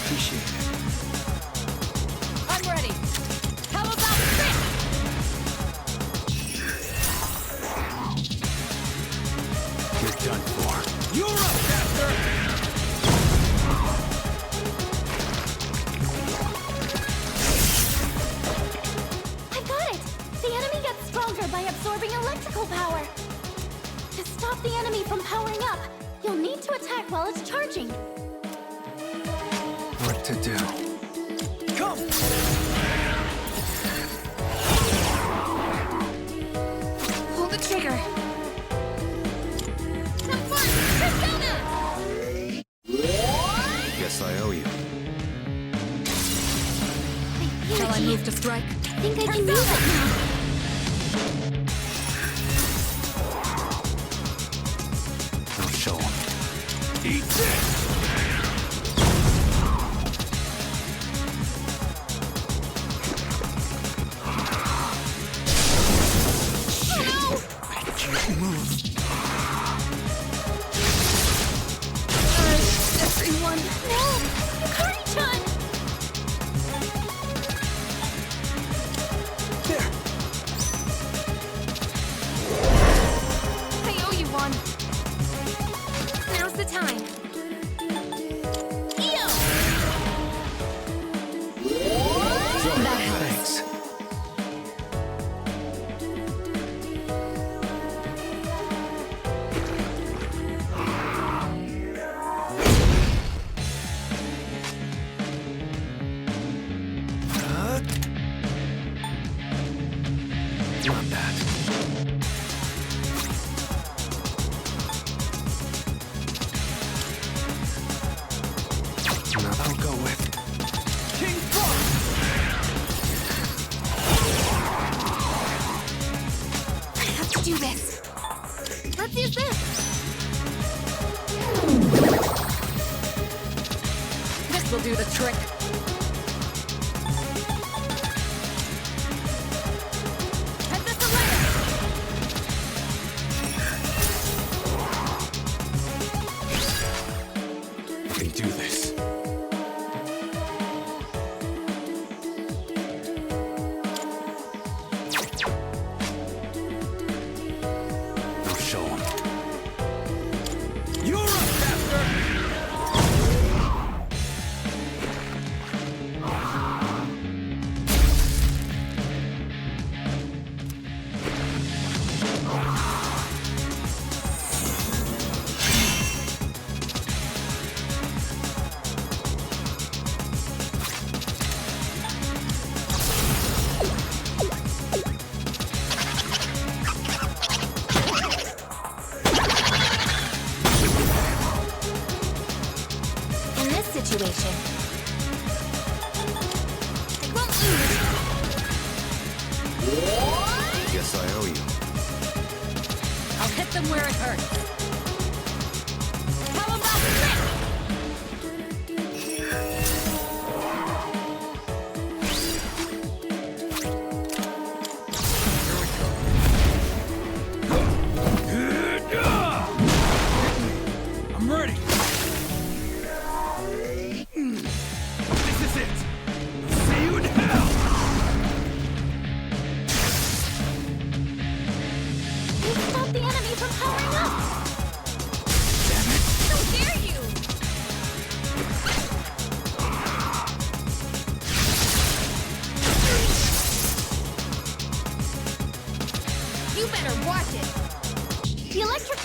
Appreciate it. I'm ready. How about this? You're done for. You're up, Master! I got it! The enemy gets stronger by absorbing electrical power. To stop the enemy from powering up, you'll need to attack while it's charging. What to do? Come! Pull the trigger. Have fun! Persona! Guess I owe you. Shall I move to strike? I think I can use it now. I'll show him. Eat this! Everyone, no! Yukari-chan! I owe you one. Now's the time. Eo! Thanks. Not bad. Now I'll go with King Frost! I have to do this. Let's use this! This will do the trick. Head this away! I can do this. I'll show him. You're up, Master! In this situation, I won't lose. Guess I owe you. I'll hit them where it hurts. How about this? I'm ready! This is it! See you in hell! You stopped the enemy from powering up!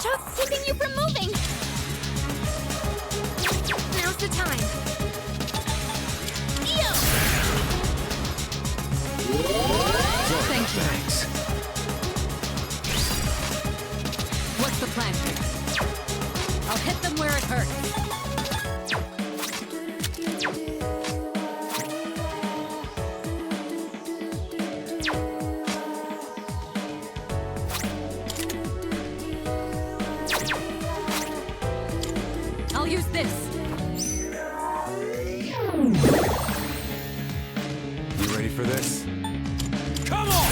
Shout's keeping you from moving! Now's the time. Ew! Thank you. Thanks. What's the plan here? I'll hit them where it hurts. I'll use this. You ready for this? Come on!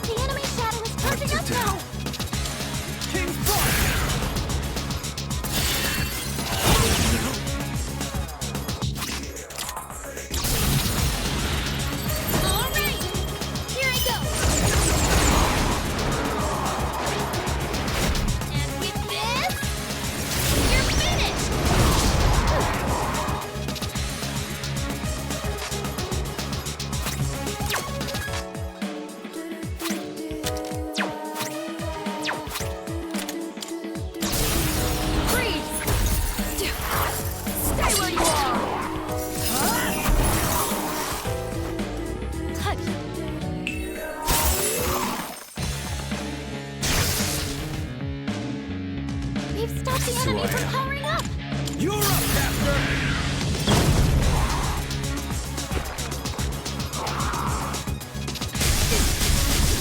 The enemy shadow is closing up now! King Alright! Here I go! And with this, you're finished! Freeze! Stay where you are! Touch. We've stopped the enemy from powering up! You're up, Captor!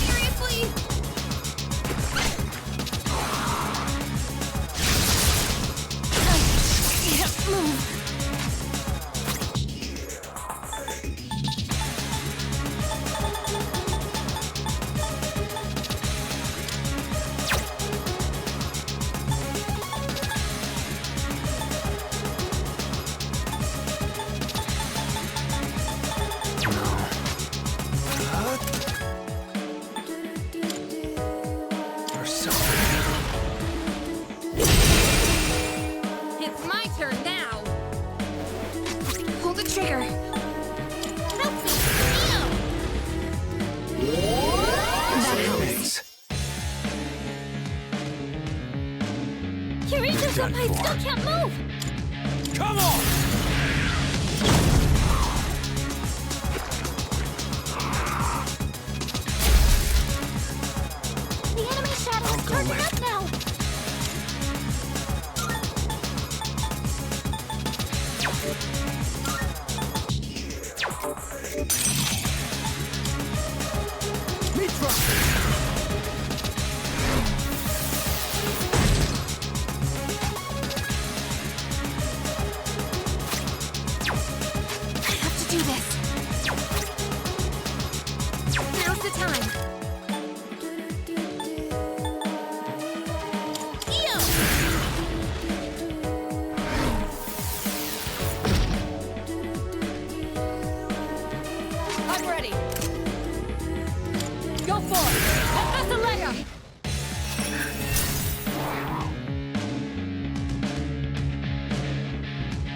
Seriously? I can't move. Or so. It's my turn now. Pull the trigger. Help me! That helps. Kirito Senpai still can't move! Come on! The enemy shadow is charging up now! I have to do this. Now's the time. I'm ready. Go for it. That's the layup.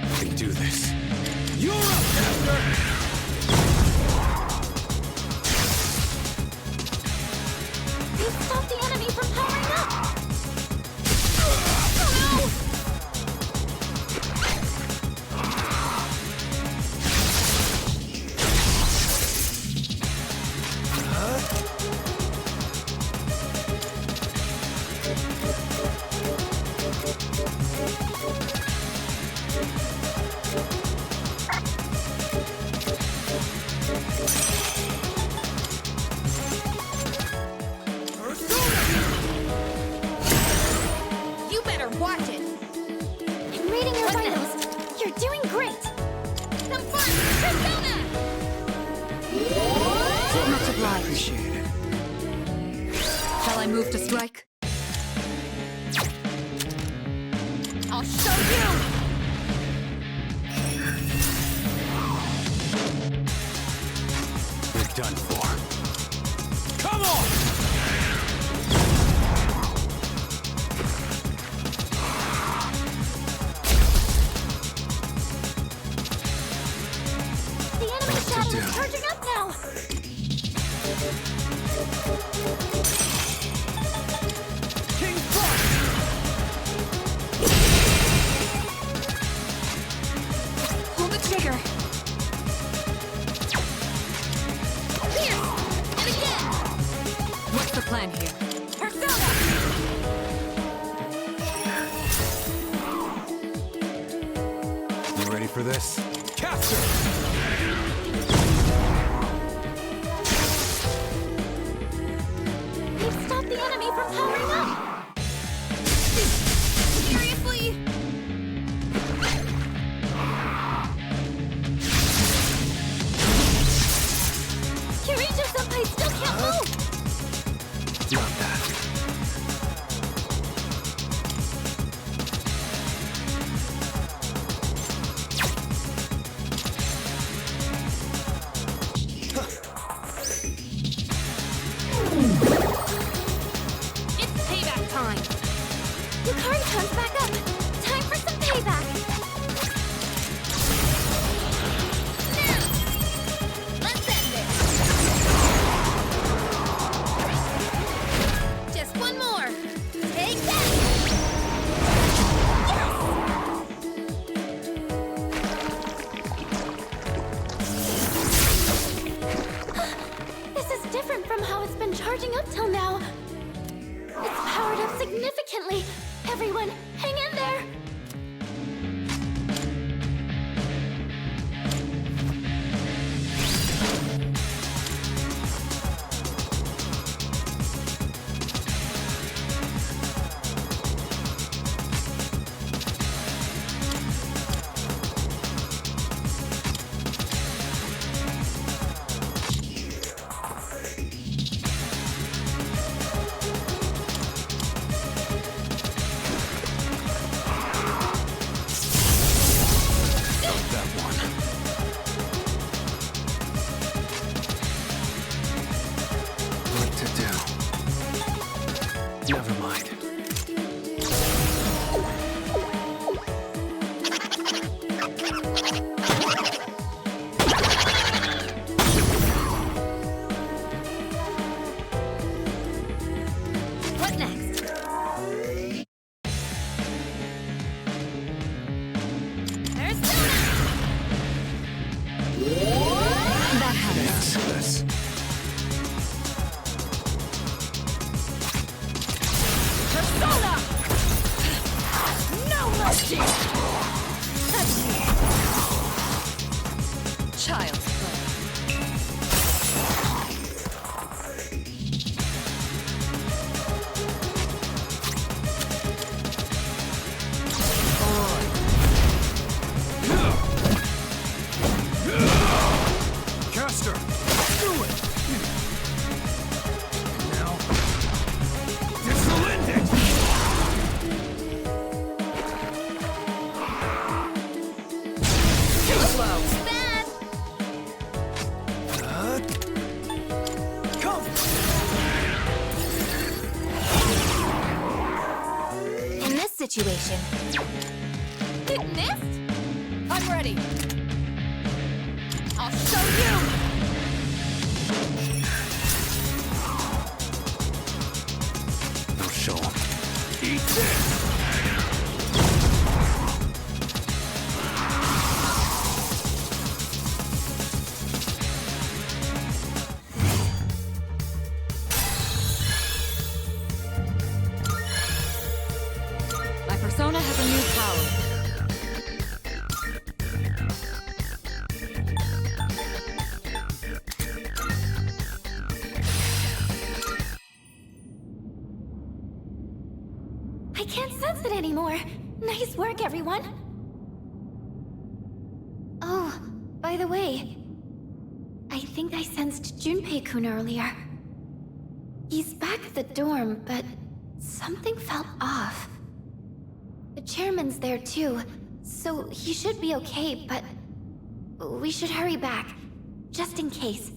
I can do this. You're up, Captor! We've stopped the enemy from powering up! Oh You better watch it. I'm reading your vitals. You're doing great! Some fun! Persona! Much obliged. Appreciate it. Shall I move to strike? I'll show you. You're done for. Come on! plan here. Persona! You ready for this? Caster! We've stopped the enemy from powering up! Seriously? Kirito-senpai still can't move! Not that. It's payback time! Yukari-chan's back up! Time for some payback! Now! Let's end it! Just one more! Take that! This is different from how it's been charging up till now. It's powered up significantly. Everyone, hang in there. Never mind. What next? That happens. Yes. Persona! No mercy! Child's play. Caster! Do it! Now... Dissolend it! Too slow! Bad! Come! In this situation, It missed? I'm ready! I'll show you! I'll show him. Eat this! My persona has a new power. I can't sense it anymore. Nice work, everyone. Oh, by the way, I think I sensed Junpei-kun earlier. He's back at the dorm, but something felt off. The chairman's there too, so he should be okay, but we should hurry back, just in case.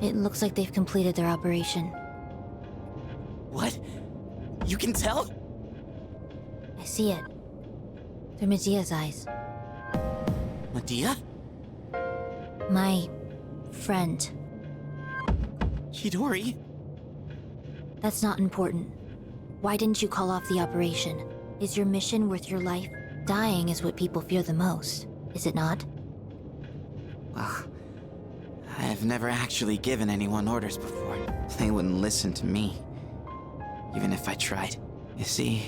it looks like they've completed their operation. What? You can tell? I see it. Through Medea's eyes. Medea? My friend. Hidori? That's not important. Why didn't you call off the operation? Is your mission worth your life? Dying is what people fear the most, is it not? Well, I've never actually given anyone orders before. They wouldn't listen to me, even if I tried. You see,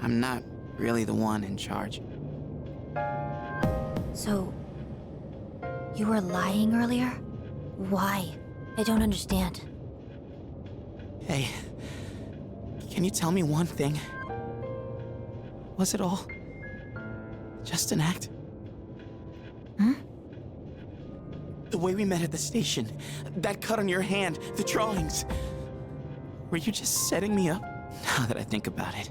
I'm not really the one in charge. So, you were lying earlier? Why? I don't understand. Hey, can you tell me one thing? Was it all just an act? The way we met at the station, that cut on your hand, the drawings. Were you just setting me up? Now that I think about it,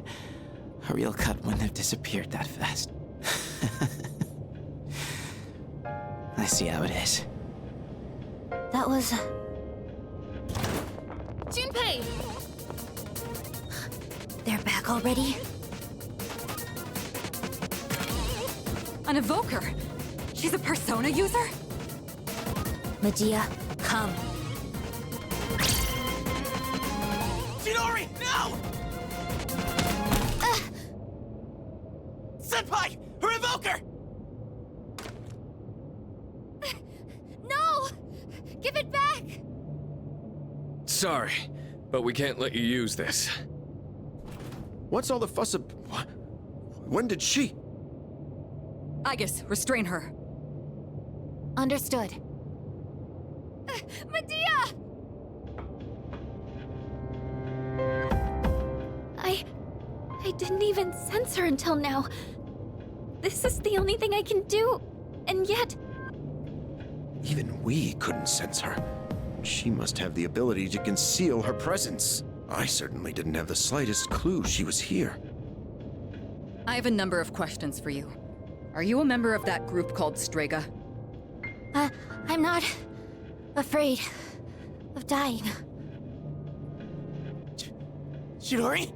a real cut wouldn't have disappeared that fast. I see how it is. That was... Junpei! They're back already? An evoker? She's a persona user? Medea, come. Chidori, no! Senpai! Her evoker! No! Give it back! Sorry, but we can't let you use this. What's all the fuss ab... What? When did she... Aegis, restrain her. Understood. Medea! I didn't even sense her until now. This is the only thing I can do, and yet... Even we couldn't sense her. She must have the ability to conceal her presence. I certainly didn't have the slightest clue she was here. I have a number of questions for you. Are you a member of that group called Strega? I'm not... afraid... of dying. Chidori?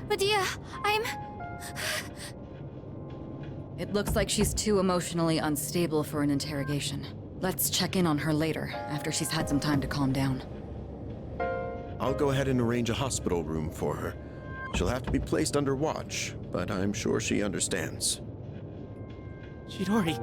Medea, I'm... It looks like she's too emotionally unstable for an interrogation. Let's check in on her later, after she's had some time to calm down. I'll go ahead and arrange a hospital room for her. She'll have to be placed under watch, but I'm sure she understands. Chidori,